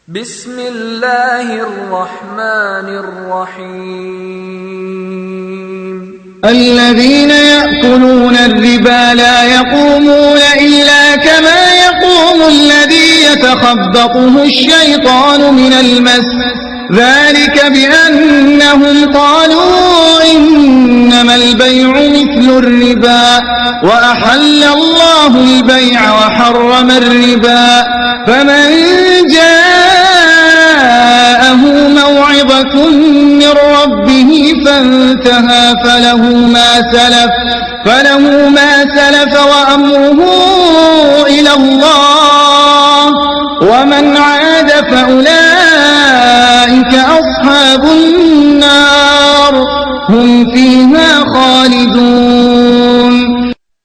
بسم الله الرحمن الرحيم الذين يأكلون الربا لا يقومون إلا كما يقوم الذي يتخبطه الشيطان من المس ذلك بأنهم قالوا إنما البيع مثل الربا وأحل الله البيع وحرم الربا فمن جاءه موعظة من ربه فانتهى فله ما سلف وأمره إلى الله ومن عاد فأولئك أصحاب النار هم فيها خالدون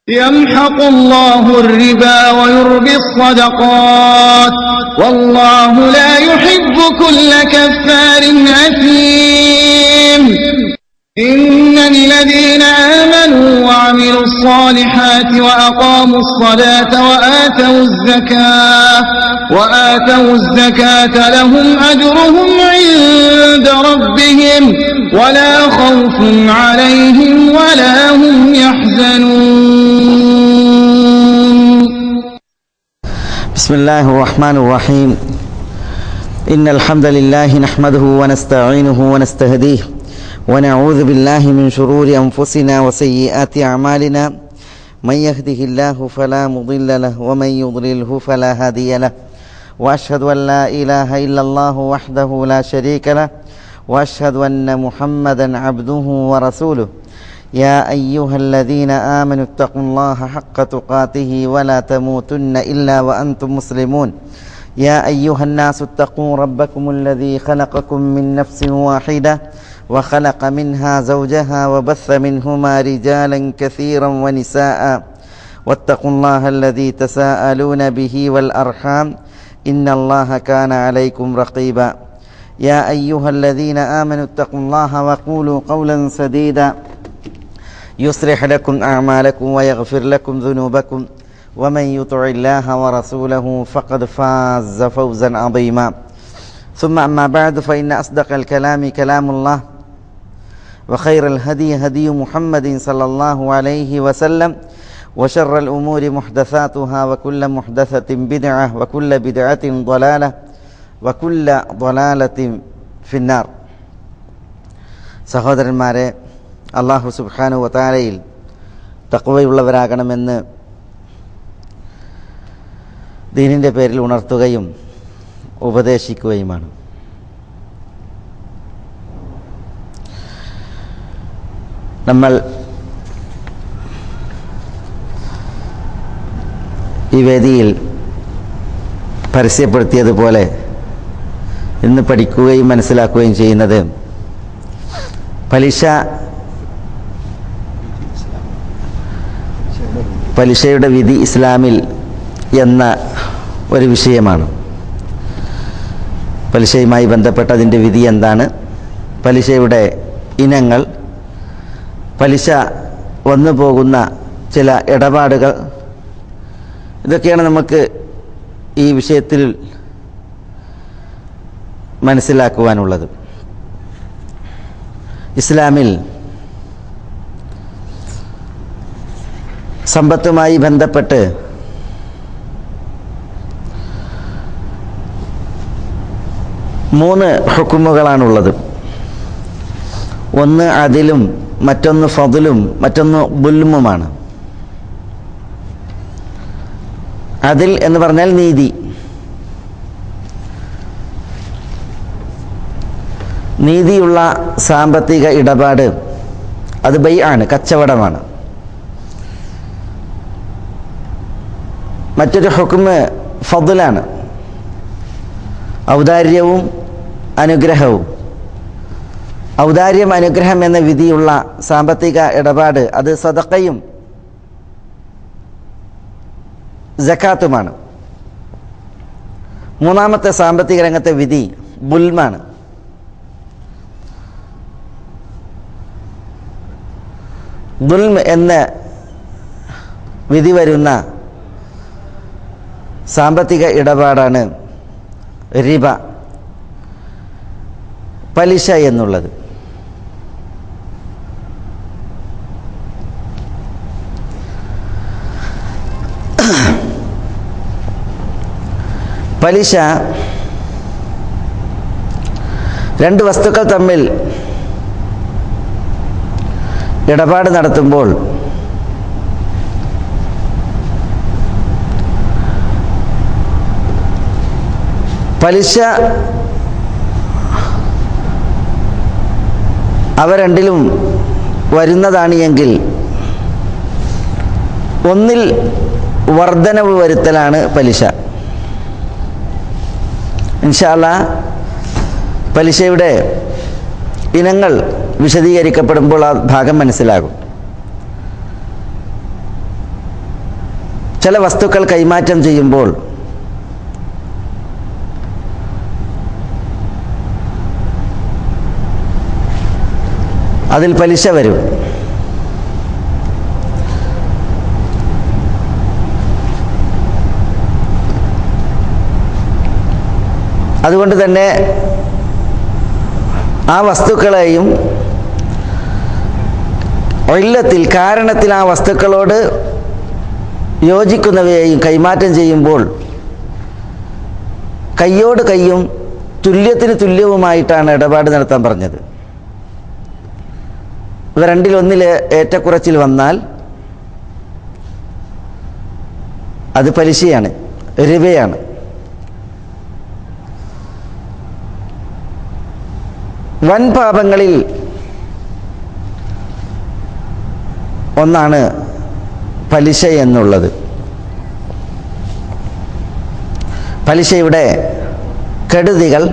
يمحق الله الربا ويربي الصدقات والله لا يحب كل كفار أثيم إن الذين آمنوا وعملوا الصالحات وأقاموا الصلاة وآتوا الزكاة لهم أجرهم عند ربهم ولا خوف عليهم ولا هم يحزنون بسم الله الرحمن الرحيم إن الحمد لله نحمده ونستعينه ونستهديه ونعوذ بالله من شرور أنفسنا وسيئات أعمالنا من يهده الله فلا مضل له ومن يضلله فلا هادي له وأشهد أن لا إله إلا الله وحده لا شريك له وأشهد أن محمدا عبده ورسوله يا أيها الذين آمنوا اتقوا الله حق تقاته ولا تموتن إلا وأنتم مسلمون يا أيها الناس اتقوا ربكم الذي خلقكم من نفس واحدة وخلق منها زوجها وبث منهما رجالا كثيرا ونساء واتقوا الله الذي تساءلون به والأرحام إن الله كان عليكم رقيبا يا أيها الذين آمنوا اتقوا الله وقولوا قولا سديدا يصلح لكم أعمالكم ويغفر لكم ذنوبكم ومن يطع الله ورسوله فقد فاز فوزا عظيما ثم أما بعد فإن أصدق الكلام كلام الله وخير الهدي هدي محمد صلى الله عليه وسلم وشر الأمور محدثاتها وكل محدثة بدعة وكل بدعة ضلالة وكل ضلالة في النار സഹോദരന്മാരെ, അല്ലാഹു സുബ്ഹാനഹു വ തആലയിൽ തഖ്വയുള്ളവരാകണമെന്ന് ദീനിൻ്റെ പേരിൽ ഉണർത്തുകയും ഉപദേശിക്കുകയുമാണ്. നമ്മൾ ഈ വേദിയിൽ പരസ്യപ്പെടുത്തിയതുപോലെ ഇന്ന് പഠിക്കുകയും മനസ്സിലാക്കുകയും ചെയ്യുന്നത് പലിശയുടെ വിധി ഇസ്ലാമിൽ എന്ന ഒരു വിഷയമാണ്. പലിശയുമായി ബന്ധപ്പെട്ട അതിൻ്റെ വിധി എന്താണ്, പലിശയുടെ ഇനങ്ങൾ, പലിശ വന്നു പോകുന്ന ചില ഇടപാടുകൾ, ഇതൊക്കെയാണ് നമുക്ക് ഈ വിഷയത്തിൽ മനസ്സിലാക്കുവാനുള്ളത്. ഇസ്ലാമിൽ സമ്പത്തുമായി ബന്ധപ്പെട്ട് മൂന്ന് ഹുക്കുമുകളാണുള്ളത്. ഒന്ന് അദിലും, മറ്റൊന്ന് ഫദ്ലും, മറ്റൊന്ന് ബുൽമുമാണ്. അദിൽ എന്ന് പറഞ്ഞാൽ നീതി. നീതിയുള്ള സാമ്പത്തിക ഇടപാട് അത് ബൈ ആണ്, കച്ചവടമാണ്. മറ്റൊരു ഹുക്മ് ഫദ്ലാണ്, ഔദാര്യവും അനുഗ്രഹവും. ഔദാര്യം, അനുഗ്രഹം എന്ന വിധിയുള്ള സാമ്പത്തിക ഇടപാട് അത് സദഖയും സകാത്തുമാണ്. മൂന്നാമത്തെ സാമ്പത്തിക രംഗത്തെ വിധി ബുൽമാണ്. ദുൽം എന്ന വിധി വരുന്ന സാമ്പത്തിക ഇടപാടാണ് റിബ. പലിശ എന്നുള്ളത്. പലിശ രണ്ട് വസ്തുക്കൾ തമ്മിൽ ഇടപാട് നടത്തുമ്പോൾ പലിശ അവ രണ്ടിലും വരുന്നതാണ് എങ്കിൽ ഒന്നിൽ വർധനവ് വരുത്തലാണ് പലിശ. ഇൻഷാ അല്ലാഹ് പലിശയുടെ ഇനങ്ങൾ വിശദീകരിക്കപ്പെടുമ്പോൾ ആ ഭാഗം മനസ്സിലാകും. ചില വസ്തുക്കൾ കൈമാറ്റം ചെയ്യുമ്പോൾ അതിൽ പലിശ വരും. അതുകൊണ്ട് തന്നെ ആ വസ്തുക്കളെയും ഇല്ലത്തിൽ കാരണത്തിൽ ആ വസ്തുക്കളോട് യോജിക്കുന്നവയെയും കൈമാറ്റം ചെയ്യുമ്പോൾ കയ്യോട് കയ്യും തുല്യത്തിന് തുല്യവുമായിട്ടാണ് ഇടപാട് നടത്താൻ പറഞ്ഞത്. ഇവ രണ്ടിലൊന്നിൽ ഏറ്റക്കുറച്ചിൽ വന്നാൽ അത് പലിശയാണ്, റിബയാണ്. വൻ പാപങ്ങളിൽ ഒന്നാണ് പലിശ എന്നുള്ളത്. പലിശയുടെ കെടുതികൾ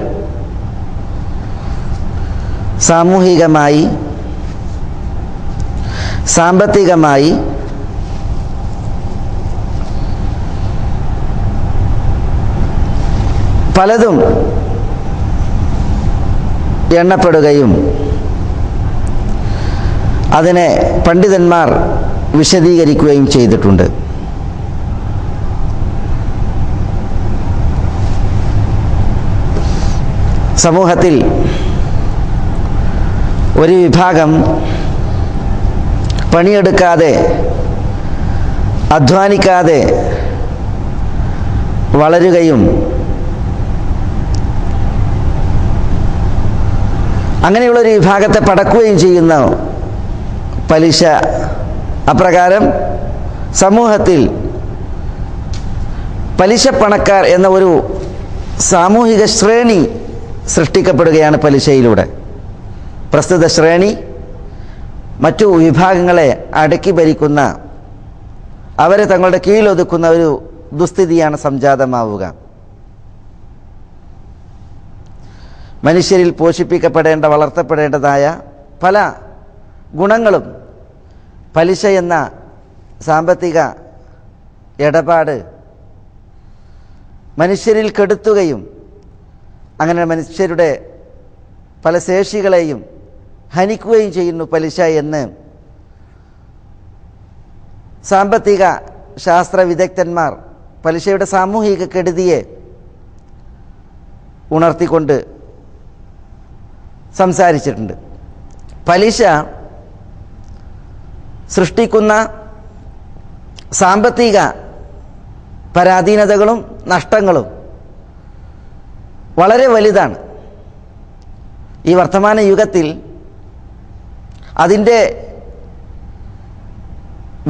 സാമൂഹികമായി, സാമ്പത്തികമായി, പലതും എണ്ണപ്പെടുകയും അതിനെ പണ്ഡിതന്മാർ വിശദീകരിക്കുകയും ചെയ്തിട്ടുണ്ട്. സമൂഹത്തിൽ ഒരു വിഭാഗം പണിയെടുക്കാതെ അധ്വാനിക്കാതെ വളരുകയും അങ്ങനെയുള്ളൊരു വിഭാഗത്തെ പടക്കുകയും ചെയ്യുന്ന പലിശ. അപ്രകാരം സമൂഹത്തിൽ പലിശ പണക്കാർ എന്ന ഒരു സാമൂഹിക ശ്രേണി സൃഷ്ടിക്കപ്പെടുകയാണ് പലിശയിലൂടെ. പ്രസ്തുത ശ്രേണി മറ്റു വിഭാഗങ്ങളെ അടക്കി ഭരിക്കുന്ന, അവരെ തങ്ങളുടെ കീഴിലൊതുക്കുന്ന ഒരു ദുസ്ഥിതിയാണ് സംജാതമാവുക. മനുഷ്യരിൽ പോഷിപ്പിക്കപ്പെടേണ്ട, വളർത്തപ്പെടേണ്ടതായ പല ഗുണങ്ങളും പലിശ എന്ന സാമ്പത്തിക ഇടപാട് മനുഷ്യരിൽ കെടുത്തുകയും അങ്ങനെ മനുഷ്യരുടെ പല ശേഷികളെയും ഹനിക്കുകയും ചെയ്യുന്നു പലിശ എന്ന് സാമ്പത്തിക ശാസ്ത്ര വിദഗ്ധന്മാർ പലിശയുടെ സാമൂഹിക കെടുതിയെ ഉണർത്തിക്കൊണ്ട് സംസാരിച്ചിട്ടുണ്ട്. പലിശ സൃഷ്ടിക്കുന്ന സാമ്പത്തിക പരാധീനതകളും നഷ്ടങ്ങളും വളരെ വലുതാണ്. ഈ വർത്തമാന യുഗത്തിൽ അതിൻ്റെ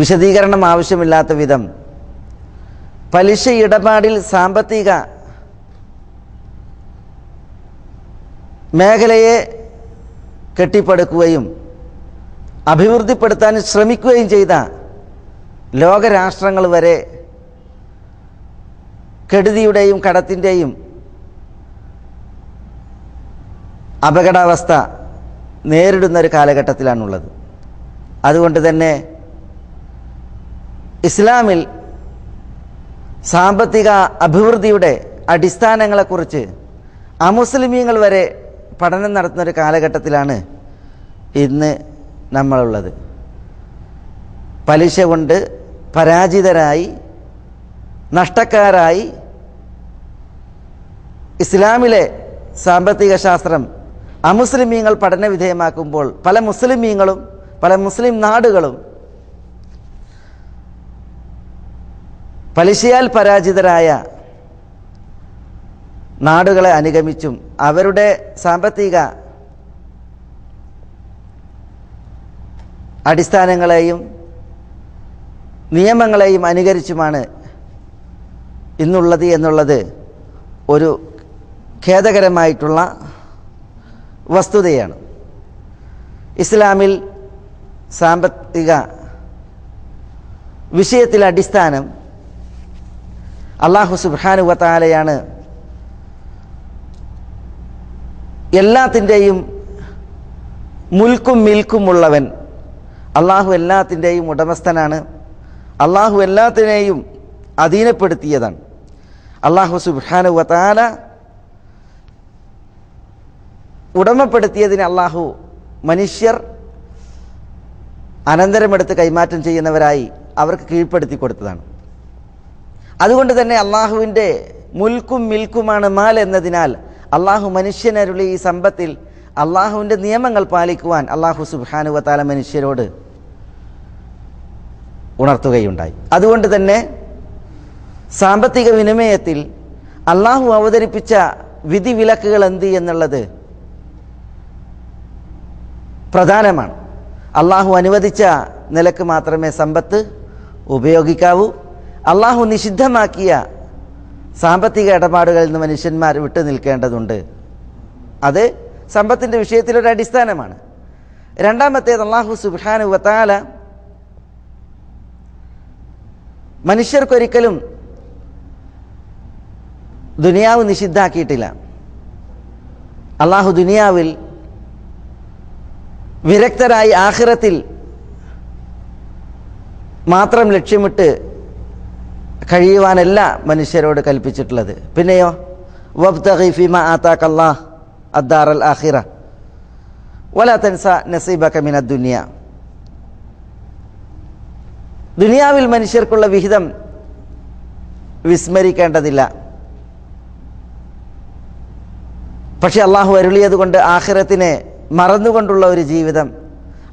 വിശദീകരണം ആവശ്യമില്ലാത്ത വിധം പലിശ ഇടപാടിൽ സാമ്പത്തിക മേഖലയെ കെട്ടിപ്പടുക്കുകയും അഭിവൃദ്ധിപ്പെടുത്താൻ ശ്രമിക്കുകയും ചെയ്ത ലോകരാഷ്ട്രങ്ങൾ വരെ കെടുതിയുടെയും കടത്തിൻ്റെയും അപകടാവസ്ഥ നേരിടുന്നൊരു കാലഘട്ടത്തിലാണുള്ളത്. അതുകൊണ്ട് തന്നെ ഇസ്ലാമിൽ സാമ്പത്തിക അഭിവൃദ്ധിയുടെ അടിസ്ഥാനങ്ങളെക്കുറിച്ച് അമുസ്ലിമീങ്ങൾ വരെ പഠനം നടത്തുന്നൊരു കാലഘട്ടത്തിലാണ് ഇന്ന് നമ്മളുള്ളത്. പലിശ കൊണ്ട് പരാജിതരായി, നഷ്ടക്കാരായി ഇസ്ലാമിലെ സാമ്പത്തിക ശാസ്ത്രം അമുസ്ലിമീങ്ങൾ പഠന വിധേയമാക്കുമ്പോൾ പല മുസ്ലിമീങ്ങളും പല മുസ്ലിം നാടുകളും പലിശയാൽ പരാജിതരായ നാടുകളെ അനുഗമിച്ചും അവരുടെ സാമ്പത്തിക അടിസ്ഥാനങ്ങളെയും നിയമങ്ങളെയും അനുകരിച്ചുമാണ് ഇന്നുള്ളത് എന്നുള്ളത് ഒരു ഖേദകരമായിട്ടുള്ള വസ്തുതയാണ്. ഇസ്ലാമിൽ സാമ്പത്തിക വിഷയത്തിലെ അടിസ്ഥാനം അല്ലാഹു സുബ്ഹാനഹു വ തആലയാണ്. എല്ലാത്തിൻ്റെയും മുൽക്കും മിൽക്കും ഉള്ളവൻ അള്ളാഹു എല്ലാത്തിൻ്റെയും ഉടമസ്ഥനാണ്. അള്ളാഹു എല്ലാത്തിനെയും അധീനപ്പെടുത്തിയതാണ്. അള്ളാഹു സുബ്ഹാനഹു വ തആല ഉടമപ്പെടുത്തിയതിന് അള്ളാഹു മനുഷ്യർ അനന്തരമെടുത്ത് കൈമാറ്റം ചെയ്യുന്നവരായി അവർക്ക് കീഴ്പ്പെടുത്തി കൊടുത്തതാണ്. അതുകൊണ്ട് തന്നെ അള്ളാഹുവിൻ്റെ മുൽക്കും മിൽക്കുമാണ് മാൽ എന്നതിനാൽ അള്ളാഹു മനുഷ്യനരുളി ഈ സമ്പത്തിൽ അള്ളാഹുവിൻ്റെ നിയമങ്ങൾ പാലിക്കുവാൻ അള്ളാഹു സുബ്ഹാനഹു വ തആല മനുഷ്യരോട് ഉണർത്തുകയുണ്ടായി. അതുകൊണ്ട് തന്നെ സാമ്പത്തിക വിനിമയത്തിൽ അള്ളാഹു അവതരിപ്പിച്ച വിധിവിലക്കുകൾ എന്ത് എന്നുള്ളത് പ്രധാനമാണ്. അള്ളാഹു അനുവദിച്ച നിലക്ക് മാത്രമേ സമ്പത്ത് ഉപയോഗിക്കാവൂ. അള്ളാഹു നിഷിദ്ധമാക്കിയ സാമ്പത്തിക ഇടപാടുകളിൽ നിന്ന് മനുഷ്യന്മാർ വിട്ടു നിൽക്കേണ്ടതുണ്ട്. അത് സമ്പത്തിൻ്റെ വിഷയത്തിലൊരു അടിസ്ഥാനമാണ്. രണ്ടാമത്തേത്, അള്ളാഹു സുബ്ഹാനഹു വ തആല മനുഷ്യർക്കൊരിക്കലും ദുനിയാവ് നിഷിദ്ധാക്കിയിട്ടില്ല. അള്ളാഹു ദുനിയാവിൽ വിരക്തരായി ആഖിറത്തിൽ മാത്രം ലക്ഷ്യമിട്ട് കഴിയുവാനല്ല മനുഷ്യരോട് കൽപ്പിച്ചിട്ടുള്ളത്. പിന്നെയോ വബ്തഗി ഫീമാ ആതാകല്ലാഹ് അദ്ദാറൽ ആഖിറ വലാ തൻസ നസീബക മിനദ് ദുനിയ. ദുനിയാവിൽ മനുഷ്യർക്കുള്ള വിഹിതം വിസ്മരിക്കേണ്ടതില്ല. പക്ഷെ അള്ളാഹു അരുളിയത് കൊണ്ട് ആഖിറത്തിനെ മറന്നുകൊണ്ടുള്ള ഒരു ജീവിതം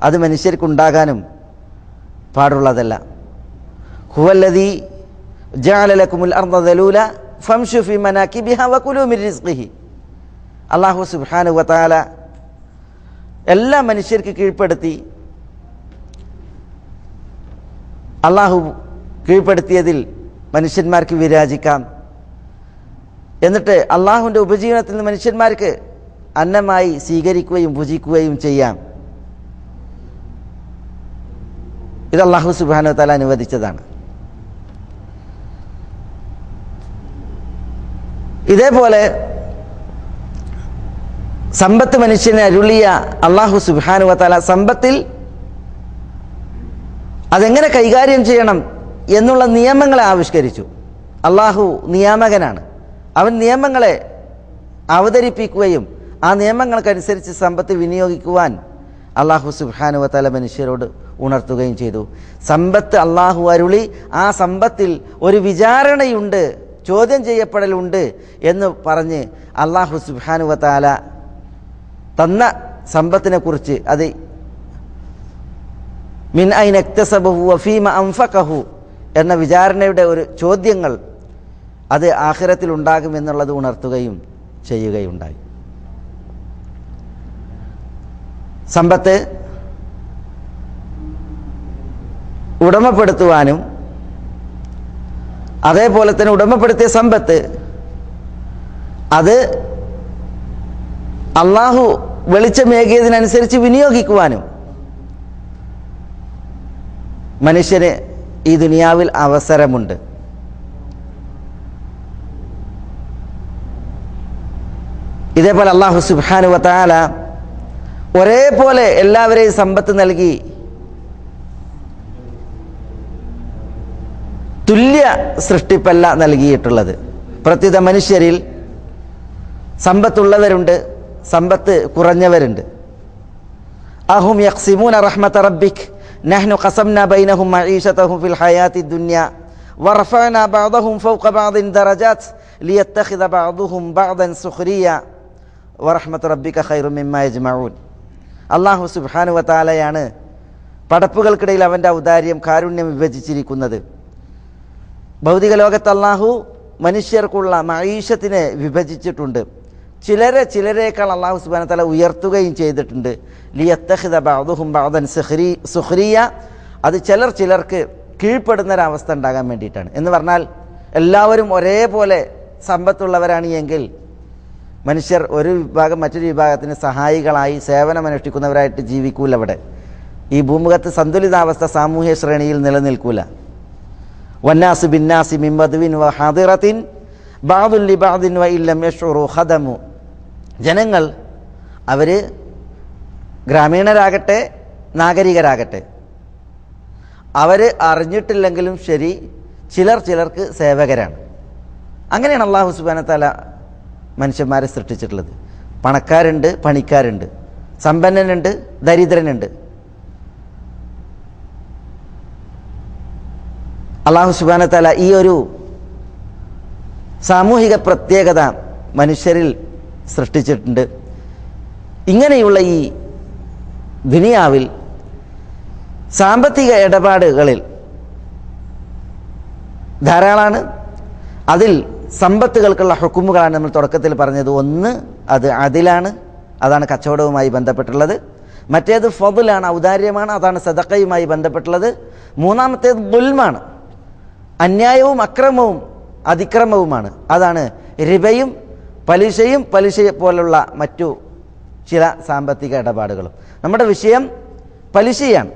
അത് മനുഷ്യർക്കുണ്ടാകാനും പാടുള്ളതല്ല. ഹുവല്ലദീ ജഅല ലക്കുമുൽ അർദ ദലൂല ഫംശു ഫീ മനാകിബിഹാ വകുലൂ മിൻ റിസ്ഖിഹി. അല്ലാഹു സുബ്ഹാനഹു വ തആല എല്ലാ മനുഷ്യർക്ക് കീഴ്പ്പെടുത്തി. അള്ളാഹു കീഴ്പ്പെടുത്തിയതിൽ മനുഷ്യന്മാർക്ക് വിരാജിക്കാം. എന്നിട്ട് അള്ളാഹുവിൻ്റെ ഉപജീവനത്തിൽ നിന്ന് മനുഷ്യന്മാർക്ക് അന്നമായി സ്വീകരിക്കുകയും ഭുജിക്കുകയും ചെയ്യാം. ഇത് അല്ലാഹു സുബ്ഹാനഹു വ തആല അനുവദിച്ചതാണ്. ഇതേപോലെ സമ്പത്ത് മനുഷ്യനെ അരുളിയ അല്ലാഹു സുബ്ഹാനഹു വ തആല സമ്പത്തിൽ അതെങ്ങനെ കൈകാര്യം ചെയ്യണം എന്നുള്ള നിയമങ്ങളെ ആവിഷ്കരിച്ചു. അല്ലാഹു നിയാമകനാണ്. അവൻ നിയമങ്ങളെ അവതരിപ്പിക്കുകയും ആ നിയമങ്ങൾക്കനുസരിച്ച് സമ്പത്ത് വിനിയോഗിക്കുവാൻ അല്ലാഹു സുബ്ഹാനഹു വ തആല മനുഷ്യരോട് ഉണർത്തുകയും ചെയ്തു. സമ്പത്ത് അല്ലാഹു അരുളി, ആ സമ്പത്തിൽ ഒരു വിചാരണയുണ്ട്, ചോദ്യം ചെയ്യപ്പെടലുണ്ട് എന്ന് പറഞ്ഞ് അല്ലാഹു സുബ്ഹാനഹു വ തആല തന്ന സമ്പത്തിനെ കുറിച്ച് അത് മിൻ ഐന ഇക്തസബഹു വഫീമ അൻഫഖഹു എന്ന വിചാരണയുടെ ഒരു ചോദ്യങ്ങൾ അത് ആഖിറത്തിൽ ഉണ്ടാകുമെന്നുള്ളത് ഉണർത്തുകയും ചെയ്യുകയുണ്ടായി. സമ്പത്ത് ഉടമപ്പെടുത്തുവാനും അതേപോലെ തന്നെ ഉടമപ്പെടുത്തിയ സമ്പത്ത് അത് അള്ളാഹു വെളിച്ചമേകിയതിനനുസരിച്ച് വിനിയോഗിക്കുവാനും മനുഷ്യന് ഈ ദുനിയാവിൽ അവസരമുണ്ട്. ഇതേപോലെ അല്ലാഹു സുബ്ഹാനഹു വ തആല ഒരേപോലെ എല്ലാവരെയും സമ്പത്ത് നൽകി തുല്യ സൃഷ്ടിപ്പല്ല നൽകിയിട്ടുള്ളത്. പ്രത്യേക മനുഷ്യരിൽ സമ്പത്തുള്ളവരുണ്ട്, സമ്പത്ത് കുറഞ്ഞവരുണ്ട്. അഹും യഖ്സിമൂന റഹ്മത റബ്ബിക് നഹ്നു ഖസംനാ ബൈനഹും മഈശതഹും ഫിൽ ഹയാത്തി ദുനിയ വറഫഅനാ ബഅദഹും ഫൗക ബഅദിൻ ദറജാത് ലിയത്തഖിദ ബഅദുഹും ബഅദൻ സുഖ്രിയ വറഹ്മത്തു റബ്ബിക ഖൈറും മിമ്മാ യജ്മഊൻ. അല്ലാഹു സുബ്ഹാനഹു വ തആലയാണ് പടപ്പുകൾക്കിടയിൽ അവൻ്റെ ഔദാര്യം കാരുണ്യം വിഭജിച്ചിരിക്കുന്നത്. ഭൗതിക ലോകത്ത് അല്ലാഹു മനുഷ്യർക്കുള്ള മഈശത്തിനെ വിഭജിച്ചിട്ടുണ്ട്. ചിലരേക്കാൾ അല്ലാഹു സുബ്ഹാനഹു വ തആല ഉയർത്തുകയും ചെയ്തിട്ടുണ്ട്. ലിയത്തഖിദ ബഅദുഹും ബഅദൻ സുഖ്രിയ, അത് ചിലർക്ക് കീഴ്പ്പെടുന്നൊരവസ്ഥ ഉണ്ടാകാൻ വേണ്ടിയിട്ടാണ്. എന്ന് പറഞ്ഞാൽ എല്ലാവരും ഒരേപോലെ സമ്പത്തുള്ളവരാണ് എങ്കിൽ മനുഷ്യർ ഒരു വിഭാഗം മറ്റൊരു വിഭാഗത്തിന് സഹായികളായി സേവനമനുഷ്ഠിക്കുന്നവരായിട്ട് ജീവിക്കൂല. അവിടെ ഈ ഭൂമുഖത്ത് സന്തുലിതാവസ്ഥ സാമൂഹ്യ ശ്രേണിയിൽ നിലനിൽക്കൂല. വന്നാസു ബിന്നാസി മിൻ ബദ്വിൻ വ ഹാദിറത്തിൻ ബഅദുൻ ലിബഅദിൻ വ ഇല്ലം യശ്ഉറു ഖദമു. ജനങ്ങൾ അവർ ഗ്രാമീണരാകട്ടെ നാഗരികരാകട്ടെ അവർ അറിഞ്ഞിട്ടില്ലെങ്കിലും ശരി ചിലർക്ക് സേവകരാണ്. അങ്ങനെയാണ് അല്ലാഹു സുബ്ഹാനഹു വ തആല മനുഷ്യന്മാരെ സൃഷ്ടിച്ചിട്ടുള്ളത്. പണക്കാരുണ്ട്, പണിക്കാരുണ്ട്, സമ്പന്നനുണ്ട്, ദരിദ്രനുണ്ട്. അല്ലാഹു സുബ്ഹാനഹു വ തആല ഈ ഒരു സാമൂഹിക പ്രത്യേകത മനുഷ്യരിൽ സൃഷ്ടിച്ചിട്ടുണ്ട്. ഇങ്ങനെയുള്ള ഈ ദുനിയാവിൽ സാമ്പത്തിക ഇടപാടുകളിൽ ധാരാളമാണ്. അതിൽ സമ്പത്തുകൾക്കുള്ള ഹുക്കുമുകളാണ് നമ്മൾ തുടക്കത്തിൽ പറഞ്ഞത്. ഒന്ന് അത് അദിലാണ്, അതാണ് കച്ചവടവുമായി ബന്ധപ്പെട്ടുള്ളത്. മറ്റേത് ഫദ്ലാണ്, ഔദാര്യമാണ്, അതാണ് സദഖയുമായി ബന്ധപ്പെട്ടുള്ളത്. മൂന്നാമത്തേത് ദുൽമാണ്, അന്യായവും അക്രമവും അതിക്രമവുമാണ്, അതാണ് റിബയും പലിശയും പലിശയെ പോലുള്ള മറ്റു ചില സാമ്പത്തിക ഇടപാടുകളും. നമ്മുടെ വിഷയം പലിശയാണ്.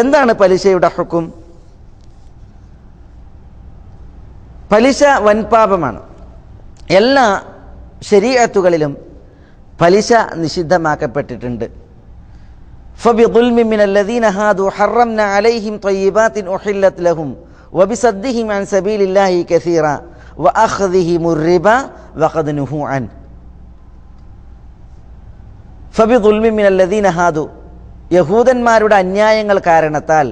എന്താണ് പലിശയുടെ ഹുക്കും? പലിശ വൻപാപമാണ്. എല്ലാ ശരീഅത്തുകളിലും പലിശ നിഷിദ്ധമാക്കപ്പെട്ടിട്ടുണ്ട്. ഫബിദുൽമിൻ മിനല്ലദീന ഹാദു ഹറംന അലൈഹിം ത്വയ്യിബാത്തിൻ ഉഹില്ലത് ലഹും വബിസദ്ദിഹിം അൻ സബീലില്ലാഹി കസീറ വഅഖ്ദിഹിമുർ റിബ വഖദ് നുഹു അൻ. ഫബിദുൽമിൻ മിനല്ലദീന ഹാദു, യഹൂദന്മാരുടെ അന്യായങ്ങൾ കാരണത്താൽ,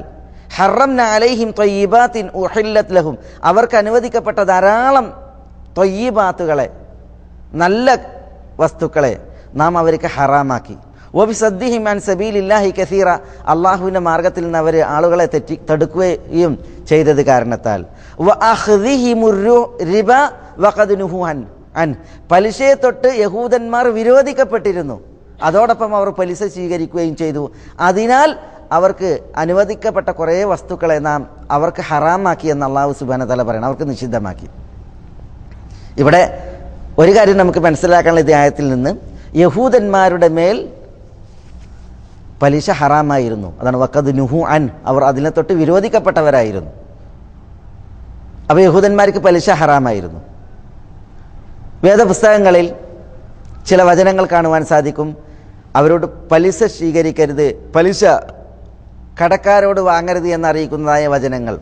ഹറംന അലൈഹിം ത്വയ്യിബാത്തിൻ ഉഹില്ലത് ലഹും, അവർക്ക് അനുവദിക്കപ്പെട്ട ധാരാളം ത്വയ്യിബാത്തുകളെ, നല്ല വസ്തുക്കളെ നാം അവർക്ക് ഹറാമാക്കി. വബിസദ്ദിഹിം അൻ സബീലില്ലാഹി കസീറ, അള്ളാഹുവിൻ്റെ മാർഗത്തിൽ നിന്ന് അവർ ആളുകളെ തടുക്കുകയും ചെയ്തത് കാരണത്താൽ. വഅഖ്ദിഹിമുർ റിബ വഖദ് നുഹു അൻ, പലിശയെ തൊട്ട് യഹൂദന്മാർ വിരോധിക്കപ്പെട്ടിരുന്നു, അതോടൊപ്പം അവർ പലിശ സ്വീകരിക്കുകയും ചെയ്തു. അതിനാൽ അവർക്ക് അനുവദിക്കപ്പെട്ട കുറേ വസ്തുക്കളെ നാം അവർക്ക് ഹറാമാക്കി എന്ന് അല്ലാഹു സുബ്ഹാനഹു വ തആല പറയണം, അവർക്ക് നിഷിദ്ധമാക്കി. ഇവിടെ ഒരു കാര്യം നമുക്ക് മനസ്സിലാക്കാനുള്ള ഈ ആയത്തിൽ നിന്ന്, യഹൂദന്മാരുടെ മേൽ പലിശ ഹറാമായിരുന്നു, അതാണ് വഖദ് നുഹു അൻ, അവർ അതിനെ തൊട്ട് വിരോധിക്കപ്പെട്ടവരായിരുന്നു. അപ്പോൾ യഹൂദന്മാർക്ക് പലിശ ഹറാമായിരുന്നു. വേദപുസ്തകങ്ങളിൽ ചില വചനങ്ങൾ കാണുവാൻ സാധിക്കും, അവരോട് പലിശ സ്വീകരിക്കരുത്, പലിശ കടക്കാരോട് വാങ്ങരുത് എന്നറിയിക്കുന്നതായ വചനങ്ങൾ.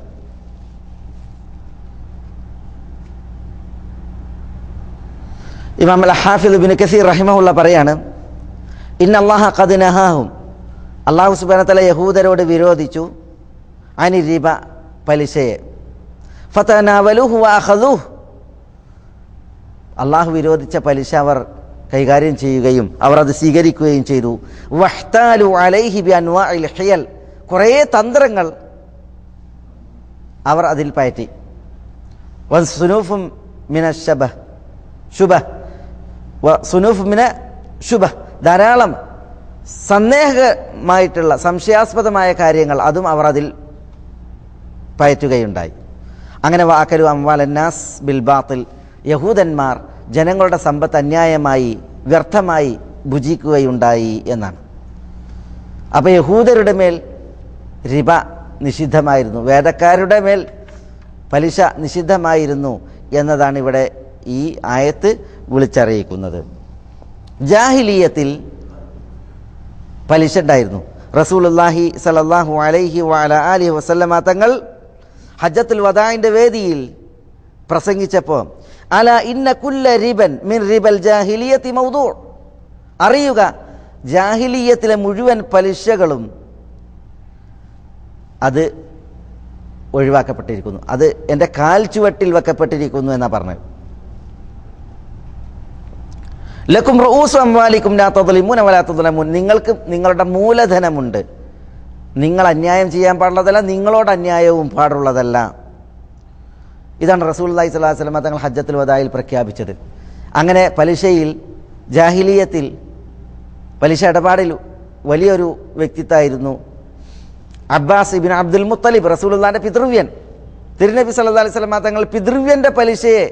ഇമാം അൽ ഹാഫിദ് ഇബ്നു കസീർ റഹിമഹുള്ള പറയാണ്, ഇന്നല്ലാഹ ഖദ് നഹാഹും, അല്ലാഹു സുബ്ഹാനഹു വ തആല യഹൂദരോട് വിരോധിച്ചു, അനി റിബ, പലിശയെ, ഫതനാവലുഹു വഅഖദുഹു, അല്ലാഹു വിരോധിച്ച പലിശ അവർ കൈകാര്യം ചെയ്യുകയും അവർ അത് സ്വീകരിക്കുകയും ചെയ്തു. വഹ്താലു അലൈഹി ബിഅൻവാഇൽ ഹിയൽ, കുറേ തന്ത്രങ്ങൾ അവർ അതിൽ പയറ്റി. വസുനൂഫും മിന ശുബഹ് വസുനൂഫും മിന ശുബഹ്, ധാരാളം സന്ദേഹമായിട്ടുള്ള സംശയാസ്പദമായ കാര്യങ്ങൾ അതും അവർ അതിൽ പയറ്റുകയുണ്ടായി. അങ്ങനെ വാക്കലു അംവാലന്നാസ് ബിൽ ബാത്തിൽ, യഹൂദന്മാർ ജനങ്ങളുടെ സമ്പത്ത് അന്യായമായി വ്യർത്ഥമായി ഭുജിക്കുകയുണ്ടായി എന്നാണ്. അപ്പോൾ യഹൂദരുടെ മേൽ റിബ നിഷിദ്ധമായിരുന്നു, വേദക്കാരുടെ മേൽ പലിശ നിഷിദ്ധമായിരുന്നു എന്നതാണ് ഇവിടെ ഈ ആയത്ത് വിളിച്ചറിയിക്കുന്നത്. ജാഹിലിയത്തിൽ പലിശ ഉണ്ടായിരുന്നു. റസൂലുള്ളാഹി സ്വല്ലല്ലാഹു അലൈഹി വഅല ആലിഹി വസല്ലമ തങ്ങൾ ഹജ്ജത്തുൽ വദാഇന്റെ വേദിയിൽ പ്രസംഗിച്ചപ്പോൾ, അല ഇന്ന കുല്ല റിബൻ മിൻ റിബൽ ജാഹിലിയത്തി മൗദൂ, അറിയുക ജാഹിലിയത്തിലെ മുഴുവൻ പലിശകളും അത് ഒഴിവാക്കപ്പെട്ടിരിക്കുന്നു, അത് എൻ്റെ കാൽ ചുവട്ടിൽ വെക്കപ്പെട്ടിരിക്കുന്നു എന്നാണ് പറഞ്ഞത്. ലക്കും റഊസു അംവാലിക്കും ലാ തദ്ലിമൂന വലാ തുദ്ലമൂൻ. നിങ്ങൾക്ക് നിങ്ങളുടെ മൂലധനമുണ്ട്, നിങ്ങൾ അന്യായം ചെയ്യാൻ പാടുള്ളതല്ല, നിങ്ങളോട് അന്യായവും പാടുള്ളതല്ല. ഇതാണ് റസൂലുള്ളാഹി സ്വല്ലല്ലാഹു അലൈഹി വസല്ലം തങ്ങൾ ഹജ്ജത്തുൽ വദായിൽ പ്രഖ്യാപിച്ചത്. അങ്ങനെ പലിശയിൽ, ജാഹിലിയത്തിൽ പലിശ ഇടപാടിൽ വലിയൊരു വ്യക്തിത്വമായിരുന്നു അബ്ബാസ് ഇബ്നു അബ്ദുൽ മുത്തലിബ്, റസൂലുള്ളാഹിന്റെ പിതൃവ്യൻ. തിരുനബി സല്ലല്ലാഹു അലൈഹി വസല്ലം തങ്ങൾ പിതൃവ്യന്റെ പലിശയെ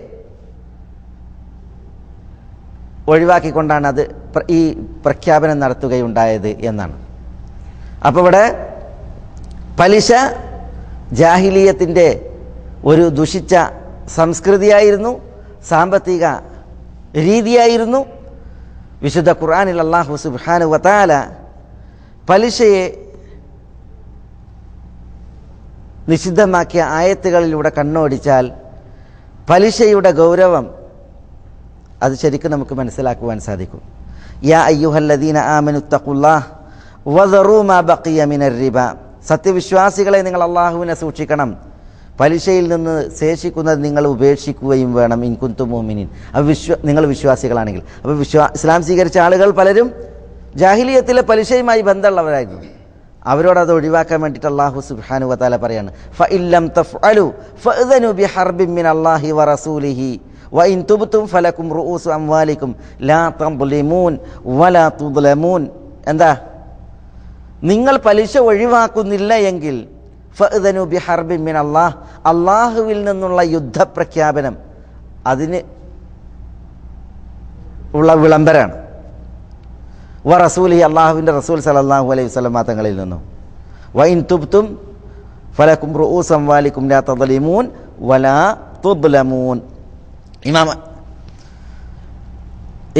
ഒഴിവാക്കിക്കൊണ്ടാണ് അത് ഈ പ്രഖ്യാപനം നടത്തുകയുണ്ടായത് എന്നാണ്. അപ്പോൾ ഇവിടെ പലിശ ജാഹിലിയത്തിൻ്റെ ഒരു ദുഷിച്ച സംസ്കൃതിയായിരുന്നു, സാമ്പത്തിക രീതിയായിരുന്നു. വിശുദ്ധ ഖുർആനിൽ അല്ലാഹു സുബ്ഹാനഹു വതആല പലിശയെ നിഷിദ്ധമാക്കിയ ആയത്തുകളിലൂടെ കണ്ണോടിച്ചാൽ പലിശയുടെ ഗൗരവം അത് ശരിക്കും നമുക്ക് മനസ്സിലാക്കുവാൻ സാധിക്കും. യാ അയ്യുഹല്ലദീന ആമനുത്തഖുല്ലാഹ് വദറൂ മാ ബഖിയ മിനർ റിബ. സത്യവിശ്വാസികളെ, നിങ്ങൾ അള്ളാഹുവിനെ സൂക്ഷിക്കണം, പലിശയിൽ നിന്ന് ശേഷിക്കുന്നത് നിങ്ങൾ ഉപേക്ഷിക്കുകയും വേണം. ഇൻ കുന്തും മുഅ്മിനീൻ. അപ്പോൾ നിങ്ങൾ വിശ്വാസികളാണെങ്കിൽ. അപ്പോൾ ഇസ്ലാം സ്വീകരിച്ച ആളുകൾ പലരും ജാഹിലിയത്തിലെ പലിശയുമായി ബന്ധമുള്ളവരായിരുന്നു. അവരോടത് ഒഴിവാക്കാൻ വേണ്ടിയിട്ട് അല്ലാഹു സുബ്ഹാനഹു വതആല പറയാണ്, ഫഇല്ലം തഫ്അലു ഫഅ്ദനു ബിഹർബിൻ മിനല്ലാഹി വറസൂലിഹി വഇൻ തുബ്തും ഫലക്കും റൂഊസു അംവാലിക്കും ലാ തദ്ലിമൂൻ വലാ തുദ്ലമൂൻ. എന്താ? നിങ്ങൾ പലിശ ഒഴിവാക്കുന്നില്ല എങ്കിൽ ഫഅ്ദനു ബിഹർബിൻ മിനല്ലാഹ്, അല്ലാഹുവിൽ നിന്നുള്ള യുദ്ധപ്രഖ്യാപനം, അതിന് ഉള്ള വിളംബരാണ്. വറസൂലിഹി, അല്ലാഹുവിൻ്റെ റസൂൽ സല്ലല്ലാഹു അലൈഹി വസല്ലം തങ്ങളിൽ നിന്നും. വഇൻ തുബ്തും ഫലക്കും റൂഊസു അംവാലിക്കും ലാ തദ്ലിമൂൻ വലാ തുദ്ലമൂൻ. ഇമാം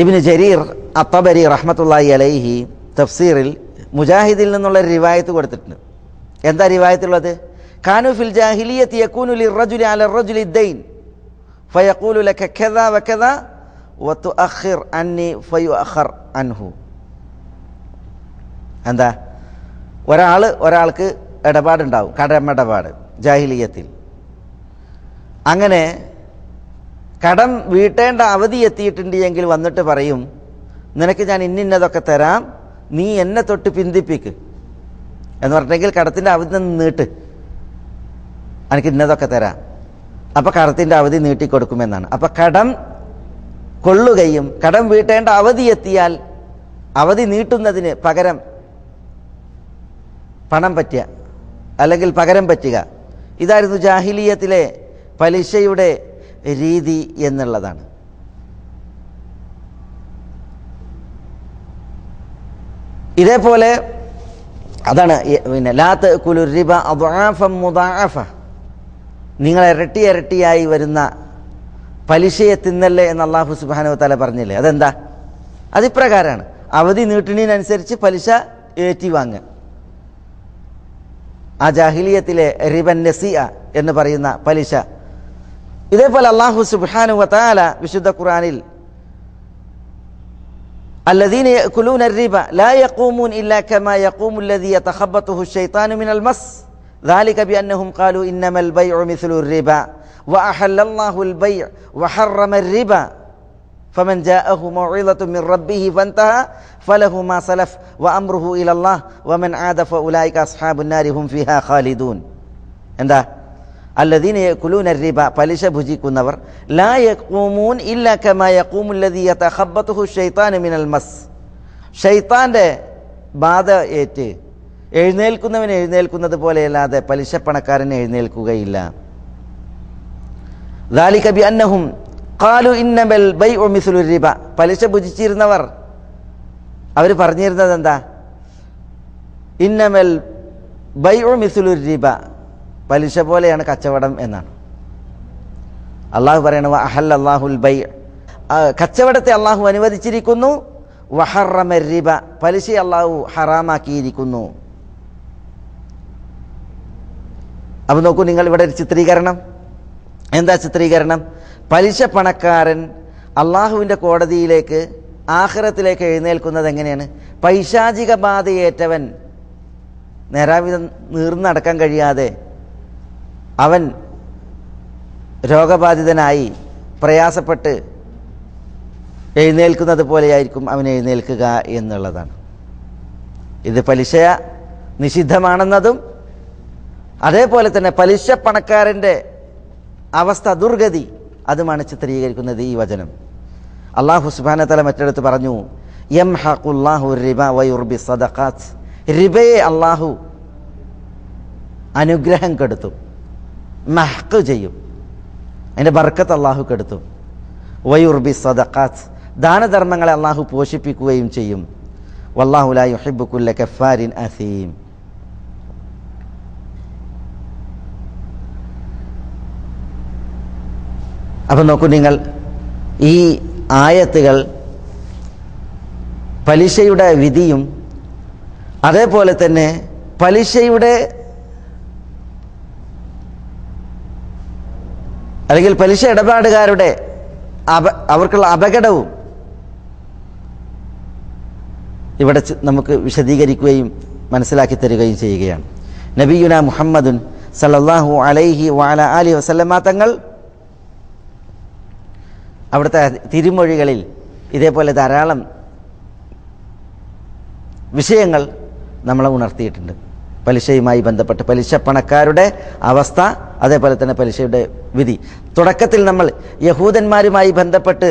ഇബ്നു ജരീർ അത്തബരി റഹ്മത്തുള്ളാഹി അലൈഹി തഫ്സീറിൽ മുജാഹിദിൽ നിന്നുള്ള റിവായത്ത് കൊടുത്തിട്ടുണ്ട്. എന്താ റിവായത്തുള്ളത്? കാനു ഫിൽ ജാഹിലിയ്യത്തി യകൂനു ലിർറജുലി അല റജുലി ദൈൻ ഫയഖൂലു ലക കദാ വകദാ വതുഅഖിർ അന്നി ഫയുഅഖർ അൻഹു. എന്താ? ഒരാൾക്ക് ഇടപാടുണ്ടാവും, കടമിടപാട് ജാഹിലിയ്യത്തിൽ. അങ്ങനെ കടം വീട്ടേണ്ട അവധി എത്തിയിട്ടുണ്ട് എങ്കിൽ വന്നിട്ട് പറയും, നിനക്ക് ഞാൻ ഇന്നതൊക്കെ തരാം, നീ എന്നെ തൊട്ട് പിന്തിപ്പിക്ക് എന്ന് പറഞ്ഞെങ്കിൽ കടത്തിൻ്റെ അവധി നീട്ട്, എനിക്ക് ഇന്നതൊക്കെ തരാം. അപ്പം കടത്തിൻ്റെ അവധി നീട്ടിക്കൊടുക്കുമെന്നാണ്. അപ്പം കടം കൊള്ളുകയും കടം വീട്ടേണ്ട അവധി എത്തിയാൽ അവധി നീട്ടുന്നതിന് പകരം പണം പറ്റുക അല്ലെങ്കിൽ പകരം പറ്റുക, ഇതായിരുന്നു ജാഹിലിയത്തിലെ പലിശയുടെ രീതി എന്നുള്ളതാണ്. ഇതേപോലെ അതാണ് പിന്നെ ലാ തഅകുലു റിബ അദ്ആഫൻ മുദാഅഫ, നിങ്ങൾ ഇരട്ടി ഇരട്ടിയായി വരുന്ന പലിശയെ തിന്നല്ലേ എന്ന് അല്ലാഹു സുബ്ഹാനഹു വതആല പറഞ്ഞില്ലേ? അതെന്താ? അതിപ്രകാരമാണ്, അവധി നീട്ടുന്നതിനനുസരിച്ച് പലിശ ഏറ്റിവാങ്ങുക. ആ ജാഹിലിയത്തിലെ റിബൻ നസിഅ എന്ന് പറയുന്ന പലിശ. ഇതേപോലെ അല്ലാഹു സുബ്ഹാനഹു വതആല വിശുദ്ധ ഖുർആനിൽ الذين يأكلون الربا لا يقومون إلا كما يقوم الذي يتخبطه الشيطان من المس ذلك بأنهم قالوا إنما البيع مثل الربا وأحل الله البيع وحرم الربا فمن جاءه موعظة من ربه فانتهى فله ما سلف وأمره إلى الله ومن عاد فأولئك أصحاب النار هم فيها خالدون. എന്താ? الذين يأكلون الربا പലിശ ഭുജിക്കുന്നവർ لا يقومون إلا كما يقوم الذي يتخبطه الشيطان من المس, ഷൈത്താന്റെ ബാധ ഏറ്റ് എഴുന്നേൽക്കുന്നവൻ എഴുന്നേൽക്കുന്നത് പോലെയല്ലാതെ പലിശപ്പണക്കാരൻ എഴുന്നേൽക്കുകയില്ല. ذلك بأنهم قالوا إنما البيع مثل الربا, പലിശ ഭുജിച്ചിരുന്നവർ അവർ പറഞ്ഞിരുന്നത് എന്താ? ഇന്നമൽ ബൈഉ മിസ്ലു റിബ, പലിശ പോലെയാണ് കച്ചവടം എന്നാണ്. അള്ളാഹു പറയണ അഹല്ലല്ലാഹുൽ ബൈ, കച്ചവടത്തെ അള്ളാഹു അനുവദിച്ചിരിക്കുന്നു. വഹറമ റിബ, പലിശ അള്ളാഹു ഹറാമാക്കിയിരിക്കുന്നു. അപ്പോൾ നോക്കൂ നിങ്ങൾ, ഇവിടെ ഒരു ചിത്രീകരണം. എന്താ ചിത്രീകരണം? പലിശ പണക്കാരൻ അള്ളാഹുവിൻ്റെ കോടതിയിലേക്ക് ആഖിറത്തിലേക്ക് എഴുന്നേൽക്കുന്നത് എങ്ങനെയാണ്? പൈശാചിക ബാധയേറ്റവൻ, നേരാവിധം നീർന്നടക്കാൻ കഴിയാതെ അവൻ രോഗബാധിതനായി പ്രയാസപ്പെട്ട് എഴുന്നേൽക്കുന്നത് പോലെയായിരിക്കും അവൻ എഴുന്നേൽക്കുക എന്നുള്ളതാണ്. ഇത് പലിശ നിഷിദ്ധമാണെന്നതും അതേപോലെ തന്നെ പലിശ പണക്കാരൻ്റെ അവസ്ഥ ദുർഗതി അതുമാണ് ചിത്രീകരിക്കുന്നത് ഈ വചനം. അല്ലാഹു സുബ്ഹാനഹു വ തആല മറ്റൊരിടത്ത് പറഞ്ഞു, യംഹഖുല്ലാഹു റിബ വയുർബി സദഖാത്ത്. റിബയെ അള്ളാഹു അനുഗ്രഹം കെടുത്തും, മഹ്ഖ് ചെയ്യും, അതിൻ്റെ ബർക്കത്ത് അള്ളാഹു കെടുത്തും. വയുർബി സദഖാത്ത്, ദാനധർമ്മങ്ങളെ അള്ളാഹു പോഷിപ്പിക്കുകയും ചെയ്യും. വല്ലാഹു ലാ യുഹിബ്ബു കുല്ല കഫാരിൻ അസീം. അപ്പം നോക്കൂ നിങ്ങൾ, ഈ ആയത്തുകൾ പലിശയുടെ വിധിയും അതേപോലെ തന്നെ പലിശയുടെ അല്ലെങ്കിൽ പലിശ ഇടപാടുകാരുടെ അവർക്കുള്ള അപകടവും ഇവിടെ നമുക്ക് വിശദീകരിക്കുകയും മനസ്സിലാക്കി തരികയും ചെയ്യുകയാണ്. നബിയുന മുഹമ്മദുൻ സല്ലല്ലാഹു അലൈഹി വഅല ആലിഹി വസല്ലമ തങ്ങൾ അവിടുത്തെ തിരുമൊഴികളിൽ ഇതേപോലെ ധാരാളം വിഷയങ്ങൾ നമ്മളെ ഉണർത്തിയിട്ടുണ്ട്. പലിശയുമായി ബന്ധപ്പെട്ട് പലിശ പണക്കാരുടെ അവസ്ഥ, അതേപോലെ തന്നെ പലിശയുടെ വിധി. തുടക്കത്തിൽ നമ്മൾ യഹൂദന്മാരുമായി ബന്ധപ്പെട്ട്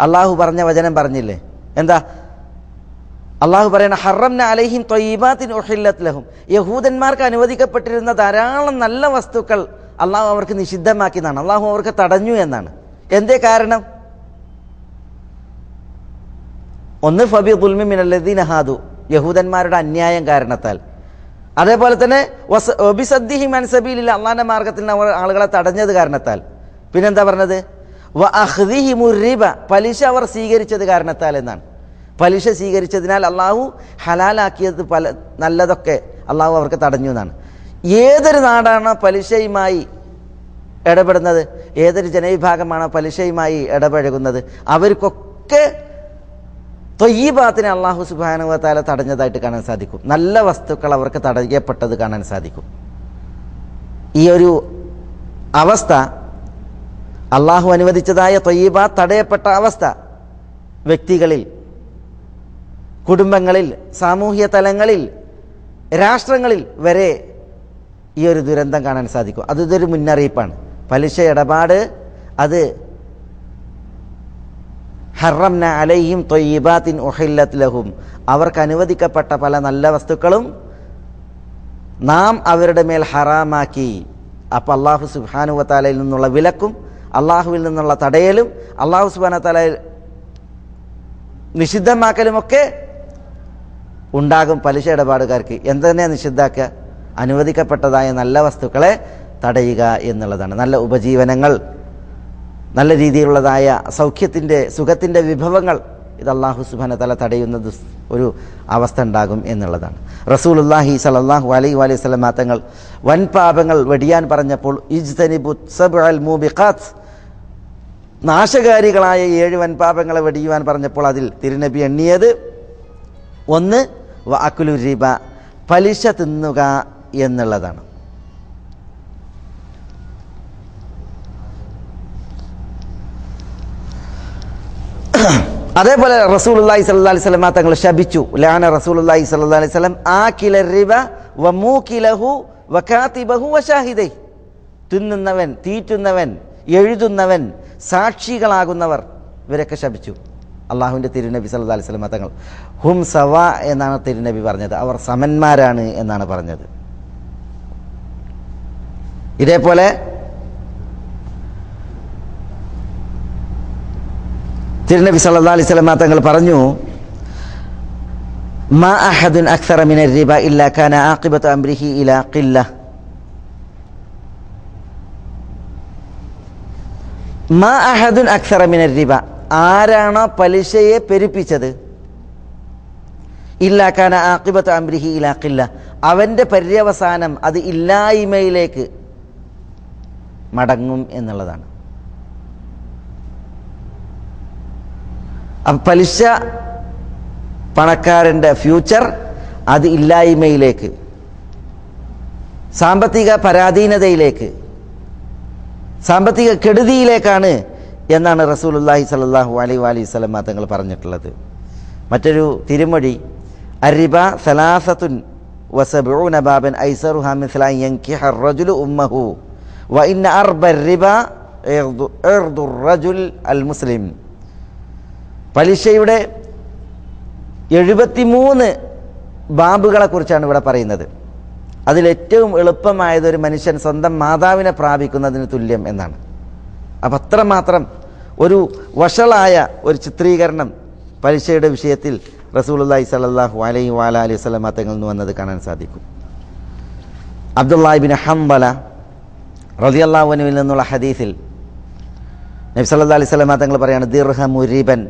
അള്ളാഹു പറഞ്ഞ വചനം പറഞ്ഞില്ലേ? എന്താ അള്ളാഹു പറയണ? ഹറംന അലൈഹിം ത്വയ്യിബാത്തിൻ ഉഹില്ലത് ലഹും. യഹൂദന്മാർക്ക് അനുവദിക്കപ്പെട്ടിരുന്ന ധാരാളം നല്ല വസ്തുക്കൾ അള്ളാഹു അവർക്ക് നിഷിദ്ധമാക്കിയതാണ്, അള്ളാഹു അവർക്ക് തടഞ്ഞു എന്നാണ്. എന്തേ കാരണം? ഒന്ന് ഫബി ദുൽമി മിനല്ലദീന ഹാദു, യഹൂദന്മാരുടെ അന്യായം കാരണത്താൽ. അതേപോലെ തന്നെ വബിസദ്ദിഹിം അൻ സബീലില്ലാഹ്, അള്ളാഹിന്റെ മാർഗത്തിൽ അവർ ആളുകളെ തടഞ്ഞത് കാരണത്താൽ. പിന്നെന്താ പറഞ്ഞത്? വ അഖ്ദിഹിമുർ റിബ, പലിശ അവർ സ്വീകരിച്ചത് കാരണത്താൽ എന്നാണ്. പലിശ സ്വീകരിച്ചതിനാൽ അള്ളാഹു ഹലാലാക്കിയത് പല നല്ലതൊക്കെ അള്ളാഹു അവർക്ക് തടഞ്ഞു എന്നാണ്. ഏതൊരു നാടാണ് പലിശയുമായി ഇടപെടുന്നത്, ഏതൊരു ജനവിഭാഗമാണോ പലിശയുമായി ഇടപഴകുന്നത്, അവർക്കൊക്കെ ത്വയ്യിബാത്തിനെ അള്ളാഹു സുബ്ഹാനഹു വ തആല തടഞ്ഞതായിട്ട് കാണാൻ സാധിക്കും. നല്ല വസ്തുക്കൾ അവർക്ക് തടയപ്പെട്ടത് കാണാൻ സാധിക്കും. ഈ ഒരു അവസ്ഥ, അള്ളാഹു അനുവദിച്ചതായ ത്വയ്യിബാത്ത് തടയപ്പെട്ട അവസ്ഥ വ്യക്തികളിൽ, കുടുംബങ്ങളിൽ, സാമൂഹ്യ തലങ്ങളിൽ, രാഷ്ട്രങ്ങളിൽ വരെ ഈ ഒരു ദുരന്തം കാണാൻ സാധിക്കും. അതൊരു മുന്നറിയിപ്പാണ്. പലിശ ഇടപാട് അത് ഹറംന അലൈഹിം ത്വയ്യിബാത്തിൻ ഉഹില്ലത് ലഹും, അവർക്ക് അനുവദിക്കപ്പെട്ട പല നല്ല വസ്തുക്കളും നാം അവരുടെ മേൽ ഹറാമാക്കി. അപ്പം അള്ളാഹു സുബ്ഹാനഹു വ തആലയിൽ നിന്നുള്ള വിലക്കും അള്ളാഹുവിൽ നിന്നുള്ള തടയലും അള്ളാഹു സുബ്ഹാനഹു വ തആല നിഷിദ്ധമാക്കലുമൊക്കെ ഉണ്ടാകും പലിശ ഇടപാടുകാർക്ക്. എന്തുതന്നെയാണ് നിഷിദ്ധാക്കുക? അനുവദിക്കപ്പെട്ടതായ നല്ല വസ്തുക്കളെ തടയുക എന്നുള്ളതാണ്. നല്ല ഉപജീവനങ്ങൾ, നല്ല രീതിയിലുള്ളതായ സൗഖ്യത്തിൻ്റെ സുഖത്തിൻ്റെ വിഭവങ്ങൾ, ഇത് അല്ലാഹു സുബ്ഹാനഹു വ തആല തടയുന്ന ഒരു അവസ്ഥ ഉണ്ടാകും എന്നുള്ളതാണ്. റസൂലുള്ളാഹി സ്വല്ലല്ലാഹു അലൈഹി വസല്ലം തങ്ങൾ വൻപാപങ്ങൾ വെടിയാൻ പറഞ്ഞപ്പോൾ ഇജ്തനിബു സബ്അൽ മൂബിഖാത്ത്, നാശകാരികളായ 7 വൻപാപങ്ങളെ വെടിയുവാൻ പറഞ്ഞപ്പോൾ അതിൽ തിരുനബി എണ്ണിയത് ഒന്ന് വ അക്ലു റിബ, പലിശ തിന്നുക എന്നുള്ളതാണ്. അതേപോലെ റസൂലുള്ളാഹി സ്വല്ലല്ലാഹി അലൈഹി വസല്ലം തങ്ങൾ ശപിച്ചു. ലഅന റസൂലുള്ളാഹി സ്വല്ലല്ലാഹി അലൈഹി വസല്ലം ആകില റിബ വ മൂകിലഹു വ കാതിബഹു വ ഷാഹിദൈ, തിന്നുന്നവൻ, തീറ്റുന്നവൻ, എഴുതുന്നവൻ, സാക്ഷികളാകുന്നവർ, ഇവരൊക്കെ ശപിച്ചു അള്ളാഹുവിൻ്റെ തിരുനബി സല്ലല്ലാഹു അലൈഹി വസല്ലം തങ്ങൾ. ഹും സവാ എന്നാണ് തിരുനബി പറഞ്ഞത്, അവർ സമന്മാരാണ് എന്നാണ് പറഞ്ഞത്. ഇതേപോലെ തിരുനബി സല്ലല്ലാഹു അലൈഹി വസല്ലം തങ്ങൾ പറഞ്ഞു, മാ അഹദുൻ അക്സറ മിനർ റിബ ഇല്ലാ കാന ആഖിബതു അംരിഹി ഇലാ ഖില്ല. മാ അഹദുൻ അക്സറ മിനർ റിബ, ആരാണോ പലിശയെ പെരുപ്പിച്ചത്, ഇല്ലാ കാന ആഖിബതു അംരിഹി ഇലാ ഖില്ല, അവൻ്റെ പര്യവസാനം അത് ഇല്ലായ്മയിലേക്ക് മടങ്ങും എന്നുള്ളതാണ്. അപ്പം പലിശ പണക്കാരൻ്റെ ഫ്യൂച്ചർ അത് ഇല്ലായ്മയിലേക്ക്, സാമ്പത്തിക പരാധീനതയിലേക്ക്, സാമ്പത്തിക കെടുതിയിലേക്കാണ് എന്നാണ് റസൂലുള്ളാഹി സ്വല്ലല്ലാഹു അലൈഹി വസല്ലം തങ്ങൾ പറഞ്ഞിട്ടുള്ളത്. മറ്റൊരു തിരുമൊഴി അർറിബ സലാസത്തുൻ വസബഊന ബാബൻ ഐസറുഹാ മിസ്ല യൻകിഹ അർറജുലു ഉമ്മഹു വ ഇന്ന അർബർ റിബ ഇർദുർ റജുൽ അൽ മുസ്ലിം. പലിശയുടെ 73 ബാബുകളെ കുറിച്ചാണ് ഇവിടെ പറയുന്നത്. അതിലേറ്റവും എളുപ്പമായത് ഒരു മനുഷ്യൻ സ്വന്തം മാതാവിനെ പ്രാപിക്കുന്നതിന് തുല്യം എന്നാണ്. അപ്പം അത്രമാത്രം ഒരു വഷളായ ഒരു ചിത്രീകരണം പലിശയുടെ വിഷയത്തിൽ റസൂലുള്ളാഹി സ്വല്ലല്ലാഹു അലൈഹി വസല്ലം തങ്ങളിൽ നിന്ന് വന്നത് കാണാൻ സാധിക്കും. അബ്ദുല്ലാഹി ഇബ്നു ഹംബല റളിയല്ലാഹു അൻഹുവിൽ നിന്നുള്ള ഹദീസിൽ നബി സല്ലല്ലാഹു അലൈഹി വസല്ലം തങ്ങൾ പറയാണ്, ദിർഹമു റിബൻ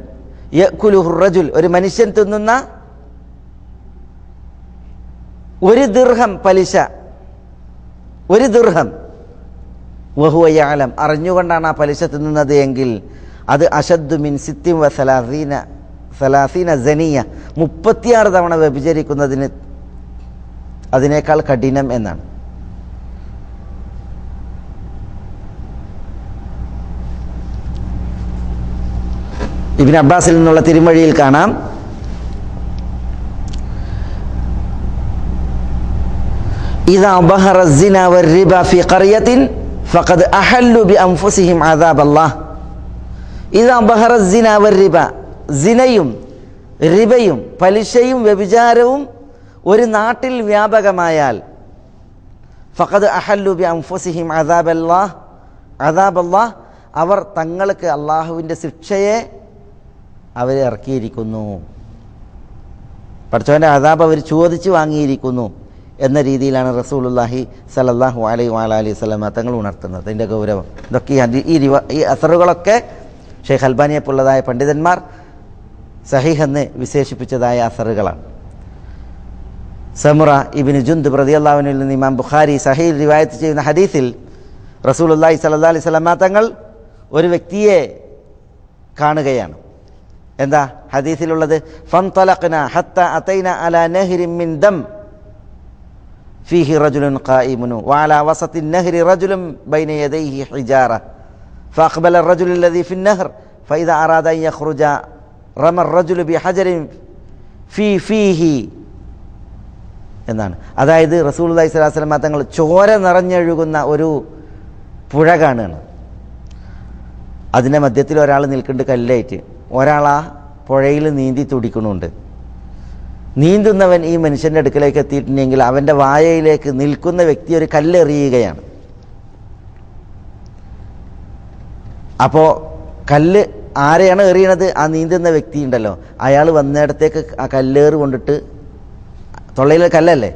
യഅകുലുഹു റജുൽ, ഒരു മനുഷ്യൻ തിന്നുന്ന ഒരു ദിർഹം പലിശ, ഒരു ദിർഹം, വഹുവ യഅലം, അറിഞ്ഞുകൊണ്ടാണ് ആ പലിശ തിന്നുന്നത് എങ്കിൽ അത് അശദ്ദു മിൻ 36 സനിയ, 36 തവണ വ്യഭിചരിക്കുന്നതിന് അതിനേക്കാൾ കഠിനം എന്നാണ്. ഇബ്നു അബ്ബാസിൽ നിന്നുള്ള തിരുമൊഴിയിൽ കാണാം, ഇദാ ബഹറ الزنا والربا في قرية فقد أحلوا بأنفسهم عذاب الله. ഇദാ ബഹറ الزنا والربا, സിനയും റിബയും പലിശയും വ്യഭിചാരവും ഒരു നാട്ടിൽ വ്യാപകമായാൽ ഫഖദ് അഹല്ലു ബി അൻഫുസിഹിം അദാബല്ലാഹ്, അവർ തങ്ങൾക്ക് അള്ളാഹുവിൻ്റെ ശിക്ഷയെ അവരെ ഇറക്കിയിരിക്കുന്നു, പഠിച്ചവൻ്റെ അദാബ് അവർ ചോദിച്ചു വാങ്ങിയിരിക്കുന്നു എന്ന രീതിയിലാണ് റസൂലുള്ളാഹി സ്വല്ലല്ലാഹു അലൈഹി വസല്ലം തങ്ങൾ ഉണർത്തുന്നത്. അതിൻ്റെ ഗൗരവം ഇതൊക്കെ ഈ അസറുകളൊക്കെ ഷെയ്ഖ് അൽബാനിയെ പോലുള്ളതായ പണ്ഡിതന്മാർ സഹീഹ് എന്ന് വിശേഷിപ്പിച്ചതായ അസറുകളാണ്. സമുറ ഇബ്നു ജുന്ദുബ് റളിയല്ലാഹു അൻഹുവിൽ നിന്ന് ഇമാം ബുഖാരി സഹീഹ് റിവായത്ത് ചെയ്യുന്ന ഹദീസിൽ റസൂലുള്ളാഹി സ്വല്ലല്ലാഹു അലൈഹി വസല്ലം തങ്ങൾ ഒരു വ്യക്തിയെ കാണുകയാണ്. എന്താ ഹദീസിലുള്ളത്? ഫൻതലഖ്നാ ഹത്താ അതൈനാ അലാ നഹ്രിൻ മിൻ ദം ഫീഹി റജുലുൻ ഖായിമുൻ വഅലാ വസത്തിൻ നഹ്രി റജുലുൻ ബൈന യദൈഹി ഹിജാറ ഫഅഖ്ബല الرجل الذي في النهر فإذا أراد أن يخرج رمى الرجل بحجر في فيه എന്നാണ്. അതായത് റസൂലുള്ളാഹി സ്വല്ലല്ലാഹു അലൈഹി വസല്ലം തങ്ങൾ ചോര നിറഞ്ഞൊഴുകുന്ന ഒരു പുഴ കാണുകയാണ്. അതിൻ്റെ മധ്യത്തിൽ ഒരാൾ നിൽക്കുന്നുണ്ട് കല്ലായിട്ട്, ഒരാൾ ആ പുഴയിൽ നീന്തി തുടിക്കുന്നുണ്ട്. നീന്തുന്നവൻ ഈ മനുഷ്യൻ്റെ അടുക്കലേക്ക് എത്തിയിട്ടുണ്ടെങ്കിൽ അവൻ്റെ വായയിലേക്ക് നിൽക്കുന്ന വ്യക്തി ഒരു കല്ലെറിയുകയാണ്. അപ്പോൾ കല്ല് ആരെയാണ് എറിയണത്? ആ നീന്തുന്ന വ്യക്തി ഉണ്ടല്ലോ, അയാൾ വന്നിടത്തേക്ക് ആ കല്ലേറ് കൊണ്ടിട്ട്, തൊള്ളയിലെ കല്ലല്ലേ,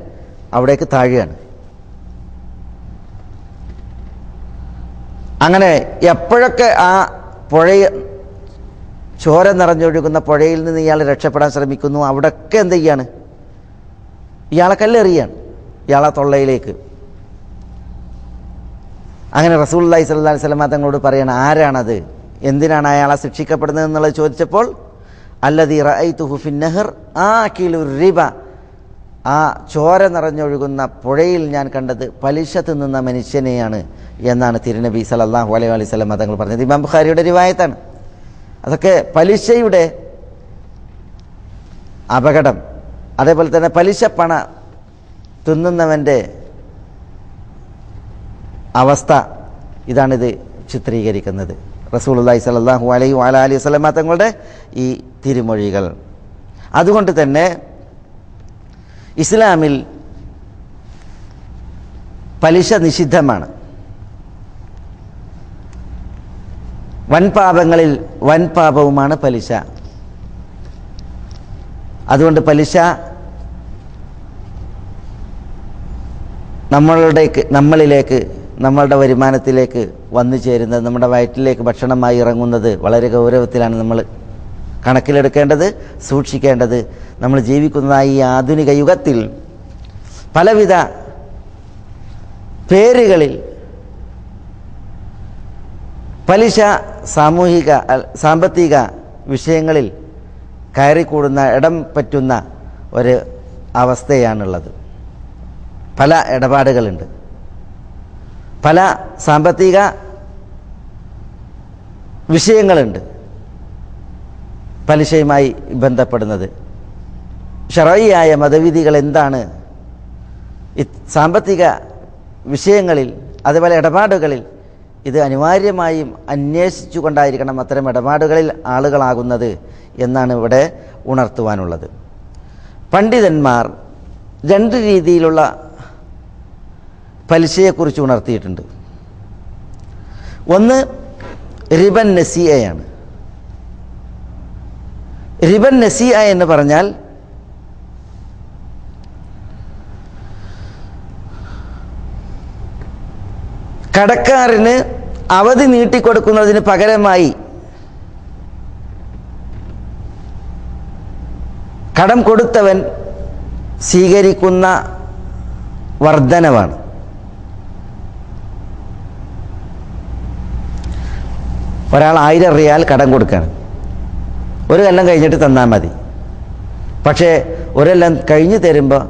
അവിടേക്ക് താഴുകയാണ്. അങ്ങനെ എപ്പോഴൊക്കെ ആ ചോര നിറഞ്ഞൊഴുകുന്ന പുഴയിൽ നിന്ന് ഇയാൾ രക്ഷപ്പെടാൻ ശ്രമിക്കുന്നു, അവിടെയൊക്കെ എന്ത് ചെയ്യാണ്? ഇയാളെ കല്ലെറിയാണ്, ഇയാളെ തൊള്ളയിലേക്ക്. അങ്ങനെ റസൂലുള്ളാഹി സ്വല്ലല്ലാഹു അലൈഹി വസല്ലം തങ്ങളോട് പറയണം, ആരാണത്, എന്തിനാണ് അയാളെ ശിക്ഷിക്കപ്പെടുന്നത് എന്നുള്ളത് ചോദിച്ചപ്പോൾ, അല്ലദീ റഅയ്തുഹു ഫിൻ നഹർ ആകിലു റിബ, ആ ചോര നിറഞ്ഞൊഴുകുന്ന പുഴയിൽ ഞാൻ കണ്ടത് പലിശ തിന്നുന്ന മനുഷ്യനെയാണ് എന്നാണ് തിരുനബി സല്ലല്ലാഹു അലൈഹി വസല്ലം തങ്ങൾ പറഞ്ഞത്. ഇമാം ബുഖാരിയുടെ റിവായത്താണ്. അതൊക്കെ പലിശയുടെ അപകടം, അതേപോലെ തന്നെ പലിശ പണ തിന്നുന്നവൻ്റെ അവസ്ഥ, ഇതാണിത് ചിത്രീകരിക്കുന്നത്. റസൂലുള്ളാഹി സ്വല്ലല്ലാഹു അലൈഹി വസല്ലം തങ്ങളുടെ ഈ തിരുമൊഴികൾ. അതുകൊണ്ട് തന്നെ ഇസ്ലാമിൽ പലിശ നിഷിദ്ധമാണ്. വൻപാപങ്ങളിൽ വൻപാപവുമാണ് പലിശ. അതുകൊണ്ട് പലിശ നമ്മളിലേക്ക്, നമ്മളുടെ വരുമാനത്തിലേക്ക് വന്നു ചേരുന്നത്, നമ്മുടെ വയറ്റിലേക്ക് ഭക്ഷണമായി ഇറങ്ങുന്നത് വളരെ ഗൗരവത്തിലാണ് നമ്മൾ കണക്കിലെടുക്കേണ്ടത്, സൂക്ഷിക്കേണ്ടത്. നമ്മൾ ജീവിക്കുന്നതായി ഈ ആധുനിക യുഗത്തിൽ പലവിധ പേരുകളിൽ പലിശ സാമ്പത്തിക വിഷയങ്ങളിൽ കയറിക്കൂടുന്ന, ഇടം പറ്റുന്ന ഒരു അവസ്ഥയാണുള്ളത്. പല ഇടപാടുകളുണ്ട്, പല സാമ്പത്തിക വിഷയങ്ങളുണ്ട് പലിശയുമായി ബന്ധപ്പെടുന്നത്. ശർഈയായ മതവിധികൾ എന്താണ് സാമ്പത്തിക വിഷയങ്ങളിൽ, അതുപോലെ ഇടപാടുകളിൽ? ഇത് അനിവാര്യമായും അന്വേഷിച്ചു കൊണ്ടായിരിക്കണം അത്തരം ഇടപാടുകളിൽ ആളുകളാകുന്നത് എന്നാണ് ഇവിടെ ഉണർത്തുവാനുള്ളത്. പണ്ഡിതന്മാർ രണ്ട് രീതിയിലുള്ള പലിശയെക്കുറിച്ച് ഉണർത്തിയിട്ടുണ്ട്. ഒന്ന് റിബൻ നസീഅയാണ്. റിബൻ നസീഅ എന്ന് പറഞ്ഞാൽ കടക്കാരന് അവധി നീട്ടിക്കൊടുക്കുന്നതിന് പകരമായി കടം കൊടുത്തവൻ സ്വീകരിക്കുന്ന വർധനവാണ്. ഒരാൾ 1000 റിയാൽ കടം കൊടുക്കുകയാണ്. ഒരു കൊല്ലം കഴിഞ്ഞിട്ട് തന്നാൽ മതി. പക്ഷേ ഒരു കൊല്ലം കഴിഞ്ഞ് തരുമ്പോൾ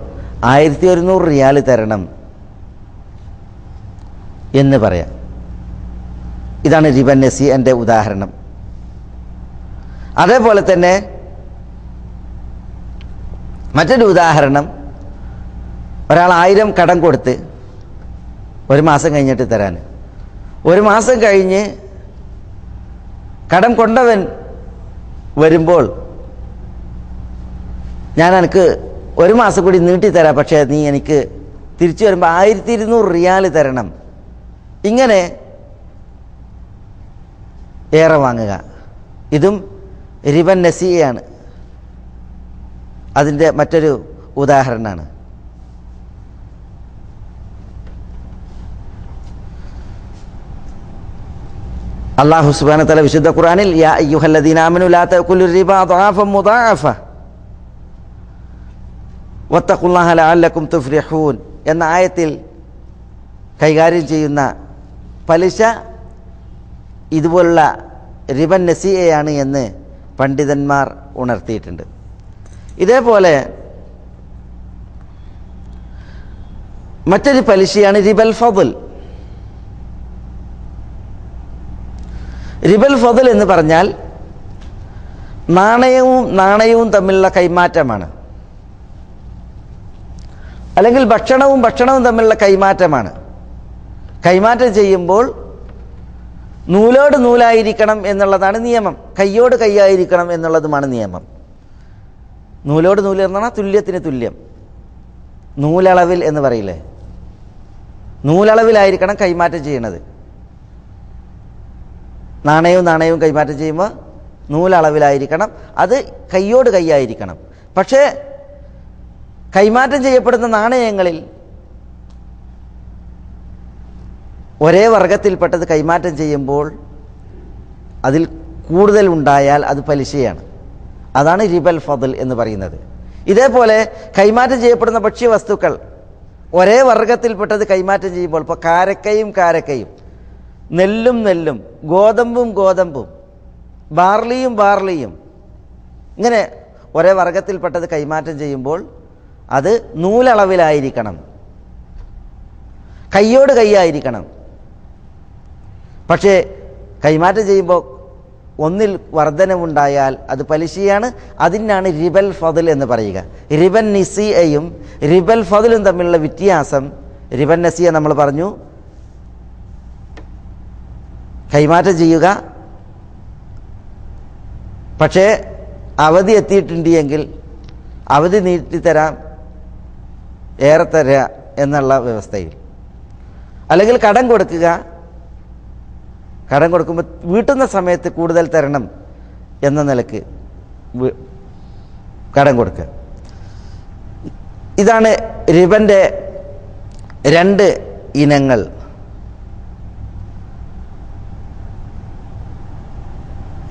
1100 റിയാൽ തരണം എന്ന് പറയാം. ഇതാണ് റിബൻ നസീഅന്റെ ഉദാഹരണം. അതേപോലെ തന്നെ മറ്റൊരു ഉദാഹരണം, ഒരാൾ 1000 കടം കൊടുത്ത് ഒരു മാസം കഴിഞ്ഞിട്ട് തരാൻ, ഒരു മാസം കഴിഞ്ഞ് കടം കൊണ്ടവൻ വരുമ്പോൾ ഞാൻ എനിക്ക് ഒരു മാസം കൂടി നീട്ടിത്തരാം, പക്ഷേ നീ എനിക്ക് തിരിച്ചു വരുമ്പോൾ 1200 റിയാൽ തരണം. ഇങ്ങനെ ഏറെ വാങ്ങുക, ഇതും റിബൻ നസീഅയാണ്. അതിൻ്റെ മറ്റൊരു ഉദാഹരണമാണ്. അല്ലാഹു സുബ്ഹാനഹു വ തആല വിശുദ്ധ ഖുർആനിൽ യാ അയ്യുഹല്ലദീന ആമനൂ ലാ തഅകുലു റിബ അദ്ആഫൻ മുദാഅഫ വത്തഖുല്ലാഹ ലഅല്ലകും തുഫ്ലിഹൂൻ എന്ന ആയത്തിൽ കൈകാര്യം ചെയ്യുന്ന പലിശ ഇതുപോലുള്ള റിബൻ നസീഅയാണ് എന്ന് പണ്ഡിതന്മാർ ഉണർത്തിയിട്ടുണ്ട്. ഇതേപോലെ മറ്റൊരു പലിശയാണ് റിബൽ ഫദ്ൽ. റിബൽ ഫദ്ൽ എന്ന് പറഞ്ഞാൽ നാണയവും തമ്മിലുള്ള കൈമാറ്റമാണ്, അല്ലെങ്കിൽ ഭക്ഷണവും തമ്മിലുള്ള കൈമാറ്റമാണ്. കൈമാറ്റം ചെയ്യുമ്പോൾ നൂലോട് നൂലായിരിക്കണം എന്നുള്ളതാണ് നിയമം, കയ്യോട് കയ്യായിരിക്കണം എന്നുള്ളതുമാണ് നിയമം. നൂലോട് നൂല് എന്ന് പറഞ്ഞാൽ തുല്യത്തിന് തുല്യം, നൂലളവിൽ എന്ന് പറയില്ലേ, നൂലളവിലായിരിക്കണം കൈമാറ്റം ചെയ്യണത്. നാണയവും കൈമാറ്റം ചെയ്യുമ്പോൾ നൂലളവിലായിരിക്കണം, അത് കയ്യോട് കയ്യായിരിക്കണം. പക്ഷേ കൈമാറ്റം ചെയ്യപ്പെടുന്ന നാണയങ്ങളിൽ ഒരേ വർഗത്തിൽപ്പെട്ടത് കൈമാറ്റം ചെയ്യുമ്പോൾ അതിൽ കൂടുതൽ ഉണ്ടായാൽ അത് പലിശയാണ്. അതാണ് റിബൽ ഫദ്ൽ എന്ന് പറയുന്നത്. ഇതേപോലെ കൈമാറ്റം ചെയ്യപ്പെടുന്ന ഭക്ഷ്യവസ്തുക്കൾ ഒരേ വർഗത്തിൽപ്പെട്ടത് കൈമാറ്റം ചെയ്യുമ്പോൾ, ഇപ്പോൾ കാരക്കയും നെല്ലും ഗോതമ്പും ബാർലിയും ഇങ്ങനെ ഒരേ വർഗത്തിൽപ്പെട്ടത് കൈമാറ്റം ചെയ്യുമ്പോൾ അത് നൂലളവിലായിരിക്കണം, കയ്യോട് കയ്യായിരിക്കണം. പക്ഷേ കൈമാറ്റം ചെയ്യുമ്പോൾ ഒന്നിൽ വർധനവുണ്ടായാൽ അത് പലിശയാണ്. അതിനാണ് റിബൽ ഫദ്ൽ എന്ന് പറയുക. റിബൻ നസീഅയും റിബൽ ഫദ്ലും തമ്മിലുള്ള വ്യത്യാസം, റിബൻ നസീഅ നമ്മൾ പറഞ്ഞു കൈമാറ്റം ചെയ്യുക, പക്ഷേ അവധി എത്തിയിട്ടുണ്ട് എങ്കിൽ അവധി നീട്ടിത്തരാം, ഏറെ തരാ എന്നുള്ള വ്യവസ്ഥയിൽ. അല്ലെങ്കിൽ കടം കൊടുക്കുമ്പോൾ വീട്ടുന്ന സമയത്ത് കൂടുതൽ തരണം എന്ന നിലക്ക് കടം കൊടുക്കുക. ഇതാണ് റിബൻ്റെ 2 ഇനങ്ങൾ.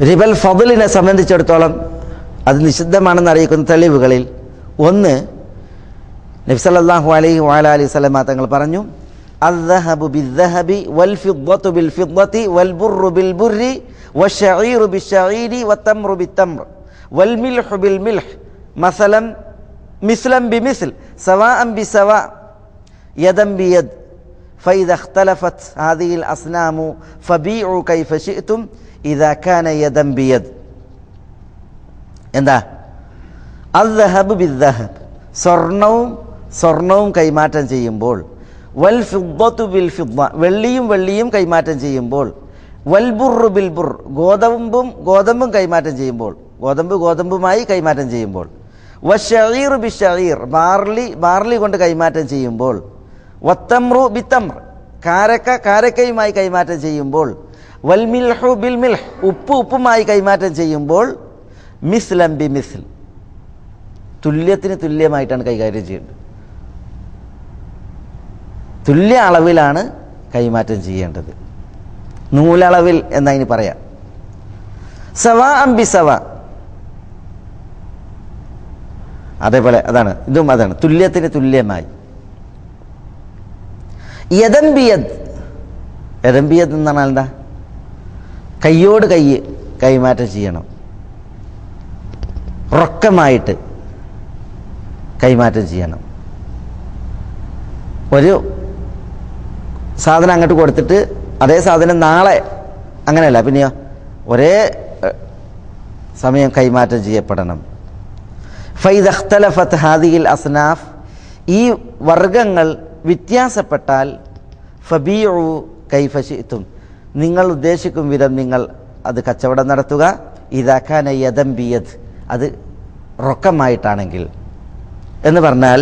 റിബൽ ഫദ്ലിനെ സംബന്ധിച്ചിടത്തോളം അത് നിഷിദ്ധമാണെന്ന് അറിയിക്കുന്ന തെളിവുകളിൽ ഒന്ന്, നബി സല്ലല്ലാഹു അലൈഹി വഅലിഹി വസല്ലം തങ്ങൾ പറഞ്ഞു, الذهب بالذهب والفضة بالفضة والبر بالبر والشعير بالشعير والتمر بالتمر والملح بالملح مثلا بمثل سواء بسواء يدا بيد فإذا اختلفت هذه الأصنام فبيعوا كيف شئتم ഇദാ കാന യദൻ ബിയദ്. എന്താ? അദ്ദഹബ് ബിദ്ദഹബ്, സ്വർണവും കൈമാറ്റം ചെയ്യുമ്പോൾ, വൽ ഫിദ്ദതു ബിൽ ഫിദ്ദ, വെള്ളിയും കൈമാറ്റം ചെയ്യുമ്പോൾ, വൽ ബുർറു ബിൽ ബുർ, ഗോതമ്പും കൈമാറ്റം ചെയ്യുമ്പോൾ, ഗോതമ്പുമായി കൈമാറ്റം ചെയ്യുമ്പോൾ, വശഈർ ബിശഈർ, ബാർലി കൊണ്ട് കൈമാറ്റം ചെയ്യുമ്പോൾ, വത്തംറു ബിത്തംർ, കാരക്കയുമായി കൈമാറ്റം ചെയ്യുമ്പോൾ, വൽ മിൽഹു ബിൽ മിൽഹ്, ഉപ്പുമായി കൈമാറ്റം ചെയ്യുമ്പോൾ, മിസ്ലം ബി മിസ്ൽ, തുല്യത്തിന് തുല്യമായിട്ടാണ് കൈകാര്യം ചെയ്യേണ്ടത്. തുല്യ അളവിലാണ് കൈമാറ്റം ചെയ്യേണ്ടത്. നൂലളവിൽ എന്നതിന് പറയാം. സവാ അംബി സവ, അതേപോലെ ഇതും അതാണ്, തുല്യത്തിന് തുല്യമായി. യദംബിയദ് എന്ന് പറഞ്ഞാൽ എന്താ? കയ്യോട് കൈമാറ്റം ചെയ്യണം, റൊക്കമായിട്ട് കൈമാറ്റം ചെയ്യണം. ഒരു സാധനം അങ്ങോട്ട് കൊടുത്തിട്ട് അതേ സാധനം നാളെ, അങ്ങനെയല്ല, പിന്നെയോ ഒരേ സമയം കൈമാറ്റം ചെയ്യപ്പെടണം. ഫൈദ ഇഖ്തലഫത് ഹാദിഹിൽ അസ്നാഫ്, ഈ വർഗങ്ങൾ വ്യത്യാസപ്പെട്ടാൽ, ഫബീഉ കൈഫ ശിഅ്തും, നിങ്ങൾ ഉദ്ദേശിക്കും വിധം നിങ്ങൾ അത് കച്ചവടം നടത്തുക. ഇദാ കാന യദൻ ബിയദ്, അത് റൊക്കമായിട്ടാണെങ്കിൽ. എന്ന് പറഞ്ഞാൽ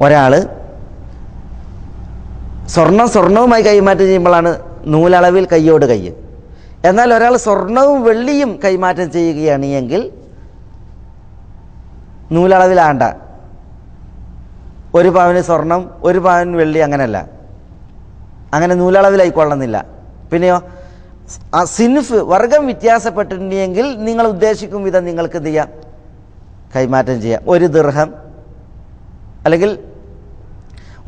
ഒരാൾ സ്വർണവുമായി കൈമാറ്റം ചെയ്യുമ്പോഴാണ് നൂലളവിൽ കയ്യോട് കയ്യ്. എന്നാൽ ഒരാൾ സ്വർണവും വെള്ളിയും കൈമാറ്റം ചെയ്യുകയാണ് എങ്കിൽ നൂലളവിലാണ്ട, 1 പവന് സ്വർണം 1 പവൻ വെള്ളി, അങ്ങനെയല്ല, അങ്ങനെ നൂലളവിലായിക്കൊള്ളുന്നില്ല. പിന്നെയോ ആ സിൻഫ് വർഗം വ്യത്യാസപ്പെട്ടിട്ടുണ്ടെങ്കിൽ നിങ്ങൾ ഉദ്ദേശിക്കും വിധം നിങ്ങൾക്ക് എന്ത് ചെയ്യാം? കൈമാറ്റം ചെയ്യാം. 1 ദിർഹം അല്ലെങ്കിൽ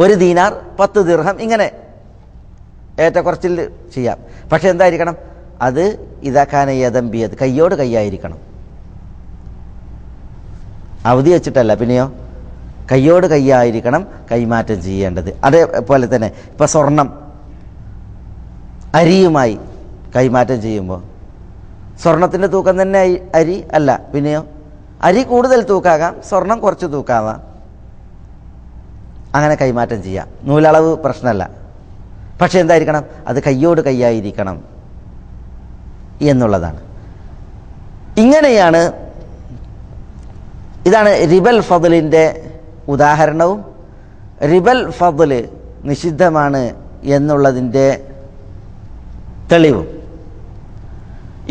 1 ദീനാർ 10 ദിർഹം, ഇങ്ങനെ ഏറ്റക്കുറച്ചിൽ ചെയ്യാം. പക്ഷെ എന്തായിരിക്കണം? അത് ഇദാ കാന യദൻ ബിയദ്, കയ്യോട് കയ്യായിരിക്കണം, അവധി വെച്ചിട്ടല്ല. പിന്നെയോ കയ്യോട് കയ്യായിരിക്കണം കൈമാറ്റം ചെയ്യേണ്ടത്. അതേപോലെ തന്നെ ഇപ്പം സ്വർണം അരിയുമായി കൈമാറ്റം ചെയ്യുമ്പോൾ സ്വർണത്തിൻ്റെ തൂക്കം തന്നെ അരി അല്ല, പിന്നെയോ അരി കൂടുതൽ തൂക്കാകാം, സ്വർണം കുറച്ച് തൂക്കാവാം, അങ്ങനെ കൈമാറ്റം ചെയ്യാം. നൂലളവ് പ്രശ്നമല്ല. പക്ഷെ എന്തായിരിക്കണം? അത് കയ്യോട് കയ്യായിരിക്കണം എന്നുള്ളതാണ്. ഇതാണ് റിബൽ ഫദ്ലിൻ്റെ ഉദാഹരണവും റിബൽ ഫദ്ല് നിഷിദ്ധമാണ് എന്നുള്ളതിൻ്റെ തെളിവും.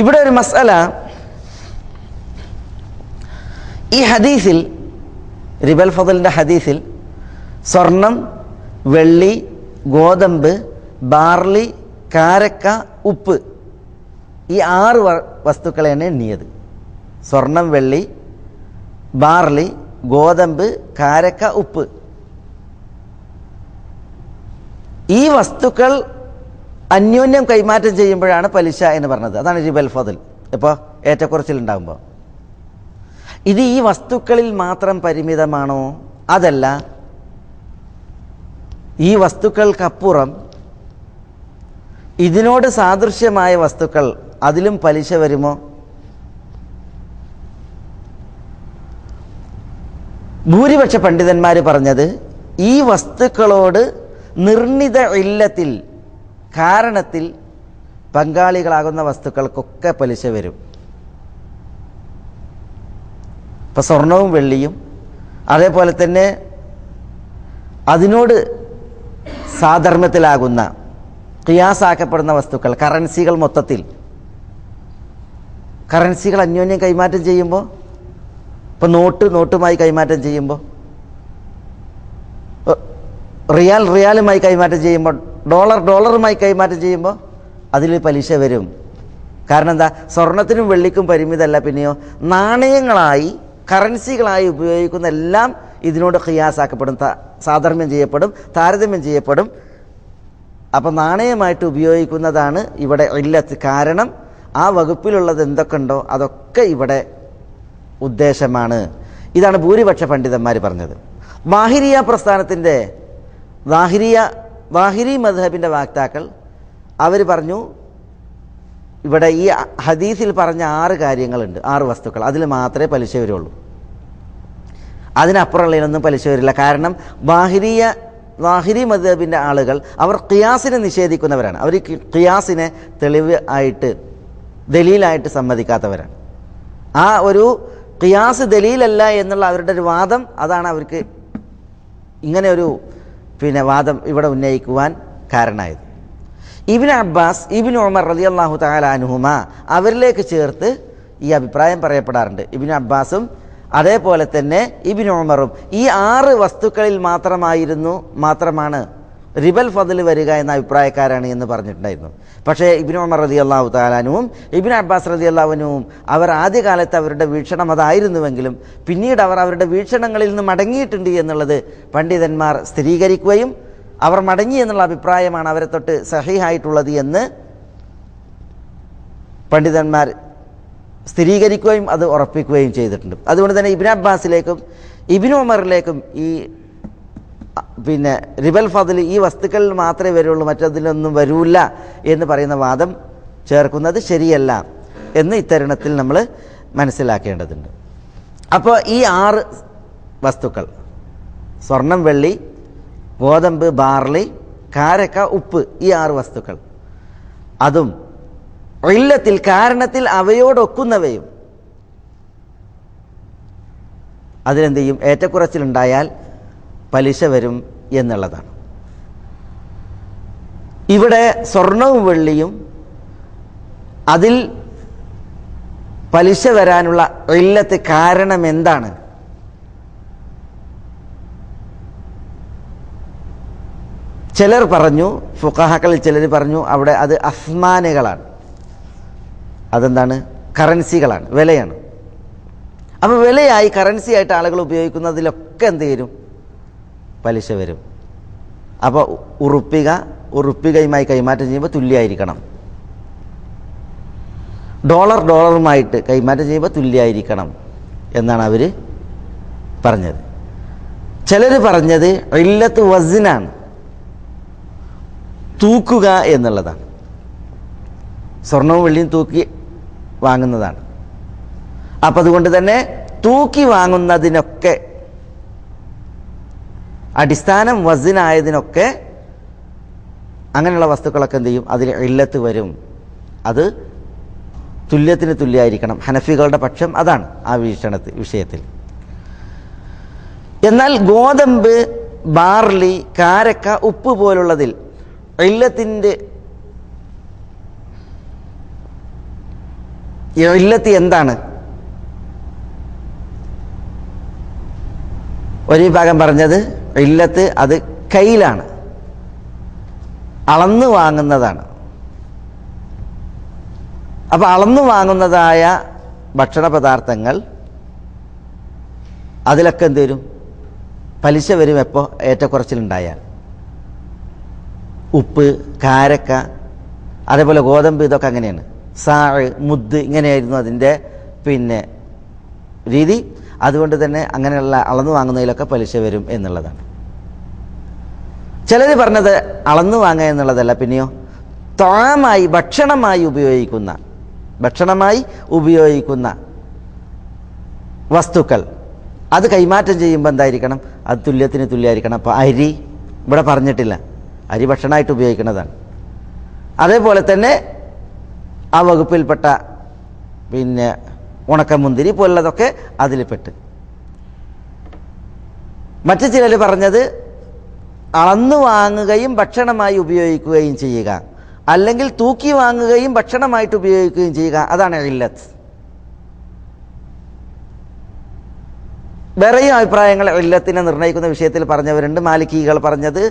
ഇവിടെ ഒരു മസ്അല, ഈ ഹദീസിൽ, റിബൽ ഫദ്ലിൻ്റെ ഹദീസിൽ സ്വർണം, വെള്ളി, ഗോതമ്പ്, ബാർലി, കാരക്ക, ഉപ്പ്, ഈ 6 വസ്തുക്കളെയാണ് എണ്ണിയത്. സ്വർണം, വെള്ളി, ബാർലി, ഗോതമ്പ്, കാരക്ക, ഉപ്പ്. ഈ വസ്തുക്കൾ അന്യോന്യം കൈമാറ്റം ചെയ്യുമ്പോഴാണ് പലിശ എന്ന് പറഞ്ഞത്. അതാണ് റിബൽ ഫദ്ൽ. ഇപ്പോൾ ഏറ്റക്കുറച്ചിലുണ്ടാകുമ്പോൾ ഇത് ഈ വസ്തുക്കളിൽ മാത്രം പരിമിതമാണോ? അതല്ല, ഈ വസ്തുക്കൾക്കപ്പുറം ഇതിനോട് സാദൃശ്യമായ വസ്തുക്കൾ, അതിലും പലിശ വരുമോ? ഭൂരിപക്ഷ പണ്ഡിതന്മാർ പറഞ്ഞത് ഈ വസ്തുക്കളോട് നിർണിത ഇല്ലത്തിൽ, കാരണത്തിൽ പങ്കാളികളാകുന്ന വസ്തുക്കൾക്കൊക്കെ പലിശ വരും. ഇപ്പം സ്വർണവും വെള്ളിയും, അതേപോലെ തന്നെ അതിനോട് സാധർമ്മ്യത്തിലാകുന്ന ഖിയാസാക്കപ്പെടുന്ന വസ്തുക്കൾ, കറൻസികൾ, മൊത്തത്തിൽ കറൻസികൾ അന്യോന്യം കൈമാറ്റം ചെയ്യുമ്പോൾ, ഇപ്പം നോട്ടുമായി കൈമാറ്റം ചെയ്യുമ്പോൾ, റിയാലുമായി കൈമാറ്റം ചെയ്യുമ്പോൾ, ഡോളറുമായി കൈമാറ്റം ചെയ്യുമ്പോൾ അതിൽ പലിശ വരും. കാരണം എന്താ? സ്വർണത്തിനും വെള്ളിക്കും പരിമിതമല്ല, പിന്നെയോ നാണയങ്ങളായി, കറൻസികളായി ഉപയോഗിക്കുന്ന എല്ലാം ഇതിനോട് ഖിയാസാക്കപ്പെടും, സാധർമ്മ്യം ചെയ്യപ്പെടും, താരതമ്യം ചെയ്യപ്പെടും. അപ്പം നാണയമായിട്ട് ഉപയോഗിക്കുന്നതാണ് ഇവിടെ ഇല്ലത്ത്. കാരണം ആ വകുപ്പിലുള്ളത് എന്തൊക്കെ ഉണ്ടോ അതൊക്കെ ഇവിടെ ഉദ്ദേശമാണ്. ഇതാണ് ഭൂരിപക്ഷ പണ്ഡിതന്മാർ പറഞ്ഞത്. വാഹിരിയ പ്രസ്ഥാനത്തിൻ്റെ വാഹിരി മദ്ഹബിൻ്റെ വാക്താക്കൾ അവർ പറഞ്ഞു ഇവിടെ ഈ ഹദീസിൽ പറഞ്ഞ 6 കാര്യങ്ങളുണ്ട്, 6 വസ്തുക്കൾ, അതിൽ മാത്രമേ പലിശ വരുള്ളൂ. അതിനപ്പുറമുള്ളതിനൊന്നും പലിശ വരില്ല. കാരണം ളാഹിരി മദ്ഹബിൻ്റെ ആളുകൾ അവർ ഖിയാസിനെ നിഷേധിക്കുന്നവരാണ്. അവർ ഖിയാസിനെ തെളിവ് ആയിട്ട് ദലീലായിട്ട് സമ്മതിക്കാത്തവരാണ്. ആ ഒരു ഖിയാസ് ദലീലല്ല എന്നുള്ള അവരുടെ ഒരു വാദം, അതാണ് അവർക്ക് ഇങ്ങനെ ഒരു വാദം ഇവിടെ ഉന്നയിക്കുവാൻ കാരണമായത്. ഇബ്നു അബ്ബാസ്, ഇബ്നു ഉമർ റളിയല്ലാഹു തആല അൻഹുമാ അവരിലേക്ക് ചേർത്ത് ഈ അഭിപ്രായം പറയപ്പെടാറുണ്ട്. ഇബ്നു അബ്ബാസും അതേപോലെ തന്നെ ഇബ്നു ഉമറും ഈ 6 വസ്തുക്കളിൽ മാത്രമാണ് റിബൽ ഫദ്ൽ വരിക എന്ന അഭിപ്രായക്കാരാണ് എന്ന് പറഞ്ഞിട്ടുണ്ടായിരുന്നു. പക്ഷേ ഇബ്നു ഉമർ റളിയല്ലാഹു തആല അൻഹുവും ഇബ്നു അബ്ബാസ് റളിയല്ലാഹു അൻഹുവും അവർ ആദ്യകാലത്ത് അവരുടെ വീക്ഷണം അതായിരുന്നുവെങ്കിലും പിന്നീട് അവർ അവരുടെ വീക്ഷണങ്ങളിൽ നിന്ന് മടങ്ങിയിട്ടുണ്ട് എന്നുള്ളത് പണ്ഡിതന്മാർ സ്ഥിരീകരിക്കുകയും അവർ മടങ്ങി എന്നുള്ള അഭിപ്രായമാണ് അവരെ തൊട്ട് സഹീഹായിട്ടുള്ളത് എന്ന് പണ്ഡിതന്മാർ സ്ഥിരീകരിക്കുകയും അത് ഉറപ്പിക്കുകയും ചെയ്തിട്ടുണ്ട്. അതുകൊണ്ട് തന്നെ ഇബ്നു അബ്ബാസിലേക്കും ഇബ്നു ഉമറിലേക്കും ഈ റിബൽ ഫദ്ൽ ഈ വസ്തുക്കളിൽ മാത്രമേ വരുള്ളൂ, മറ്റതിലൊന്നും വരൂല്ല എന്ന് പറയുന്ന വാദം ചേർക്കുന്നത് ശരിയല്ല എന്ന് ഇത്തരുണത്തിൽ നമ്മൾ മനസ്സിലാക്കേണ്ടതുണ്ട്. അപ്പോൾ ഈ 6 വസ്തുക്കൾ, സ്വർണം, വെള്ളി, ഗോതമ്പ്, ബാർലി, കാരക്ക, ഉപ്പ്, ഈ 6 വസ്തുക്കൾ, അതും ഇല്ലത്തിൽ കാരണത്തിൽ അവയോടൊക്കുന്നവയും അതിലെന്ത് ചെയ്യും? ഏറ്റക്കുറച്ചിലുണ്ടായാൽ പലിശ വരും എന്നുള്ളതാണ്. ഇവിടെ സ്വർണവും വെള്ളിയും അതിൽ പലിശ വരാനുള്ള ഇല്ലത്ത് കാരണം എന്താണ്? ചിലർ പറഞ്ഞു, ഫുഖഹാക്കളിൽ ചിലർ പറഞ്ഞു അവിടെ അത് അസ്മാനുകളാണ്. അതെന്താണ്? കറൻസികളാണ്, വിലയാണ്. അപ്പോൾ വിലയായി കറൻസി ആയിട്ട് ആളുകൾ ഉപയോഗിക്കുന്നതിലൊക്കെ എന്ത് വരും? പലിശ വരും. അപ്പോൾ ഉറുപ്പികയുമായി കൈമാറ്റം ചെയ്യുമ്പോൾ തുല്യമായിരിക്കണം. ഡോളറുമായിട്ട് കൈമാറ്റം ചെയ്യുമ്പോൾ തുല്യമായിരിക്കണം എന്നാണ് അവർ പറഞ്ഞത്. ചിലർ പറഞ്ഞത് ഇല്ലത്ത് വസ്നാണ്, തൂക്കുക എന്നുള്ളതാണ്. സ്വർണവും വെള്ളിയും തൂക്കി വാങ്ങുന്നതാണ്. അപ്പം അതുകൊണ്ട് തന്നെ തൂക്കി വാങ്ങുന്നതിനൊക്കെ അടിസ്ഥാനം വസ്നായതിനൊക്കെ അങ്ങനെയുള്ള വസ്തുക്കളൊക്കെ എന്ത് ചെയ്യും? അതിൽ ഇല്ലത്ത് വരും. അത് തുല്യത്തിന് തുല്യമായിരിക്കണം. ഹനഫികളുടെ പക്ഷം അതാണ് ആ വിഷയത്തിൽ. എന്നാൽ ഗോതമ്പ്, ബാർലി, കാരക്ക, ഉപ്പ് പോലുള്ളതിൽ ഇല്ലത്ത് എന്താണ്? ഒരു വിഭാഗം പറഞ്ഞത് ഇല്ലത്ത് അത് കയ്യിലാണ്, അളന്നു വാങ്ങുന്നതാണ്. അപ്പോൾ അളന്നു വാങ്ങുന്നതായ ഭക്ഷണ പദാർത്ഥങ്ങൾ അതിലൊക്കെ എന്ത് വരും? പലിശ വരും. എപ്പോൾ? ഏറ്റക്കുറച്ചിലുണ്ടായാൽ. ഉപ്പ്, കാരക്ക, അതേപോലെ ഗോതമ്പ്, ഇതൊക്കെ അങ്ങനെയാണ്. സാഴ്, മുദ്, ഇങ്ങനെയായിരുന്നു അതിൻ്റെ രീതി. അതുകൊണ്ട് തന്നെ അങ്ങനെയുള്ള അളന്നു വാങ്ങുന്നതിലൊക്കെ പലിശ വരും എന്നുള്ളതാണ്. ചിലർ പറഞ്ഞത് അളന്നു വാങ്ങുക എന്നുള്ളതല്ല, പിന്നെയോ ത്വാമായി ഭക്ഷണമായി ഉപയോഗിക്കുന്ന വസ്തുക്കൾ അത് കൈമാറ്റം ചെയ്യുമ്പോൾ എന്തായിരിക്കണം? അത് തുല്യത്തിന് തുല്യമായിരിക്കണം. അപ്പോൾ അരി ഇവിടെ പറഞ്ഞിട്ടില്ല, അരി ഭക്ഷണമായിട്ട് ഉപയോഗിക്കുന്നതാണ്. അതേപോലെ തന്നെ ആ വകുപ്പിൽപ്പെട്ട ഉണക്കമുന്തിരി പോലുള്ളതൊക്കെ അതിൽപ്പെട്ട്. മറ്റു ചിലർ പറഞ്ഞത് അളന്നു വാങ്ങുകയും ഭക്ഷണമായി ഉപയോഗിക്കുകയും ചെയ്യുക, അല്ലെങ്കിൽ തൂക്കി വാങ്ങുകയും ഭക്ഷണമായിട്ട് ഉപയോഗിക്കുകയും ചെയ്യുക, അതാണ് ഇല്ലത്ത്. വേറെയും അഭിപ്രായങ്ങൾ ഇല്ലത്തിനെ നിർണ്ണയിക്കുന്ന വിഷയത്തിൽ പറഞ്ഞവരുണ്ട്. മാലിക്കികൾ പറഞ്ഞത്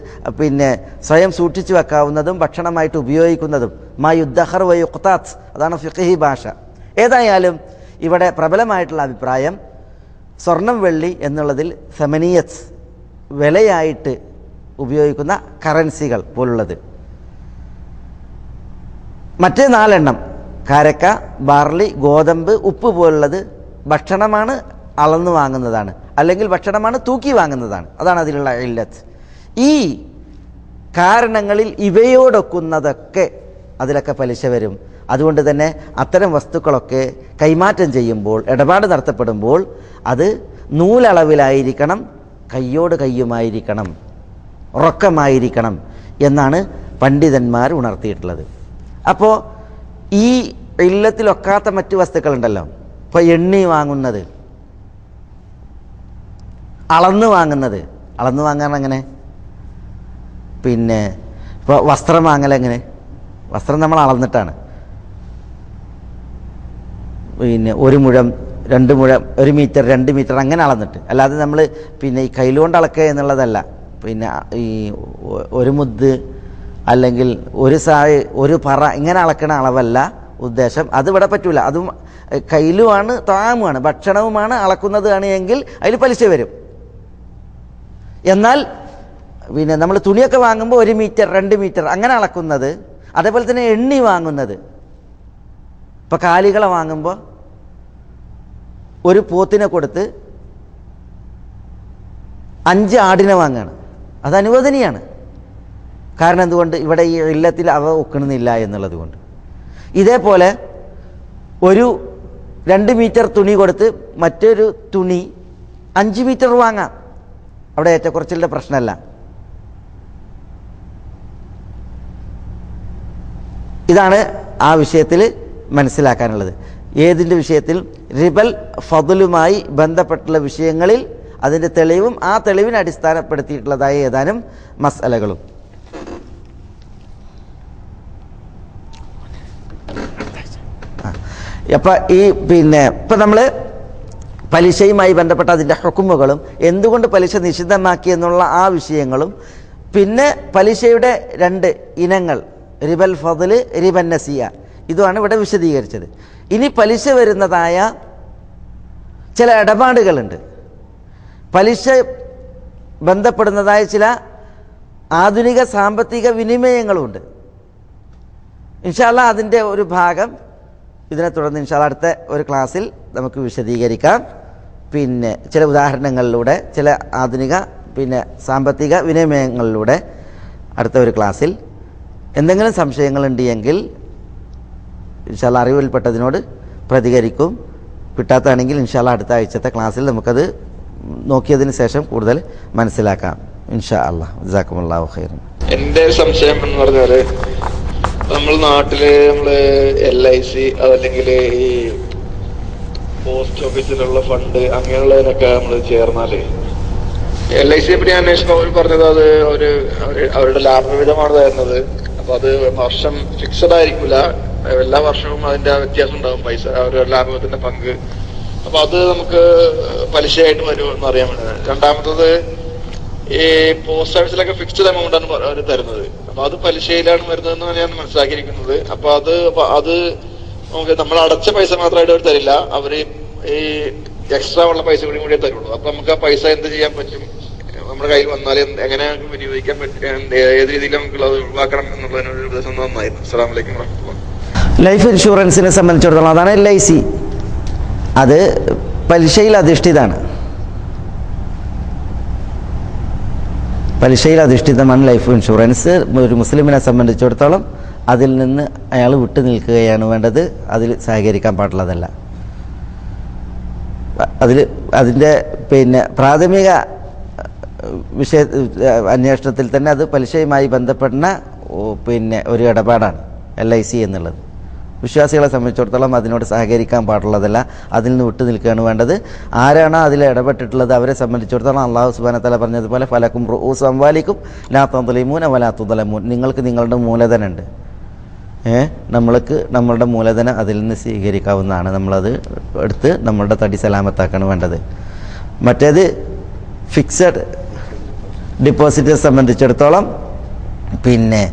സ്വയം സൂക്ഷിച്ചു വെക്കാവുന്നതും ഭക്ഷണമായിട്ട് ഉപയോഗിക്കുന്നതും മായുദ്ദഖർ വയുഖ്താത്ത്, അതാണ് ഫിഖ്ഹി ഭാഷ. ഏതായാലും ഇവിടെ പ്രബലമായിട്ടുള്ള അഭിപ്രായം സ്വർണം, വെള്ളി എന്നുള്ളതിൽ സമനിയത്ത്, വിലയായിട്ട് ഉപയോഗിക്കുന്ന കറൻസികൾ പോലുള്ളത്. മറ്റേ 4 എണ്ണം കാരക്ക, ബാർലി, ഗോതമ്പ്, ഉപ്പ് പോലുള്ളത് ഭക്ഷണമാണ്, അളന്നു വാങ്ങുന്നതാണ്, അല്ലെങ്കിൽ ഭക്ഷണമാണ്, തൂക്കി വാങ്ങുന്നതാണ്. അതാണ് അതിലുള്ള ഇല്ലത്ത്. ഈ കാരണങ്ങളിൽ ഇവയോടൊക്കുന്നതൊക്കെ അതിലൊക്കെ പലിശ വരും. അതുകൊണ്ട് തന്നെ അത്തരം വസ്തുക്കളൊക്കെ കൈമാറ്റം ചെയ്യുമ്പോൾ, ഇടപാട് നടത്തപ്പെടുമ്പോൾ അത് നൂലളവിലായിരിക്കണം, കയ്യോട് കയ്യുമായിരിക്കണം, ഉറക്കമായിരിക്കണം എന്നാണ് പണ്ഡിതന്മാർ ഉണർത്തിയിട്ടുള്ളത്. അപ്പോൾ ഈ ഇല്ലത്തിലൊക്കാത്ത മറ്റു വസ്തുക്കളുണ്ടല്ലോ, ഇപ്പോൾ എണ്ണി വാങ്ങുന്നത്, അളന്ന് വാങ്ങാൻ എങ്ങനെ? പിന്നെ ഇപ്പോൾ വസ്ത്രം വാങ്ങലെങ്ങനെ? വസ്ത്രം നമ്മൾ അളന്നിട്ടാണ്. പിന്നെ 1 മുഴം 2 മുഴം 1 മീറ്റർ 2 മീറ്റർ അങ്ങനെ അളന്നിട്ട്, അല്ലാതെ നമ്മൾ പിന്നെ ഈ കയ്യിലുകൊണ്ട് അളക്കുക എന്നുള്ളതല്ല. പിന്നെ ഈ 1 മുദ് അല്ലെങ്കിൽ 1 സായ് 1 പറ ഇങ്ങനെ അളക്കണ അളവല്ല ഉദ്ദേശം. അത് ഇവിടെ പറ്റൂല. അതും കയ്യിലുമാണ്, താമുമാണ്, ഭക്ഷണവുമാണ് അളക്കുന്നതാണ് എങ്കിൽ അതിൽ പലിശ വരും. എന്നാൽ പിന്നെ നമ്മൾ തുണിയൊക്കെ വാങ്ങുമ്പോൾ 1 മീറ്റർ 2 മീറ്റർ അങ്ങനെ അളക്കുന്നത്, അതേപോലെ തന്നെ എണ്ണി വാങ്ങുന്നത്. ഇപ്പോൾ കാലികളെ വാങ്ങുമ്പോൾ ഒരു പോത്തിനെ കൊടുത്ത് 5 ആടിനെ വാങ്ങുകയാണ്. അത് അനുവദനീയാണ്. കാരണം എന്തുകൊണ്ട്? ഇവിടെ ഈ ഇല്ലത്തിൽ അവ ഒക്കണമെന്നില്ല എന്നുള്ളത് കൊണ്ട്. ഇതേപോലെ ഒരു 2 മീറ്റർ തുണി കൊടുത്ത് മറ്റൊരു തുണി 5 മീറ്റർ വാങ്ങാം. അവിടെ ഏറ്റക്കുറച്ചിലിൻ്റെ പ്രശ്നമല്ല. ഇതാണ് ആ വിഷയത്തിൽ മനസ്സിലാക്കാനുള്ളത്. ഏതിൻ്റെ വിഷയത്തിൽ? റിബൽ ഫضലുമായി ബന്ധപ്പെട്ടുള്ള വിഷയങ്ങളിൽ അതിൻ്റെ തെളിവും ആ തെളിവിനെ അടിസ്ഥാനപ്പെടുത്തിയിട്ടുള്ളതായ ഏതാനും മസ്അലകളും. അപ്പം ഈ പിന്നെ ഇപ്പം നമ്മൾ പലിശയുമായി ബന്ധപ്പെട്ട അതിൻ്റെ ഹുക്കുമുകളും എന്തുകൊണ്ട് പലിശ നിഷിദ്ധമാക്കി എന്നുള്ള ആ വിഷയങ്ങളും, പിന്നെ പലിശയുടെ 2 ഇനങ്ങൾ, റിബൽ ഫضല്, റിബൻ നസിയ, ഇതുമാണ് ഇവിടെ വിശദീകരിച്ചത്. ഇനി പലിശ വരുന്നതായ ചില ഇടപാടുകളുണ്ട്, പലിശ ബന്ധപ്പെടുന്നതായ ചില ആധുനിക സാമ്പത്തിക വിനിമയങ്ങളുമുണ്ട്. ഇൻഷാ അല്ലാഹ് അതിൻ്റെ ഒരു ഭാഗം ഇതിനെ തുടർന്ന് ഇൻഷാ അല്ലാഹ് അടുത്ത ഒരു ക്ലാസ്സിൽ നമുക്ക് വിശദീകരിക്കാം. പിന്നെ ചില ഉദാഹരണങ്ങളിലൂടെ, ചില ആധുനിക പിന്നെ സാമ്പത്തിക വിനിമയങ്ങളിലൂടെ അടുത്ത ഒരു ക്ലാസ്സിൽ. എന്തെങ്കിലും സംശയങ്ങളുണ്ട് എങ്കിൽ ഇൻഷാ അല്ലാഹ് അറിവിൽപ്പെട്ടതിനോട് പ്രതികരിക്കും. കിട്ടാത്തതാണെങ്കിൽ ഇൻഷാ അല്ലാഹ് അടുത്ത ആഴ്ചത്തെ ക്ലാസ്സിൽ നമുക്കത് നോക്കിയതിന് ശേഷം കൂടുതൽ മനസ്സിലാക്കാം ഇൻഷാ അല്ലാഹ്. ജസാക്കുമുല്ലാഹു ഖൈറൻ. എൻ്റെ സംശയം എന്ന് പറഞ്ഞാൽ, നമ്മൾ നാട്ടില് LIC അതല്ലെങ്കിൽ ഈ പോസ്റ്റ് ഓഫീസിലുള്ള ഫണ്ട് അങ്ങനെയുള്ളതിനൊക്കെ നമ്മൾ ചേർന്നാല്, LIC പറ്റി അന്വേഷിച്ചപ്പോൾ അവർ പറഞ്ഞത് അത് അവരുടെ ലാഭവിധമാണ് തരുന്നത്. അപ്പൊ അത് വർഷം ഫിക്സഡ് ആയിരിക്കില്ല, എല്ലാ വർഷവും അതിന്റെ വ്യത്യാസം ഉണ്ടാവും പൈസ, അവരുടെ ലാഭത്തിന്റെ പങ്ക്. അപ്പൊ അത് നമുക്ക് പലിശയായിട്ട് വരുമെന്ന് അറിയാൻ വേണ്ടത്. രണ്ടാമത്തത്, ഈ പോസ്റ്റ് ഓഫീസിലൊക്കെ ഫിക്സ്ഡ് എമൗണ്ട് ആണ് അവർ തരുന്നത്. അപ്പൊ അത് പലിശയിലാണ് വരുന്നതെന്ന് ഞാൻ മനസ്സിലാക്കിയിരിക്കുന്നത്. അപ്പൊ അത് നമുക്ക് നമ്മൾ അടച്ച പൈസ മാത്രമായിട്ട് അവർ തരില്ല, അവര് ഈ എക്സ്ട്രാ ഉള്ള പൈസ കൂടി തരുള്ളൂ. അപ്പൊ നമുക്ക് ആ പൈസ എന്ത് ചെയ്യാൻ പറ്റും, നമ്മുടെ കയ്യിൽ വന്നാൽ എങ്ങനെ വിനിയോഗിക്കാൻ പറ്റും, ഏത് രീതിയിൽ നമുക്ക് അത് ഒഴിവാക്കണം എന്നുള്ളതിനൊരു നിർദ്ദേശം നന്നായിരുന്നു. അസ്സലാമു അലൈക്കും വറഹ്മത്തുള്ളാഹി. ലൈഫ് ഇൻഷുറൻസിനെ സംബന്ധിച്ചിടത്തോളം അതാണ് LIC. അത് പലിശയിൽ അധിഷ്ഠിതമാണ്. പലിശയിൽ അധിഷ്ഠിതമാണ് ലൈഫ് ഇൻഷുറൻസ്. ഒരു മുസ്ലിമിനെ സംബന്ധിച്ചിടത്തോളം അതിൽ നിന്ന് അയാൾ വിട്ടു നിൽക്കുകയാണ് വേണ്ടത്, അതിൽ സഹകരിക്കാൻ പാടുള്ളതല്ല. അതിൻ്റെ പിന്നെ പ്രാഥമിക അന്വേഷണത്തിൽ തന്നെ അത് പലിശയുമായി ബന്ധപ്പെടുന്ന പിന്നെ ഒരു ഇടപാടാണ് LIC എന്നുള്ളത്. വിശ്വാസികളെ സംബന്ധിച്ചിടത്തോളം അതിനോട് സഹകരിക്കാൻ പാടുള്ളതല്ല, അതിൽ നിന്ന് വിട്ടു നിൽക്കുകയാണ് വേണ്ടത്. ആരാണോ അതിൽ ഇടപെട്ടിട്ടുള്ളത് അവരെ സംബന്ധിച്ചിടത്തോളം അള്ളാഹു സുബ്ഹാനഹു വ തആല പറഞ്ഞതുപോലെ ഫലക്കും റൂഊസു അംവാലിക്കും ലാ തദ്ലിമൂന വലാ തുദ്ലമൂൻ, നിങ്ങൾക്ക് നിങ്ങളുടെ മൂലധനമുണ്ട്, നമ്മളുടെ മൂലധനം അതിൽ നിന്ന് സ്വീകരിക്കാവുന്നതാണ്, നമ്മളത് എടുത്ത് നമ്മളുടെ തടി സലാമത്താക്കാണ് വേണ്ടത്. മറ്റേത് ഫിക്സഡ് ഡിപ്പോസിറ്റിനെ സംബന്ധിച്ചിടത്തോളം പിന്നെ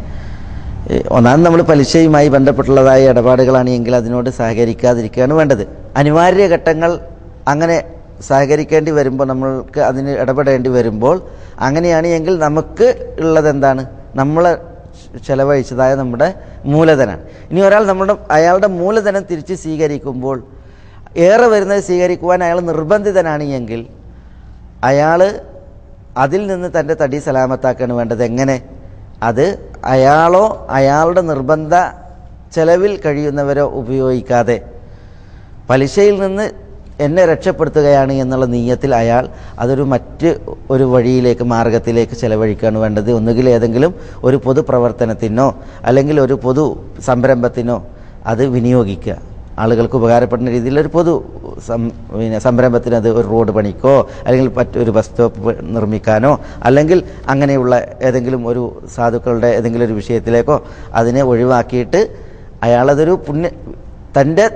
ഒന്നാമത് നമ്മൾ പലിശയുമായി ബന്ധപ്പെട്ടുള്ളതായ ഇടപാടുകളാണ് എങ്കിൽ അതിനോട് സഹകരിക്കാതിരിക്കുകയാണ് വേണ്ടത്. അനിവാര്യ ഘട്ടങ്ങൾ അങ്ങനെ സഹകരിക്കേണ്ടി വരുമ്പോൾ, നമ്മൾക്ക് അതിന് ഇടപെടേണ്ടി വരുമ്പോൾ, അങ്ങനെയാണ് എങ്കിൽ നമുക്ക് ഉള്ളത് എന്താണ്, നമ്മൾ ചെലവഴിച്ചതായ നമ്മുടെ മൂലധനമാണ്. ഇനി ഒരാൾ അയാളുടെ മൂലധനം തിരിച്ച് സ്വീകരിക്കുമ്പോൾ ഏറെ വരുന്നത് സ്വീകരിക്കുവാൻ അയാൾ നിർബന്ധിതനാണ് എങ്കിൽ അയാൾ അതിൽ നിന്ന് തൻ്റെ തടി സലാമത്താക്കാണ് വേണ്ടത്. എങ്ങനെ? അത് അയാളോ അയാളുടെ നിർബന്ധ ചെലവിൽ കഴിയുന്നവരോ ഉപയോഗിക്കാതെ പലിശയിൽ നിന്ന് എന്നെ രക്ഷപ്പെടുത്തുകയാണ് എന്നുള്ള നീയത്തിൽ അയാൾ അതൊരു മറ്റ് ഒരു വഴിയിലേക്ക് മാർഗത്തിലേക്ക് ചെലവഴിക്കുകയാണ് വേണ്ടത്. ഒന്നുകിൽ ഏതെങ്കിലും ഒരു പൊതുപ്രവർത്തനത്തിനോ അല്ലെങ്കിൽ ഒരു പൊതു സംരംഭത്തിനോ അത് വിനിയോഗിക്കുക. ആളുകൾക്ക് ഉപകാരപ്പെടുന്ന രീതിയിൽ ഒരു പൊതു സംരംഭത്തിന്, അത് ഒരു റോഡ് പണിക്കോ അല്ലെങ്കിൽ മറ്റൊരു ബസ് സ്റ്റോപ്പ് നിർമ്മിക്കാനോ അല്ലെങ്കിൽ അങ്ങനെയുള്ള ഏതെങ്കിലും ഒരു സാധുക്കളുടെ ഏതെങ്കിലും ഒരു വിഷയത്തിലേക്കോ അതിനെ ഒഴിവാക്കിയിട്ട് അയാളതൊരു തൻ്റെ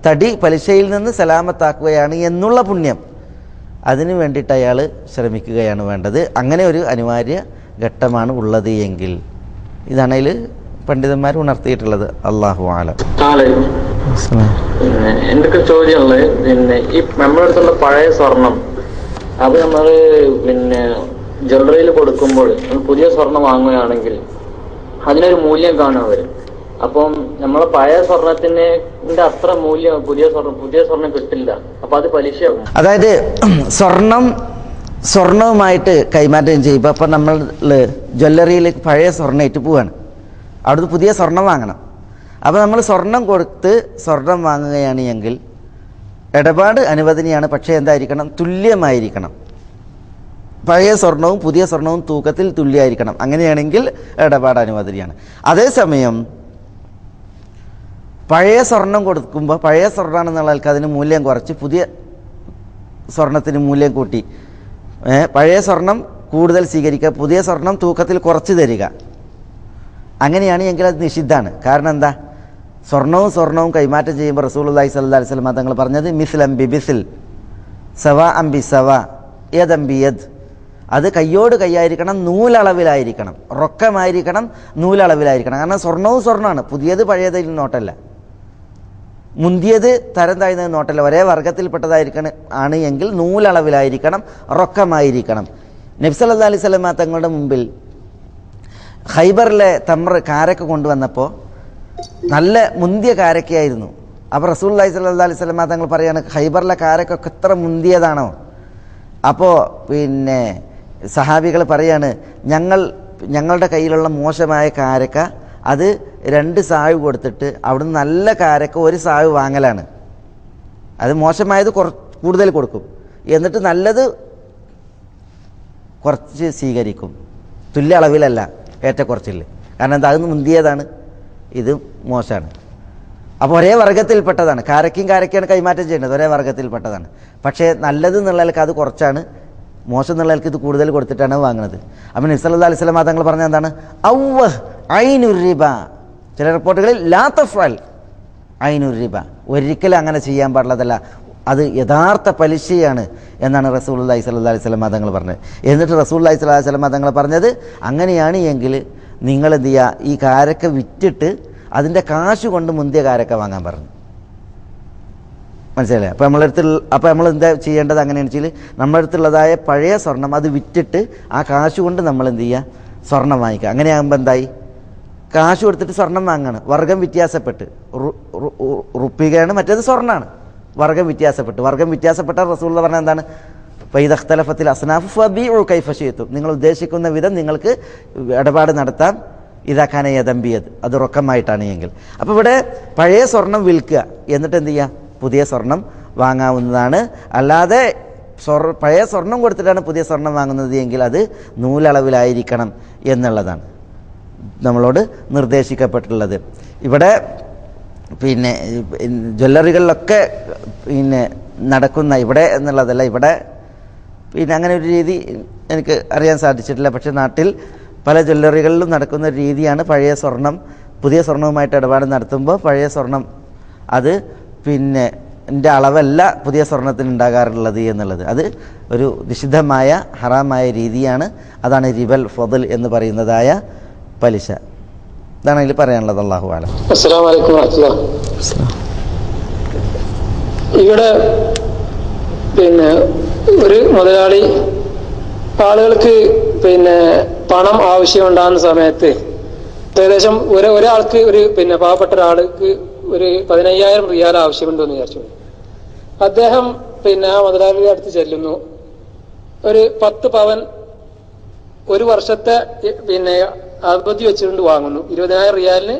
തടി പലിശയിൽ നിന്ന് സലാമത്താക്കുകയാണ് എന്നുള്ള പുണ്യം, അതിനു വേണ്ടിയിട്ട് അയാൾ ശ്രമിക്കുകയാണ് വേണ്ടത്. അങ്ങനെ ഒരു അനിവാര്യ ഘട്ടമാണ് ഉള്ളത് എങ്കിൽ ഇതാണ് അതിൽ പണ്ഡിതന്മാർ ഉണർത്തിയിട്ടുള്ളത്. അല്ലാഹു അലം. എന്തൊക്കെ ചോദ്യമുള്ളത്, ഈ നമ്മുടെ അടുത്തുള്ള പഴയ സ്വർണം അത് നമ്മൾ ജ്വല്ലറിയിൽ കൊടുക്കുമ്പോൾ പുതിയ സ്വർണം വാങ്ങുകയാണെങ്കിൽ അതിനൊരു മൂല്യം കാണും അവർ. അപ്പം നമ്മളെ പഴയ സ്വർണത്തിന്റെ അത്ര മൂല്യം പുതിയ സ്വർണം കിട്ടില്ല. അപ്പൊ അത് പലിശയാകും. അതായത് സ്വർണവുമായിട്ട് കൈമാറ്റം ചെയ്യുമ്പോൾ അപ്പം നമ്മൾ ജ്വല്ലറിയിൽ പഴയ സ്വർണ്ണമായിട്ട് പോവാണ്, അവിടുന്ന് പുതിയ സ്വർണം വാങ്ങണം. അപ്പോൾ നമ്മൾ സ്വർണം കൊടുത്ത് സ്വർണം വാങ്ങുകയാണ് എങ്കിൽ ഇടപാട് അനുവദനീയമാണ്. പക്ഷേ എന്തായിരിക്കണം? തുല്യമായിരിക്കണം. പഴയ സ്വർണവും പുതിയ സ്വർണവും തൂക്കത്തിൽ തുല്യമായിരിക്കണം. അങ്ങനെയാണെങ്കിൽ ഇടപാട് അനുവദനീയമാണ്. അതേസമയം പഴയ സ്വർണം കൊടുക്കുമ്പോൾ പഴയ സ്വർണ്ണമാണെന്നുള്ള ആൾക്ക് അതിന് മൂല്യം കുറച്ച് പുതിയ സ്വർണത്തിന് മൂല്യം കൂട്ടി പഴയ സ്വർണം കൂടുതൽ സ്വീകരിക്കുക, പുതിയ സ്വർണം തൂക്കത്തിൽ കുറച്ച് തരിക, അങ്ങനെയാണ് എങ്കിൽ അത് നിഷിദ്ധാണ്. കാരണം എന്താ? സ്വർണവും കൈമാറ്റം ചെയ്യുമ്പോൾ റസൂലുള്ളാഹി സ്വല്ലല്ലാഹി അലൈഹി വസല്ലം തങ്ങൾ പറഞ്ഞത് മിസ്ലം ബി ബിസ്ൽ സവാ അംബി സവാ യദ് അംബി യദ്. അത് കയ്യോട് കൈയായിരിക്കണം, നൂലളവിലായിരിക്കണം, റൊക്കമായിരിക്കണം, നൂലളവിലായിരിക്കണം. കാരണം സ്വർണമാണ്, പുതിയത് പഴയതിൽ നോട്ടല്ല, മുന്തിയത് തരം താഴ്ന്നത് നോട്ടല്ല, ഒരേ വർഗത്തിൽപ്പെട്ടതായിരിക്കണം ആണ് എങ്കിൽ നൂലളവിലായിരിക്കണം, റൊക്കമായിരിക്കണം. നബി സല്ലല്ലാഹു അലൈഹി വസല്ലം തങ്ങളുടെ മുമ്പിൽ ഖൈബറിലെ കാരക്ക കൊണ്ടുവന്നപ്പോൾ നല്ല മുന്തിയ കാരക്കയായിരുന്നു. അപ്പോൾ റസൂലുള്ളാഹി സ്വല്ലല്ലാഹു അലൈഹി വസല്ലം തങ്ങൾ പറയാണ്, ഖൈബറിലെ കാരക്കൊക്കെ എത്ര മുന്തിയതാണോ? അപ്പോൾ സഹാബികൾ പറയാണ്, ഞങ്ങളുടെ കയ്യിലുള്ള മോശമായ കാരക്ക അത് 2 സാവ് കൊടുത്തിട്ട് അവിടുന്ന് നല്ല കാരക്ക 1 സാവ് വാങ്ങലാണ്. അത് മോശമായത് കൂടുതൽ കൊടുക്കും, എന്നിട്ട് നല്ലത് കുറച്ച് സ്വീകരിക്കും. തുല്യ അളവിലല്ല, ഏറ്റക്കുറച്ചില്ല. കാരണം എന്താ? അത് മുന്തിയതാണ്, ഇത് മോശമാണ്. അപ്പോൾ ഒരേ വർഗത്തിൽപ്പെട്ടതാണ്. കാരക്കയാണ് കൈമാറ്റം ചെയ്യുന്നത്, ഒരേ വർഗത്തിൽപ്പെട്ടതാണ്. പക്ഷേ നല്ലത് എന്നുള്ളവർക്ക് അത് കുറച്ചാണ്, മോശം എന്നുള്ളവർക്ക് ഇത് കൂടുതൽ കൊടുത്തിട്ടാണ് വാങ്ങുന്നത്. അപ്പോൾ നബി സല്ലല്ലാഹു അലൈഹി വസല്ലം തങ്ങൾ പറഞ്ഞ എന്താണ്? ഔവഹ് ഐനുർ റിബ. ചില റിപ്പോർട്ടുകളിൽ ലാ തഫ്അൽ ഐനുർ റിബ, ഒരിക്കലും അങ്ങനെ ചെയ്യാൻ പാടുള്ളതല്ല, അത് യഥാർത്ഥ പലിശയാണ് എന്നാണ് റസൂലുള്ളാഹി സ്വല്ലല്ലാഹി അലൈഹി വസല്ലം തങ്ങൾ പറഞ്ഞത്. എന്നിട്ട് റസൂലുള്ളാഹി സ്വല്ലല്ലാഹി അലൈഹി വസല്ലം തങ്ങൾ പറഞ്ഞത്, അങ്ങനെയാണ് എങ്കിൽ നിങ്ങൾ എന്ത് ചെയ്യുക, ഈ കാരക്ക വിറ്റിട്ട് അതിൻ്റെ കാശ് കൊണ്ട് മുന്തിയ കാരക്ക വാങ്ങാൻ പറഞ്ഞു. മനസ്സിലായില്ലേ? അപ്പോൾ നമ്മൾ എന്താ ചെയ്യേണ്ടത്? അങ്ങനെയാണെന്ന് വെച്ചാൽ നമ്മുടെ അടുത്തുള്ളതായ പഴയ സ്വർണം അത് വിറ്റിട്ട് ആ കാശ് കൊണ്ട് നമ്മൾ എന്ത് ചെയ്യുക, സ്വർണം വാങ്ങിക്കുക. അങ്ങനെയാകുമ്പോൾ എന്തായി? കാശ് കൊടുത്തിട്ട് സ്വർണം വാങ്ങാണ്, വർഗം വ്യത്യാസപ്പെട്ട്. റുപ്പികയാണ്, മറ്റേത് സ്വർണ്ണമാണ്. വർഗം വ്യത്യാസപ്പെട്ട റസൂലുള്ളാഹി പറഞ്ഞ എന്താണ്? ഫൈദഖ്തലഫത്തിൽ അസ്നാഫ് ഫബീഉ കൈഫ ശിഅ്തും. നിങ്ങൾ ഉദ്ദേശിക്കുന്ന വിധം നിങ്ങൾക്ക് ഇടപാട് നടത്താം. ഇതാക്കാന യദംബിയത്, അത് റൊക്കമായിട്ടാണ് എങ്കിൽ. അപ്പോൾ ഇവിടെ പഴയ സ്വർണം വിൽക്കുക, എന്നിട്ട് എന്ത് ചെയ്യുക, പുതിയ സ്വർണം വാങ്ങാവുന്നതാണ്. അല്ലാതെ പഴയ സ്വർണം കൊടുത്തിട്ടാണ് പുതിയ സ്വർണം വാങ്ങുന്നത് എങ്കിൽ അത് നൂലളവിലായിരിക്കണം എന്നുള്ളതാണ് നമ്മളോട് നിർദ്ദേശിക്കപ്പെട്ടുള്ളത്. ഇവിടെ ജ്വല്ലറികളിലൊക്കെ നടക്കുന്ന ഇവിടെ എന്നുള്ളതല്ല, ഇവിടെ അങ്ങനെ ഒരു രീതി എനിക്ക് അറിയാൻ സാധിച്ചിട്ടില്ല. പക്ഷേ നാട്ടിൽ പല ജ്വല്ലറികളിലും നടക്കുന്ന ഒരു രീതിയാണ് പഴയ സ്വർണം പുതിയ സ്വർണവുമായിട്ട് ഇടപാട് നടത്തുമ്പോൾ പഴയ സ്വർണം അത് ൻ്റെ അളവല്ല പുതിയ സ്വർണത്തിന് ഉണ്ടാകാറുള്ളത് എന്നുള്ളത്. അത് ഒരു നിഷിദ്ധമായ ഹറാമായ രീതിയാണ്. അതാണ് റിബൽ ഫദൽ എന്ന് പറയുന്നതായ പലിശ. ഇതാണ് ഇതിൽ പറയാനുള്ളത്. അല്ലാഹു അലം. അസ്സലാമു അലൈക്കും വറഹ്മത്തുള്ളാഹി. ഇവിടെ ഒരു മുതലാളി ആളുകൾക്ക് പണം ആവശ്യമുണ്ടാകുന്ന സമയത്ത് ഏകദേശം ഒരാൾക്ക് പാവപ്പെട്ട ഒരാൾക്ക് ഒരു 15,000 റിയാൽ ആവശ്യമുണ്ടെന്ന് വിചാരിച്ചു. അദ്ദേഹം ആ മുതലാളിയുടെ അടുത്ത് ചെല്ലുന്നു, ഒരു 10 പവൻ 1 വർഷത്തെ അവധി വെച്ചുകൊണ്ട് വാങ്ങുന്നു. 20,000 റിയാലിന്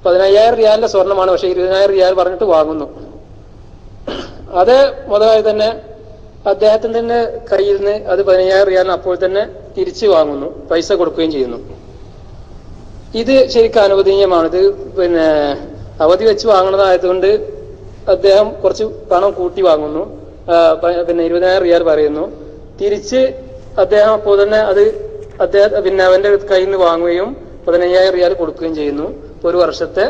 15,000 റിയാലിന്റെ സ്വർണ്ണമാണ്, പക്ഷെ 20,000 റിയാൽ പറഞ്ഞിട്ട് വാങ്ങുന്നു. അത് മുതലായി തന്നെ അദ്ദേഹത്തിന്റെ കയ്യിൽ നിന്ന് അത് 15,000 റിയാലിന് അപ്പോൾ തന്നെ തിരിച്ചു വാങ്ങുന്നു, പൈസ കൊടുക്കുകയും ചെയ്യുന്നു. ഇത് ശരിക്കും അനുവദനീയമാണ്. ഇത് അവധി വെച്ച് വാങ്ങുന്നതായതുകൊണ്ട് അദ്ദേഹം കുറച്ച് പണം കൂട്ടി വാങ്ങുന്നു, 20,000 റിയാൽ പറയുന്നു. തിരിച്ച് അദ്ദേഹം അപ്പോൾ തന്നെ അത് അവന്റെ കയ്യിൽ നിന്ന് വാങ്ങുകയും 15,000 റിയാൽ കൊടുക്കുകയും ചെയ്യുന്നു. ഒരു വർഷത്തെ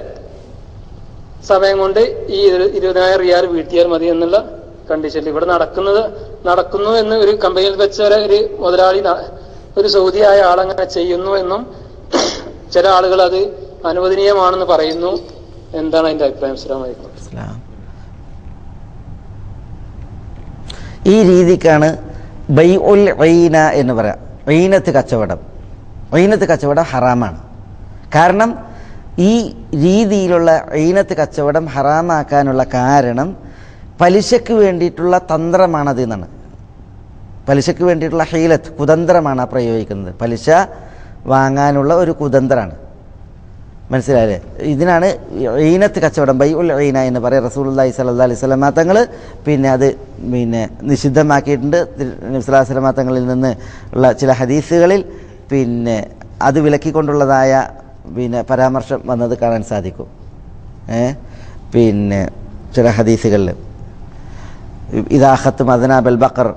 സമയം കൊണ്ട് ഈ 20,000 റിയാൽ വീട്ടിയാൽ മതി എന്നുള്ള കണ്ടീഷനിൽ ഇവിടെ നടക്കുന്നു എന്ന് ഒരു കമ്പനിയിൽ വെച്ച ഒരു മുതലാളി, ഒരു സൗദിയായ ആളങ്ങനെ ചെയ്യുന്നു എന്നും ചില ആളുകൾ അത് അനുവദനീയമാണെന്ന് പറയുന്നു. എന്താണ് അതിന്റെ അഭിപ്രായം? അസ്സലാമു അലൈക്കും. ഈ രീതിക്കാണ് ബൈഉൽ ഐന എന്ന് പറയാം. ഐനത്ത് കച്ചവടം ഹറാമാണ്. കാരണം ഈ രീതിയിലുള്ള ഐനത്ത് കച്ചവടം ഹറാമാക്കാനുള്ള കാരണം പലിശക്ക് വേണ്ടിയിട്ടുള്ള തന്ത്രമാണത് എന്നാണ്. പലിശക്ക് വേണ്ടിയിട്ടുള്ള ഹീലത്ത്, കുതന്ത്രമാണ് പ്രയോഗിക്കുന്നത്. പലിശ വാങ്ങാനുള്ള ഒരു കുതന്ത്രമാണ്. മനസ്സിലായില്ലേ? ഇതിനാണ് ഐനത്ത് കച്ചവടം, ബൈഉൽ ഐന എന്ന് പറയാം. റസൂലുള്ളാഹി സ്വല്ലല്ലാഹി അലൈഹി വസല്ലം തങ്ങൾ അത് നിഷിദ്ധമാക്കിയിട്ടുണ്ട്. നബി സ്വല്ലല്ലാഹി അലൈഹി വസല്ലം തങ്ങളിൽ നിന്ന് ഉള്ള ചില ഹദീസുകളിൽ അത് വിലക്കിക്കൊണ്ടുള്ളതായ പരാമർശം വന്നത് കാണാൻ സാധിക്കും. ചില ഹദീസുകളിൽ ഇദാ ഖത്തും അദ്നാബൽ ബഖർ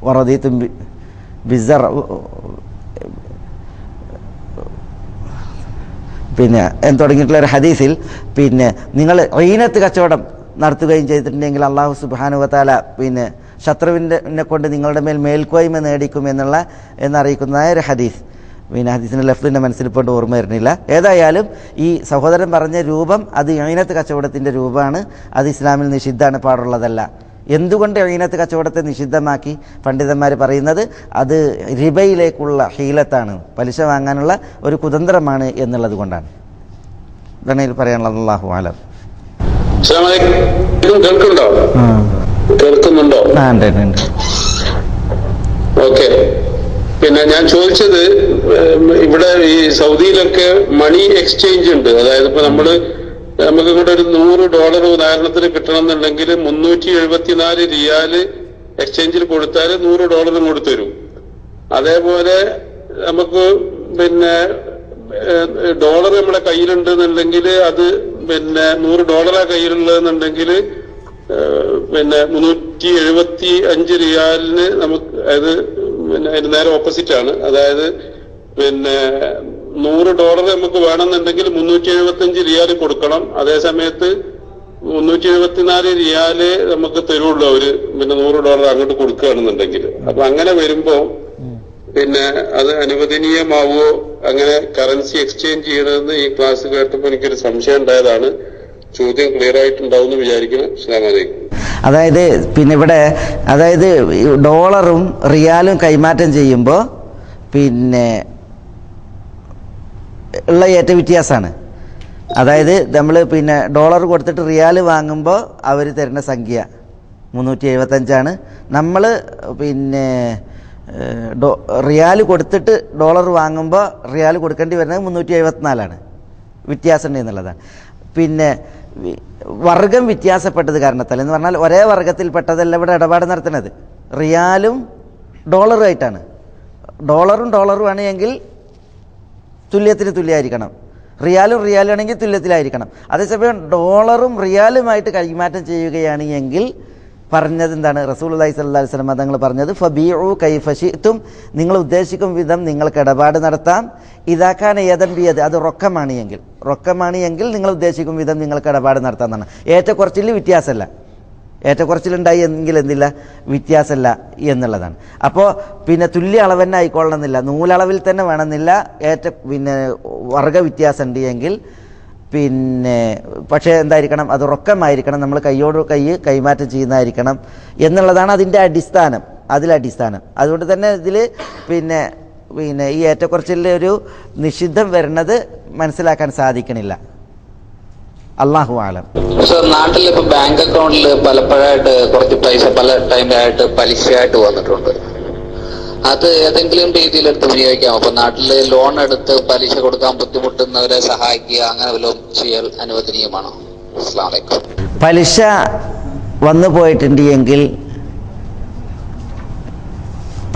വറദീതും ബിസർ തുടങ്ങിയിട്ടുള്ള ഒരു ഹദീസിൽ നിങ്ങൾ ഐനത്ത് കച്ചവടം നടത്തുകയും ചെയ്തിട്ടുണ്ടെങ്കിൽ അള്ളാഹു സുബ്ഹാനഹു വ തആല ശത്രുവിനെ കൊണ്ട് നിങ്ങളുടെ മേൽ മേൽക്കോയ്മ നേടിക്കും എന്നറിയിക്കുന്നതായ ഒരു ഹദീസ്. ഹദീസിൻ്റെ ലഫ്ലിൻ്റെ മനസ്സിൽ ഇപ്പോൾ ഓർമ്മ വരുന്നില്ല. ഏതായാലും ഈ സഹോദരൻ പറഞ്ഞ രൂപം അത് ഐനത്ത് കച്ചവടത്തിൻ്റെ രൂപമാണ്. അത് ഇസ്ലാമിൽ നിഷിദ്ധമാണ്, പാടുള്ളതല്ല. എന്തുകൊണ്ട് ഐനത്ത് കച്ചവടത്തെ നിഷിദ്ധമാക്കി? പണ്ഡിതന്മാർ പറയുന്നത് അത് റിബയിലേക്കുള്ള ഹീലത്താണ്, പലിശ വാങ്ങാനുള്ള ഒരു കുതന്ത്രമാണ് എന്നുള്ളത് കൊണ്ടാണ്. ഇതാണ് പറയാനുള്ളത്. അല്ലാഹു അലം. കേൾക്കുന്നുണ്ടോ? ഓക്കെ. പിന്നെ ഞാൻ ചോദിച്ചത്, ഇവിടെ ഈ സൗദിയിലൊക്കെ മണി എക്സ്ചേഞ്ച് ഉണ്ട്. അതായത് ഇപ്പൊ നമുക്ക് ഇവിടെ ഒരു $100 ഉദാഹരണത്തിന് കിട്ടണം എന്നുണ്ടെങ്കിൽ 374 റിയാല് എക്സ്ചേഞ്ചിൽ കൊടുത്താൽ $100 ഇങ്ങോട്ട് തരും. അതേപോലെ നമുക്ക് ഡോളർ നമ്മുടെ കയ്യിലുണ്ട് എന്നുണ്ടെങ്കിൽ അത് $100 കയ്യിലുള്ളതെന്നുണ്ടെങ്കിൽ 375 റിയാലിന് നമുക്ക് അത് അതിന് നേരെ ഓപ്പോസിറ്റ് ആണ്. അതായത് $100 നമുക്ക് വേണമെന്നുണ്ടെങ്കിൽ 375 റിയാല് കൊടുക്കണം. അതേ സമയത്ത് 374 റിയാല് നമുക്ക് തരുള്ളൂ അവര്. $100 അങ്ങോട്ട് കൊടുക്കുകയാണെന്നുണ്ടെങ്കിൽ. അപ്പൊ അങ്ങനെ വരുമ്പോ അത് അനുവദനീയമാവോ അങ്ങനെ കറൻസി എക്സ്ചേഞ്ച് ചെയ്യണമെന്ന് ഈ ക്ലാസ് കേട്ടപ്പോ എനിക്കൊരു സംശയം ഉണ്ടായതാണ്. ചോദ്യം ക്ലിയർ ആയിട്ടുണ്ടാവും എന്ന് വിചാരിക്കുന്നു. അസ്സലാമു അലൈക്കും. അതായത് ഇവിടെ ഡോളറും റിയാലും കൈമാറ്റം ചെയ്യുമ്പോൾ ഉള്ള ഏറ്റ വ്യത്യാസമാണ്. അതായത് നമ്മൾ ഡോളർ കൊടുത്തിട്ട് റിയാൽ വാങ്ങുമ്പോൾ അവർ തരുന്ന സംഖ്യ 375 നമ്മൾ റിയാൽ കൊടുത്തിട്ട് ഡോളർ വാങ്ങുമ്പോൾ റിയാൽ കൊടുക്കേണ്ടി വരുന്നത് 374 വ്യത്യാസം എന്നുള്ളതാണ്. വർഗം വ്യത്യാസപ്പെട്ടത് കാരണത്താൽ എന്ന് പറഞ്ഞാൽ ഒരേ വർഗത്തിൽപ്പെട്ടതല്ല ഇവിടെ ഇടപാട് നടത്തുന്നത്. റിയാലും ഡോളറുമായിട്ടാണ്. ഡോളറും ആണ് എങ്കിൽ തുല്യത്തിന് തുല്യമായിരിക്കണം. റിയാലും ആണെങ്കിൽ തുല്യത്തിലായിരിക്കണം. അതേസമയം ഡോളറും റിയാലുമായിട്ട് കൈമാറ്റം ചെയ്യുകയാണ് എങ്കിൽ പറഞ്ഞത് എന്താണ്? റസൂലുള്ളാഹി സ്വല്ലല്ലാഹി അലൈഹി വസല്ലം തങ്ങൾ പറഞ്ഞത് ഫബീഉ കൈഫ ശിഅ്തും, നിങ്ങൾ ഉദ്ദേശിക്കും വിധം നിങ്ങൾക്ക് ഇടപാട് നടത്താം. ഇദാ കാന യദൻ ബിയദ്, അത് റൊക്കമാണ് എങ്കിൽ നിങ്ങൾ ഉദ്ദേശിക്കും വിധം നിങ്ങൾക്ക് ഇടപാട് നടത്താമെന്നാണ്. ഏറ്റക്കുറച്ചിൽ വ്യത്യാസമല്ല. ഏറ്റക്കുറച്ചിലുണ്ടായി എങ്കിൽ എന്തില്ല, വ്യത്യാസമല്ല എന്നുള്ളതാണ്. അപ്പോൾ തുല്യ അളവ് തന്നെ ആയിക്കൊള്ളണമെന്നില്ല, നൂലളവിൽ തന്നെ വേണമെന്നില്ല. വർഗ വ്യത്യാസം ഉണ്ട് എങ്കിൽ പക്ഷേ എന്തായിരിക്കണം, അത് റൊക്കമായിരിക്കണം, നമ്മൾ കൈയോട് കൈമാറ്റം ചെയ്യുന്നതായിരിക്കണം എന്നുള്ളതാണ് അതിലടിസ്ഥാനം. അതുകൊണ്ട് തന്നെ ഇതിൽ ഈ ഏറ്റക്കുറച്ചിലെ ഒരു നിഷിദ്ധം വരുന്നത് മനസ്സിലാക്കാൻ സാധിക്കണില്ല. അല്ലാഹു ആലം. നാട്ടിൽ ഇപ്പൊ ബാങ്ക് അക്കൗണ്ടിൽ പലപ്പോഴായിട്ട് കുറച്ച് പൈസ പല ടൈമിലായിട്ട് പലിശയായിട്ട് വന്നിട്ടുണ്ട്. അത് ഏതെങ്കിലും രീതിയിൽ എടുത്ത് ഉപയോഗിക്കാം. അപ്പൊ നാട്ടില് ലോൺ എടുത്ത് പലിശ കൊടുക്കാൻ ബുദ്ധിമുട്ടുന്നവരെ സഹായിക്കുക, അങ്ങനെ വല്ലതും ചെയ്യൽ അനുവദനീയമാണോ? അസ്സലാമു അലൈക്കും. പലിശ വന്നു പോയിട്ടുണ്ട് എങ്കിൽ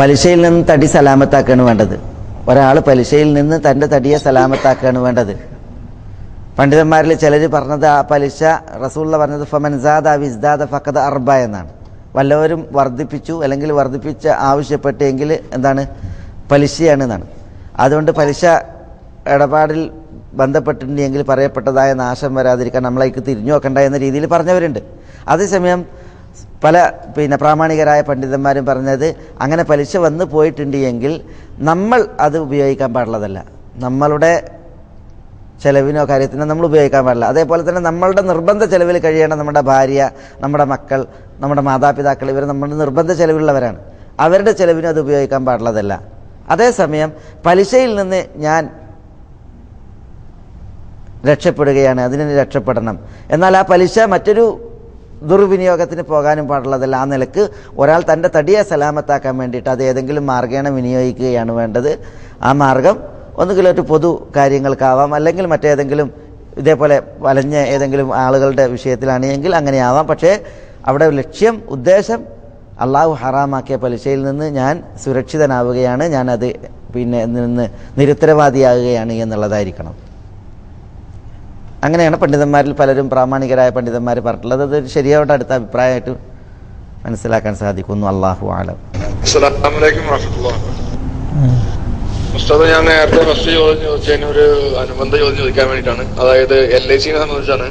പലിശയിൽ നിന്ന് തടി സലാമത്താക്കുകയാണ് വേണ്ടത്. ഒരാൾ പലിശയിൽ നിന്ന് തൻ്റെ തടിയെ സലാമത്താക്കുകയാണ് വേണ്ടത്. പണ്ഡിതന്മാരിൽ ചിലർ പറഞ്ഞത് ആ പലിശ റസൂലുള്ള പറഞ്ഞത് ഫമൻ സാദ വിസ്ദാദ ഫഖദ അർബ എന്നാണ്. വല്ലവരും വർദ്ധിപ്പിച്ചു അല്ലെങ്കിൽ വർദ്ധിപ്പിച്ച് ആവശ്യപ്പെട്ടെങ്കിൽ എന്താണ് പലിശയാണ് എന്നാണ്. അതുകൊണ്ട് പലിശ ഇടപാടിൽ ബന്ധപ്പെട്ടിട്ടുണ്ടെങ്കിൽ പറയപ്പെട്ടതായ നാശം വരാതിരിക്കാൻ നമ്മളേക്ക് തിരിഞ്ഞു നോക്കണ്ട എന്ന രീതിയിൽ പറഞ്ഞവരുണ്ട്. അതേസമയം പല പ്രാമാണികരായ പണ്ഡിതന്മാരും പറഞ്ഞത് അങ്ങനെ പലിശ വന്നു പോയിട്ടുണ്ട് എങ്കിൽ നമ്മൾ അത് ഉപയോഗിക്കാൻ പാടുള്ളതല്ല. നമ്മളുടെ ചെലവിനോ കാര്യത്തിനോ നമ്മൾ ഉപയോഗിക്കാൻ പാടില്ല. അതേപോലെ തന്നെ നമ്മളുടെ നിർബന്ധ ചെലവിൽ കഴിയേണ്ട നമ്മുടെ ഭാര്യ, നമ്മുടെ മക്കൾ, നമ്മുടെ മാതാപിതാക്കൾ, ഇവർ നമ്മുടെ നിർബന്ധ ചെലവുള്ളവരാണ്. അവരുടെ ചെലവിനും അത് ഉപയോഗിക്കാൻ പാടുള്ളതല്ല. അതേസമയം പലിശയിൽ നിന്ന് ഞാൻ രക്ഷപ്പെടുകയാണ്, അതിന് രക്ഷപ്പെടണം. എന്നാൽ ആ പലിശ മറ്റൊരു ദുർവിനിയോഗത്തിന് പോകാനും പാടുള്ളതല്ല. ആ നിലക്ക് ഒരാൾ തൻ്റെ തടിയെ സലാമത്താക്കാൻ വേണ്ടിയിട്ട് അത് ഏതെങ്കിലും മാർഗേണ വിനിയോഗിക്കുകയാണ് വേണ്ടത്. ആ മാർഗം ഒന്നുകിൽ ഒരു പൊതു കാര്യങ്ങൾക്കാവാം, അല്ലെങ്കിൽ മറ്റേതെങ്കിലും ഇതേപോലെ വലഞ്ഞ ഏതെങ്കിലും ആളുകളുടെ വിഷയത്തിലാണെങ്കിൽ അങ്ങനെയാവാം. പക്ഷേ അവിടെ ലക്ഷ്യം, ഉദ്ദേശം അള്ളാഹു ഹറാമാക്കിയ പലിശയിൽ നിന്ന് ഞാൻ സുരക്ഷിതനാവുകയാണ്, ഞാനത് നിന്ന് നിരുത്തരവാദിയാകുകയാണ് എന്നുള്ളതായിരിക്കണം. അങ്ങനെയാണ് പണ്ഡിതന്മാരിൽ പലരും, പ്രാമാണികരായ പണ്ഡിതന്മാർ പറഞ്ഞിട്ടുള്ളത്. അത് ശരിയായിട്ട് അടുത്ത അഭിപ്രായമായിട്ട് മനസ്സിലാക്കാൻ സാധിക്കുന്നു. അല്ലാഹു അലം. അസ്സലാമു അലൈക്കും വറഹ്മത്തുള്ളാഹി. ഉസ്താദ്, ഞാൻ നേരത്തെ ഫസ്റ്റ് ചോദിച്ചതിന് ഒരു അനുബന്ധ ചോദ്യം ചോദിക്കാൻ വേണ്ടിയിട്ടാണ്. അതായത് LICനെ സംബന്ധിച്ചാണ്.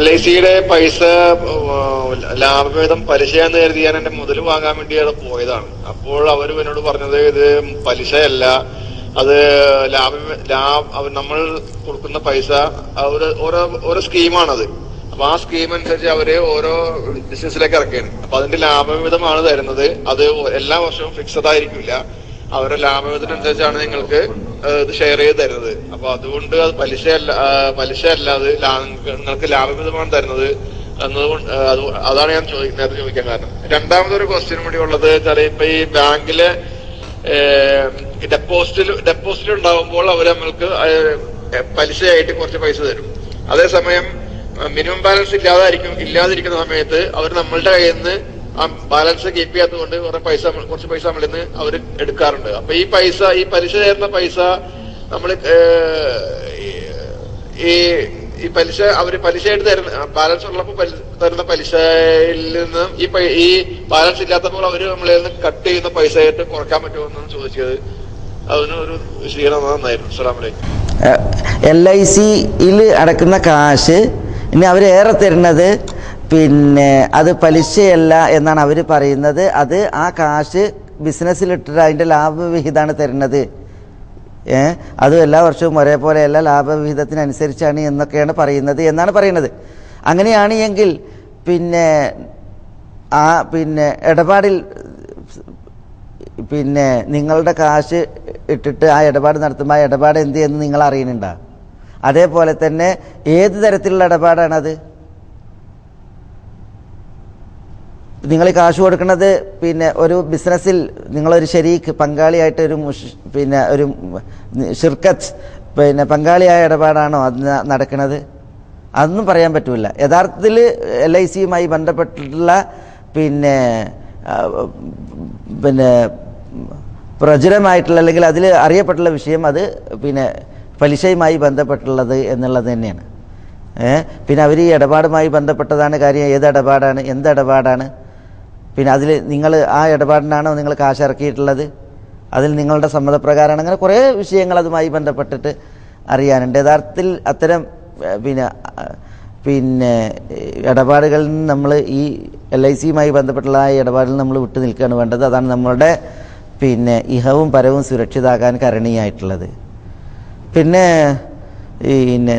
LICയുടെ പൈസ ലാഭഭേദം പലിശ എന്ന് കരുതി ഞാൻ എന്റെ മുതൽ വാങ്ങാൻ വേണ്ടി അവിടെ പോയതാണ്. അപ്പോൾ അവർ എന്നോട് പറഞ്ഞത് ഇത് പലിശയല്ല, അത് നമ്മൾ കൊടുക്കുന്ന പൈസ ഓരോ സ്കീമാണത്. അപ്പൊ ആ സ്കീം അനുസരിച്ച് അവര് ഓരോ ബിസിനസ്സിലേക്ക് ഇറക്കുകയാണ്. അപ്പൊ അതിന്റെ ലാഭവിഹിതമാണ് തരുന്നത്. അത് എല്ലാ വർഷവും ഫിക്സഡ് ആയിരിക്കില്ല. അവരുടെ ലാഭവിഹിതത്തിനനുസരിച്ചാണ് നിങ്ങൾക്ക് ഇത് ഷെയർ ചെയ്ത് തരുന്നത്. അപ്പൊ അതുകൊണ്ട് അത് പലിശ അല്ലാതെ നിങ്ങൾക്ക് ലാഭവിഹിതമാണ് തരുന്നത് എന്നതുകൊണ്ട് അതാണ് ഞാൻ നേരത്തെ ചോദിക്കാൻ കാരണം. രണ്ടാമതൊരു ക്വസ്റ്റ്യൻ കൂടി ഉള്ളത് വെച്ചാൽ, ഇപ്പൊ ഈ ബാങ്കിലെ ഡെപ്പോസിറ്റ് ഉണ്ടാവുമ്പോൾ അവർ നമ്മൾക്ക് പലിശയായിട്ട് കുറച്ച് പൈസ തരും. അതേസമയം മിനിമം ബാലൻസ് ഇല്ലാതിരിക്കുന്ന സമയത്ത് അവർ നമ്മളുടെ കയ്യിൽ നിന്ന് ആ ബാലൻസ് കീപ്പ് ചെയ്യാത്തതുകൊണ്ട് കുറച്ച് പൈസ നമ്മളിൽ നിന്ന് അവർ എടുക്കാറുണ്ട്. അപ്പൊ ഈ പലിശ തരുന്ന പൈസ നമ്മൾ ഈ പലിശ അവര് പലിശയായിട്ട് തരുന്ന ബാലൻസ് ഉള്ളപ്പോൾ തരുന്ന പലിശയിൽ നിന്ന് ഈ ബാലൻസ് ഇല്ലാത്തപ്പോൾ അവര് നമ്മളിൽ നിന്ന് കട്ട് ചെയ്യുന്ന പൈസയായിട്ട് കുറക്കാൻ പറ്റുമോ എന്നാണ് ചോദിച്ചത്. അതിനൊരു വിശദീകരണം നന്നായിരുന്നു. അസ്സലാമു അലൈക്കും. LICയിൽ അടക്കുന്ന കാശ് ഇനി അവരേറെ തരുന്നത് അത് പലിശയല്ല എന്നാണ് അവർ പറയുന്നത്. അത് ആ കാശ് ബിസിനസ്സിലിട്ടിട്ട് അതിൻ്റെ ലാഭവിഹിതമാണ് തരുന്നത്. അതും എല്ലാ വർഷവും ഒരേപോലെയല്ല, ലാഭവിഹിതത്തിനനുസരിച്ചാണ് എന്നൊക്കെയാണ് പറയുന്നത് എന്നാണ് പറയുന്നത്. അങ്ങനെയാണ് എങ്കിൽ ഇടപാടിൽ നിങ്ങളുടെ കാശ് ഇട്ടിട്ട് ആ ഇടപാട് നടത്തുമ്പോൾ ആ ഇടപാട് എന്ത് എന്ന് നിങ്ങൾ അറിയുന്നുണ്ടോ? അതേപോലെ തന്നെ ഏത് തരത്തിലുള്ള ഇടപാടാണത്? നിങ്ങൾ കാശ് കൊടുക്കുന്നത് ഒരു ബിസിനസ്സിൽ നിങ്ങളൊരു ശരീക്ക് പങ്കാളിയായിട്ട് ഒരു ഷിർക്കത്ത് പങ്കാളിയായ ഇടപാടാണോ അത് നടക്കുന്നത്? അതൊന്നും പറയാൻ പറ്റില്ല. യഥാർത്ഥത്തിൽ LICയുമായി ബന്ധപ്പെട്ടിട്ടുള്ള പ്രചുരമായിട്ടുള്ള അല്ലെങ്കിൽ അതിൽ അറിയപ്പെട്ടുള്ള വിഷയം അത് പലിശയുമായി ബന്ധപ്പെട്ടുള്ളത് എന്നുള്ളത് തന്നെയാണ്. അവർ ഈ ഇടപാടുമായി ബന്ധപ്പെട്ടതാണ് കാര്യം. ഏത് ഇടപാടാണ്, എന്ത് ഇടപാടാണ്, അതിൽ നിങ്ങൾ ആ ഇടപാടിനാണോ നിങ്ങൾ കാശ് ഇറക്കിയിട്ടുള്ളത്, അതിൽ നിങ്ങളുടെ സമ്മതപ്രകാരമാണ്, അങ്ങനെ കുറേ വിഷയങ്ങൾ അതുമായി ബന്ധപ്പെട്ടിട്ട് അറിയാനുണ്ട്. യഥാർത്ഥത്തിൽ അത്തരം ഇടപാടുകളിൽ നിന്ന് നമ്മൾ ഈ LICയുമായി ബന്ധപ്പെട്ടുള്ള ആ ഇടപാടിൽ നമ്മൾ വിട്ടു നിൽക്കുകയാണ് വേണ്ടത്. അതാണ് നമ്മളുടെ ഇഹവും പരവും സുരക്ഷിതാക്കാൻ കരണീയമായിട്ടുള്ളത്.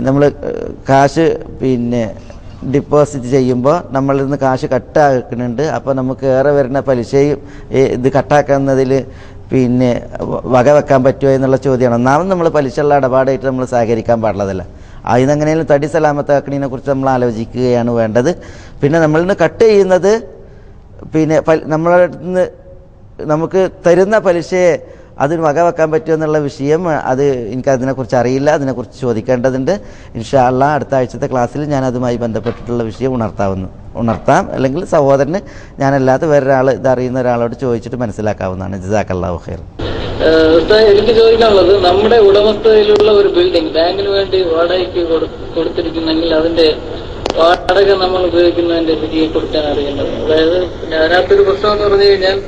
നമ്മൾ കാശ് ഡിപ്പോസിറ്റ് ചെയ്യുമ്പോൾ നമ്മളിൽ നിന്ന് കാശ് കട്ടാക്കുന്നുണ്ട്. അപ്പോൾ നമുക്ക് ഏറെ വരുന്ന പലിശയും ഇത് കട്ടാക്കുന്നതിൽ വകവെക്കാൻ പറ്റുമോ എന്നുള്ള ചോദ്യമാണ്. ഒന്നാമത് നമ്മൾ പലിശയുള്ള ഇടപാടായിട്ട് നമ്മൾ സഹകരിക്കാൻ പാടുള്ളതല്ല. അതിനെങ്ങനെയും തടി സലാമത്താക്കണതിനെ കുറിച്ച് നമ്മൾ ആലോചിക്കുകയാണ് വേണ്ടത്. നമ്മളിൽ നിന്ന് കട്ട് ചെയ്യുന്നത് നമ്മളുടെ നിന്ന് നമുക്ക് തരുന്ന പലിശയെ അതിന് വകവെക്കാൻ പറ്റുമോ എന്നുള്ള വിഷയം അത് എനിക്കതിനെക്കുറിച്ച് അറിയില്ല. അതിനെക്കുറിച്ച് ചോദിക്കേണ്ടതുണ്ട്. ഇൻഷാ അള്ളാ അടുത്ത ആഴ്ചത്തെ ക്ലാസ്സിൽ ഞാൻ അതുമായി ബന്ധപ്പെട്ടിട്ടുള്ള വിഷയം ഉണർത്താം. അല്ലെങ്കിൽ സഹോദരന് ഞാനല്ലാത്ത വേറൊരാൾ ഇതറിയുന്ന ഒരാളോട് ചോദിച്ചിട്ട് മനസ്സിലാക്കാവുന്നതാണ്. ജസാക്കല്ലാഹു ഖൈർ. എനിക്ക് ചോദിക്കാനുള്ളത്, നമ്മുടെ ഉടമസ്ഥതയിലുള്ള ഒരു ബിൽഡിംഗ് ബാങ്കിന് വേണ്ടി വാടകയ്ക്ക് കൊടുത്തിരിക്കുന്നെങ്കിൽ അതിന്റെ വാടക നമ്മൾ ഉപയോഗിക്കുന്നതിന്റെ സ്ഥിതിയെ കുറിച്ചാണ് അറിയേണ്ടത്. അതായത് അതിനകത്തൊരു പ്രശ്നം എന്ന് പറഞ്ഞു കഴിഞ്ഞാൽ,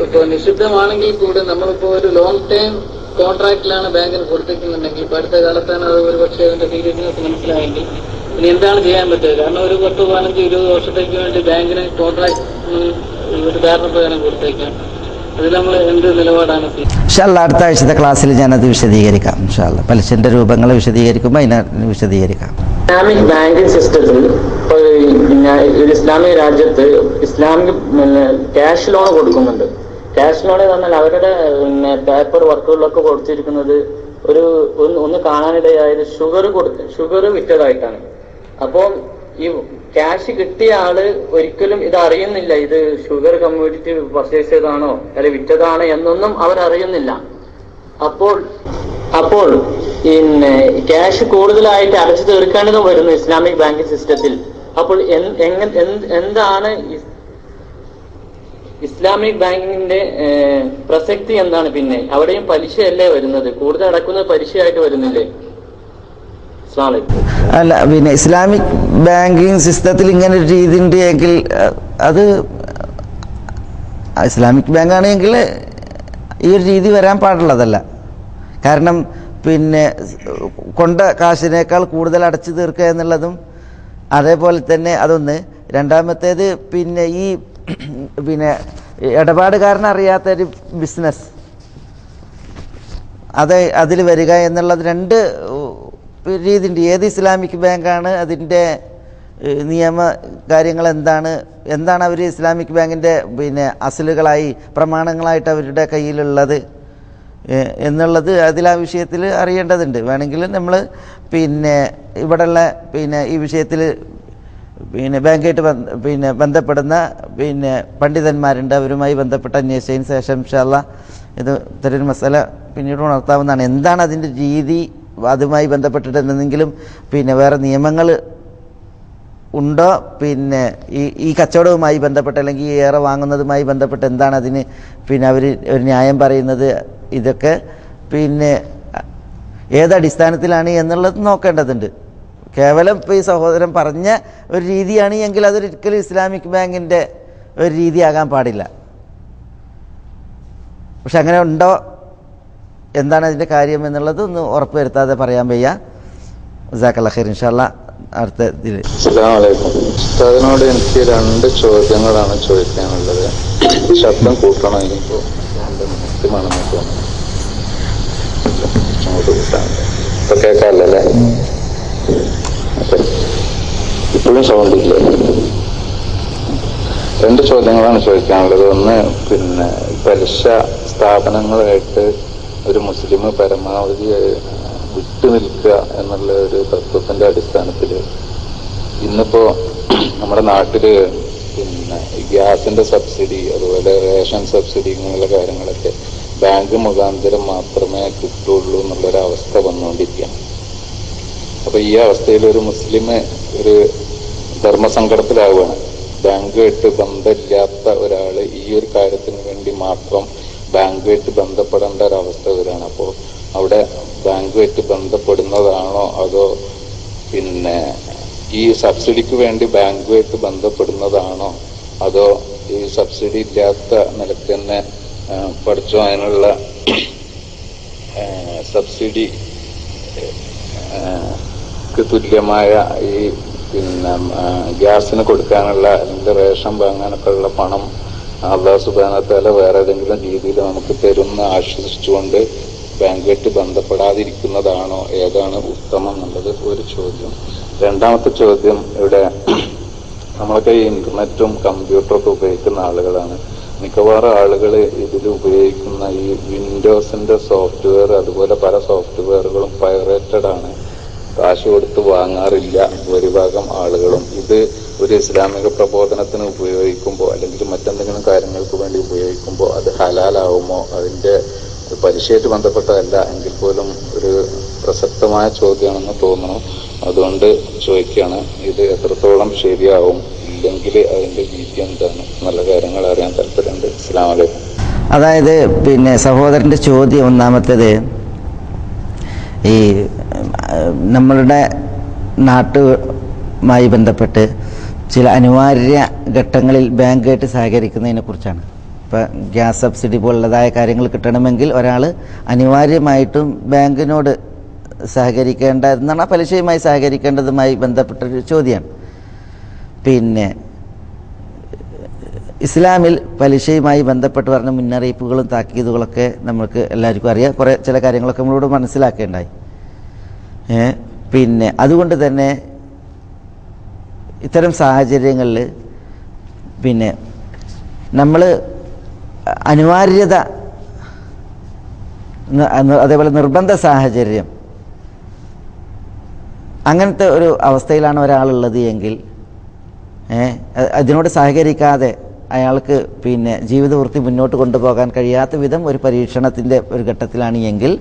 ഇപ്പൊ നിഷിദ്ധമാണെങ്കിൽ കൂടെ നമ്മളിപ്പോ ഒരു ലോങ് ടൈം കോൺട്രാക്റ്റിലാണ് ബാങ്കിന് കൊടുത്തിരിക്കുന്നുണ്ടെങ്കിൽ ഇപ്പൊ അടുത്ത കാലത്താണ് അത് ഒരു പക്ഷേ അതിന്റെ സീരിയസ്നെസ് മനസ്സിലായെങ്കിൽ ഇനി എന്താണ് ചെയ്യാൻ പറ്റുക? കാരണം ഒരു 10, 15, 20 വർഷത്തേക്ക് വേണ്ടി ബാങ്കിന് കോൺട്രാക്ട് ഒരു ധാരണപ്രകാരം കൊടുത്തേക്കാം. അതിൽ നമ്മൾ എന്ത് നിലപാടാണ്? ഇൻഷാ അള്ളാ അടുത്ത ആഴ്ചത്തെ ക്ലാസ്സിൽ ഞാനത് വിശദീകരിക്കാം. ഇൻഷാ അള്ളാ പലിശന്റെ രൂപങ്ങൾ വിശദീകരിക്കുമ്പോൾ അതിനെ വിശദീകരിക്കാം. ഇസ്ലാമിക് ബാങ്കിങ് സിസ്റ്റത്തിൽ ഒരു ഇസ്ലാമിക രാജ്യത്ത് ഇസ്ലാമിക് ക്യാഷ് ലോൺ കൊടുക്കുന്നുണ്ട്. ക്യാഷ് ലോൺ എന്ന് പറഞ്ഞാൽ അവരുടെ പേപ്പർ വർക്കുകളിലൊക്കെ കൊടുത്തിരിക്കുന്നത് ഒന്ന് കാണാനിടയായത് ഷുഗർ വിറ്റതായിട്ടാണ്. അപ്പോൾ ഈ ക്യാഷ് കിട്ടിയ ആള് ഒരിക്കലും ഇത് അറിയുന്നില്ല, ഇത് ഷുഗർ കമ്മ്യൂണിറ്റി പർച്ചേസ് ചെയ്താണോ അല്ലെങ്കിൽ വിറ്റതാണോ എന്നൊന്നും അവരറിയുന്നില്ല. അപ്പോൾ ക്യാഷ് കൂടുതലായിട്ട് അടച്ചു തീർക്കേണ്ടതും വരുന്നു ഇസ്ലാമിക് ബാങ്കിങ് സിസ്റ്റത്തിൽ. അപ്പോൾ എന്താണ് ഇസ്ലാമിക് ബാങ്കിങ്ങിന്റെ പ്രസക്തി എന്താണ്? പിന്നെ അവിടെയും പലിശയല്ലേ വരുന്നത്? കൂടുതൽ അടക്കുന്നത് പലിശയായിട്ട് വരുന്നില്ലേ? അല്ല, പിന്നെ ഇസ്ലാമിക് ബാങ്കിങ് സിസ്റ്റത്തിൽ ഇങ്ങനെ ഒരു രീതി ഉണ്ട് എങ്കിൽ അത് ഇസ്ലാമിക് ബാങ്കാണെങ്കിൽ ഈ ഒരു രീതി വരാൻ പാടുള്ളതല്ല. കാരണം പിന്നെ കൊണ്ട കാശിനേക്കാൾ കൂടുതൽ അടച്ചു തീർക്കുക എന്നുള്ളതും അതേപോലെ തന്നെ അതൊന്ന്. രണ്ടാമത്തേത് പിന്നെ ഇടപാടുകാരനറിയാത്തൊരു ബിസിനസ് അതിൽ വരിക എന്നുള്ളത് രണ്ട് രീതിയുണ്ട്. ഏത് ഇസ്ലാമിക് ബാങ്കാണ്, അതിൻ്റെ നിയമ കാര്യങ്ങൾ എന്താണ് അവർ ഇസ്ലാമിക് ബാങ്കിൻ്റെ അസലുകളായി പ്രമാണങ്ങളായിട്ട് അവരുടെ കയ്യിലുള്ളത് എന്നുള്ളത് അതിൽ ആ വിഷയത്തിൽ അറിയേണ്ടതുണ്ട്. വേണമെങ്കിൽ നമ്മൾ ഇവിടെയുള്ള ഈ വിഷയത്തിൽ ബാങ്കായിട്ട് ബന്ധപ്പെടുന്ന പണ്ഡിതന്മാരുണ്ട്. അവരുമായി ബന്ധപ്പെട്ട് അന്വേഷിച്ചതിന് ശേഷം ഇൻഷാ അല്ലാഹ് ഇത് ഇത്തരൊരു മസല പിന്നീട് ഉണർത്താവുന്നതാണ്. എന്താണ് അതിൻ്റെ രീതി, അതുമായി ബന്ധപ്പെട്ടിട്ട് എന്തെങ്കിലും വേറെ നിയമങ്ങൾ ഉണ്ടോ, ഈ കച്ചവടവുമായി ബന്ധപ്പെട്ട് അല്ലെങ്കിൽ ഈ ഏറെ വാങ്ങുന്നതുമായി ബന്ധപ്പെട്ട് എന്താണ് അതിന് അവർ ഒരു ന്യായം പറയുന്നത്, ഇതൊക്കെ ഏതടിസ്ഥാനത്തിലാണ് എന്നുള്ളത് നോക്കേണ്ടതുണ്ട്. കേവലം ഈ സഹോദരൻ പറഞ്ഞ ഒരു രീതിയാണ് എങ്കിൽ അതൊരിക്കലും ഇസ്ലാമിക് ബാങ്കിൻ്റെ ഒരു രീതിയാകാൻ പാടില്ല. പക്ഷെ അങ്ങനെ ഉണ്ടോ, എന്താണ് അതിൻ്റെ കാര്യം എന്നുള്ളത് ഒന്ന് ഉറപ്പ് വരുത്താതെ പറയാൻ വയ്യ. ജസാക്കല്ലാഹു ഖൈർ. ഇൻഷാ അല്ലാഹ് അടുത്ത ഇതിൽ. അസ്സലാമു അലൈക്കും. ഉസ്താദിനോട് എനിക്ക് 2 ചോദ്യങ്ങളാണ് ചോദിക്കാനുള്ളത്. ശബ്ദം കൂട്ടണം. എനിക്കിപ്പോൾ മുഖ്യമാണെന്ന് തോന്നുന്നു. ഇപ്പൊ കേൾക്കാമല്ലേ? ഇപ്പോഴും സൗണ്ട് ഇല്ല. 2 ചോദ്യങ്ങളാണ് ചോദിക്കാനുള്ളത്. ഒന്ന്, പലിശ സ്ഥാപനങ്ങളായിട്ട് ഒരു മുസ്ലിം പരമാവധി വിട്ടുനിൽക്കുക എന്നുള്ള ഒരു തത്വത്തിന്റെ അടിസ്ഥാനത്തിൽ ഇന്നിപ്പോ നമ്മുടെ നാട്ടില് ഗ്യാസിന്റെ സബ്സിഡി, അതുപോലെ റേഷൻ സബ്സിഡി ഇങ്ങനെയുള്ള കാര്യങ്ങളൊക്കെ ബാങ്ക് മുഖാന്തരം മാത്രമേ കിട്ടുള്ളൂ എന്നുള്ളൊരവസ്ഥ വന്നുകൊണ്ടിരിക്കുകയാണ്. അപ്പൊ ഈ അവസ്ഥയിൽ ഒരു മുസ്ലിം ഒരു ധർമ്മസങ്കടത്തിലാവുകയാണ്. ബാങ്കുമായിട്ട് ബന്ധമില്ലാത്ത ഒരാള് ഈ ഒരു കാര്യത്തിന് വേണ്ടി മാത്രം ബാങ്കുമായിട്ട് ബന്ധപ്പെടേണ്ട ഒരവസ്ഥ വരികയാണ്. അപ്പോൾ അവിടെ ബാങ്കുമായിട്ട് ബന്ധപ്പെടുന്നതാണോ അതോ ഈ സബ്സിഡിക്ക് വേണ്ടി ബാങ്കുമായിട്ട് ബന്ധപ്പെടുന്നതാണോ അതോ ഈ സബ്സിഡി ഇല്ലാത്ത നിലയ്ക്ക് തന്നെ പഠിച്ചോ അതിനുള്ള സബ്സിഡി തുല്യമായ ഈ ഗ്യാസിന് കൊടുക്കാനുള്ള അല്ലെങ്കിൽ റേഷൻ വാങ്ങാനൊക്കെ ഉള്ള പണം അല്ലാഹു സുബ്ഹാനഹു വ തആല വേറെ ഏതെങ്കിലും രീതിയിൽ നമുക്ക് തരുന്ന ആശ്വസിച്ചുകൊണ്ട് ബാങ്കുമായിട്ട് ബന്ധപ്പെടാതിരിക്കുന്നതാണോ ഏതാണ് ഉത്തമം എന്നുള്ളത് ഒരു ചോദ്യം. രണ്ടാമത്തെ ചോദ്യം, ഇവിടെ നമ്മളൊക്കെ ഈ ഇന്റർനെറ്റും കമ്പ്യൂട്ടറൊക്കെ ഉപയോഗിക്കുന്ന ആളുകളാണ്. മിക്കവാറും ആളുകൾ ഇതിൽ ഉപയോഗിക്കുന്ന ഈ വിൻഡോസിന്റെ സോഫ്റ്റ്വെയർ അതുപോലെ പല സോഫ്റ്റ്വെയറുകളും പൈറേറ്റഡ് ആണ്. കാശ് കൊടുത്ത് വാങ്ങാറില്ല ഭൂരിഭാഗം ആളുകളും. ഇത് ഒരു ഇസ്ലാമിക പ്രബോധനത്തിന് ഉപയോഗിക്കുമ്പോൾ അല്ലെങ്കിൽ മറ്റെന്തെങ്കിലും കാര്യങ്ങൾക്ക് വേണ്ടി ഉപയോഗിക്കുമ്പോൾ അത് ഹലാലാവുമോ? അതിന്റെ പലിശയായിട്ട് ബന്ധപ്പെട്ടതല്ല എങ്കിൽ പോലും ഒരു പ്രസക്തമായ ചോദ്യമാണെന്ന് തോന്നുന്നു. അതുകൊണ്ട് ചോദിക്കുകയാണ്, ഇത് എത്രത്തോളം ശരിയാവും, ഇല്ലെങ്കിൽ അതിന്റെ രീതി എന്താണ്? നല്ല കാര്യങ്ങൾ അറിയാൻ താല്പര്യമുണ്ട്. അസ്സലാമു അലൈക്കും. അതായത് പിന്നെ സഹോദരൻ്റെ ചോദ്യം ഒന്നാമത്തേത്, ഈ നമ്മളുടെ നാട്ടുമായി ബന്ധപ്പെട്ട് ചില അനിവാര്യ ഘട്ടങ്ങളിൽ ബാങ്കായിട്ട് സഹകരിക്കുന്നതിനെ കുറിച്ചാണ്. ഇപ്പം ഗ്യാസ് സബ്സിഡി പോലുള്ളതായ കാര്യങ്ങൾ കിട്ടണമെങ്കിൽ ഒരാൾ അനിവാര്യമായിട്ടും ബാങ്കിനോട് സഹകരിക്കേണ്ടതെന്നാണ്, പലിശയുമായി സഹകരിക്കേണ്ടതുമായി ബന്ധപ്പെട്ടൊരു ചോദ്യമാണ്. പിന്നെ ഇസ്ലാമിൽ പലിശയുമായി ബന്ധപ്പെട്ട് പറഞ്ഞ മുന്നറിയിപ്പുകളും താക്കീതുകളൊക്കെ നമുക്ക് എല്ലാവർക്കും അറിയാം. കുറേ ചില കാര്യങ്ങളൊക്കെ നമ്മളോട് മനസ്സിലാക്കേണ്ടായി. പിന്നെ അതുകൊണ്ട് തന്നെ ഇത്തരം സാഹചര്യങ്ങളിൽ പിന്നെ നമ്മൾ അനിവാര്യത, അതേപോലെ നിർബന്ധ സാഹചര്യം, അങ്ങനത്തെ ഒരു അവസ്ഥയിലാണ് ഒരാളുള്ളത് എങ്കിൽ അതിനോട് സഹകരിക്കാതെ അയാൾക്ക് പിന്നെ ജീവിതവൃത്തി മുന്നോട്ട് കൊണ്ടുപോകാൻ കഴിയാത്ത വിധം ഒരു പരീക്ഷണത്തിൻ്റെ ഒരു ഘട്ടത്തിലാണ് എങ്കിൽ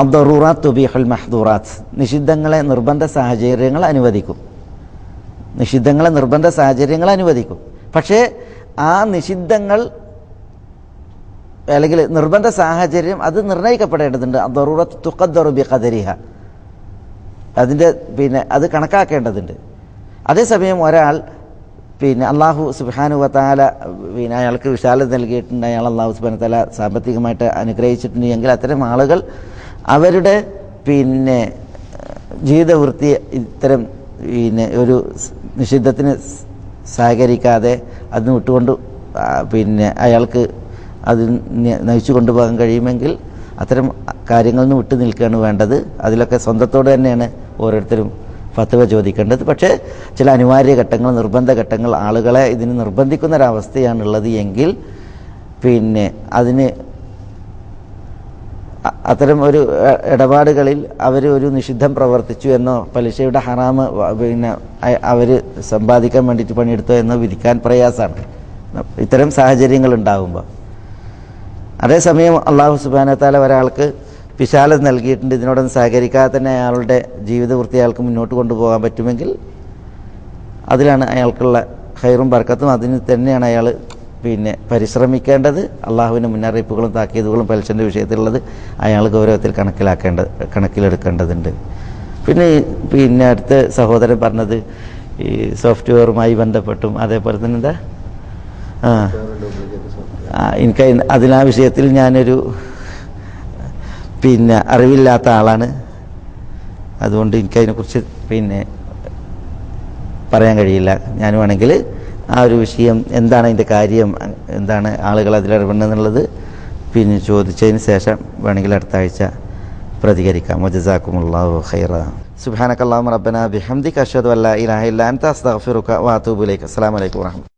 അദ്ദറൂറാത്ത് തുബീഹുൽ മഹ്ദൂറാത്ത്, നിഷിദ്ധങ്ങളെ നിർബന്ധ സാഹചര്യങ്ങൾ അനുവദിക്കും. നിഷിദ്ധങ്ങളെ നിർബന്ധ സാഹചര്യങ്ങൾ അനുവദിക്കും. പക്ഷേ ആ നിഷിദ്ധങ്ങൾ അല്ലെങ്കിൽ നിർബന്ധ സാഹചര്യം അത് നിർണ്ണയിക്കപ്പെടേണ്ടതുണ്ട്. അദ്ദറൂറത്ത് തുഖദ്ദറു ബിഖദരിഹ, അതിൻ്റെ പിന്നെ അത് കണക്കാക്കേണ്ടതുണ്ട്. അതേസമയം ഒരാൾ പിന്നെ അള്ളാഹു സുബ്ഹാനഹു വ തആല പിന്നെ അയാൾക്ക് വിശാലത നൽകിയിട്ടുണ്ട്, അയാൾ അള്ളാഹു സുബ്ഹാനഹു വ തആല സാമ്പത്തികമായിട്ട് അനുഗ്രഹിച്ചിട്ടുണ്ട് എങ്കിൽ അത്തരം ആളുകൾ അവരുടെ പിന്നെ ജീവിതവൃത്തി ഇത്തരം പിന്നെ ഒരു നിഷിദ്ധത്തിന് സഹകരിക്കാതെ അതിന് വിട്ടുകൊണ്ട് പിന്നെ അയാൾക്ക് അത് നയിച്ചു കൊണ്ടുപോകാൻ കഴിയുമെങ്കിൽ അത്തരം കാര്യങ്ങളിൽ നിന്ന് വിട്ടു നിൽക്കുകയാണ് വേണ്ടത്. അതിലൊക്കെ സ്വന്തത്തോട് തന്നെയാണ് ഓരോരുത്തരും ഫത്വ ചോദിക്കേണ്ടത്. പക്ഷേ ചില അനിവാര്യ ഘട്ടങ്ങൾ, നിർബന്ധ ഘട്ടങ്ങൾ ആളുകളെ ഇതിന് നിർബന്ധിക്കുന്നൊരവസ്ഥയാണുള്ളത് എങ്കിൽ പിന്നെ അതിന് അത്തരം ഒരു ഇടപാടുകളിൽ അവർ ഒരു നിഷിദ്ധം പ്രവർത്തിച്ചു എന്നോ പലിശയുടെ ഹറാമ് പിന്നെ അവർ സമ്പാദിക്കാൻ വേണ്ടിയിട്ട് പണിയെടുത്തോ എന്നോ വിധിക്കാൻ പ്രയാസമാണ് ഇത്തരം സാഹചര്യങ്ങൾ ഉണ്ടാകുമ്പോൾ. അതേസമയം അള്ളാഹു സുബ്ഹാനഹു വ തആല ഒരാൾക്ക് വിശാലത നൽകിയിട്ടുണ്ട്, ഇതിനോടൊന്നും സഹകരിക്കാതെ തന്നെ അയാളുടെ ജീവിതവൃത്തി അയാൾക്ക് മുന്നോട്ട് കൊണ്ടുപോകാൻ പറ്റുമെങ്കിൽ അതിലാണ് അയാൾക്കുള്ള ഖൈറും ബർക്കത്തും. അതിന് തന്നെയാണ് അയാൾ പിന്നെ പരിശ്രമിക്കേണ്ടത്. അള്ളാഹുവിൻ്റെ മുന്നറിയിപ്പുകളും താക്കീതുകളും പലിശൻ്റെ വിഷയത്തിലുള്ളത് അയാൾ ഗൗരവത്തിൽ കണക്കിലെടുക്കേണ്ടതുണ്ട്. പിന്നെ അടുത്ത സഹോദരൻ പറഞ്ഞത് ഈ സോഫ്റ്റ്വെയറുമായി ബന്ധപ്പെട്ടും അതേപോലെ തന്നെ എന്താ എനിക്ക് അതിനാ വിഷയത്തിൽ ഞാനൊരു പിന്നെ അറിവില്ലാത്ത ആളാണ്. അതുകൊണ്ട് എനിക്കതിനെക്കുറിച്ച് പിന്നെ പറയാൻ കഴിയില്ല. ഞാൻ വേണമെങ്കിൽ ആ ഒരു വിഷയം എന്താണ് അതിൻ്റെ കാര്യം, എന്താണ് ആളുകൾ അതിലിടപെടുന്നുള്ളത് പിന്നെ ചോദിച്ചതിന് ശേഷം വേണമെങ്കിൽ അടുത്ത ആഴ്ച പ്രതികരിക്കാം. വജസാക്കുമുല്ലാഹു ഖൈറ. സുബ്ഹാനകല്ലാഹുമ്മ റബ്ബനാ ബിഹംദിക അശ്ഹദു അല്ലാ ഇലാഹ ഇല്ലാ അൻത അസ്തഗ്ഫിറുക വഅതൂബു ഇലൈക. അസ്സലാമു അലൈക്കും വറഹ്മത്തുള്ളാഹി.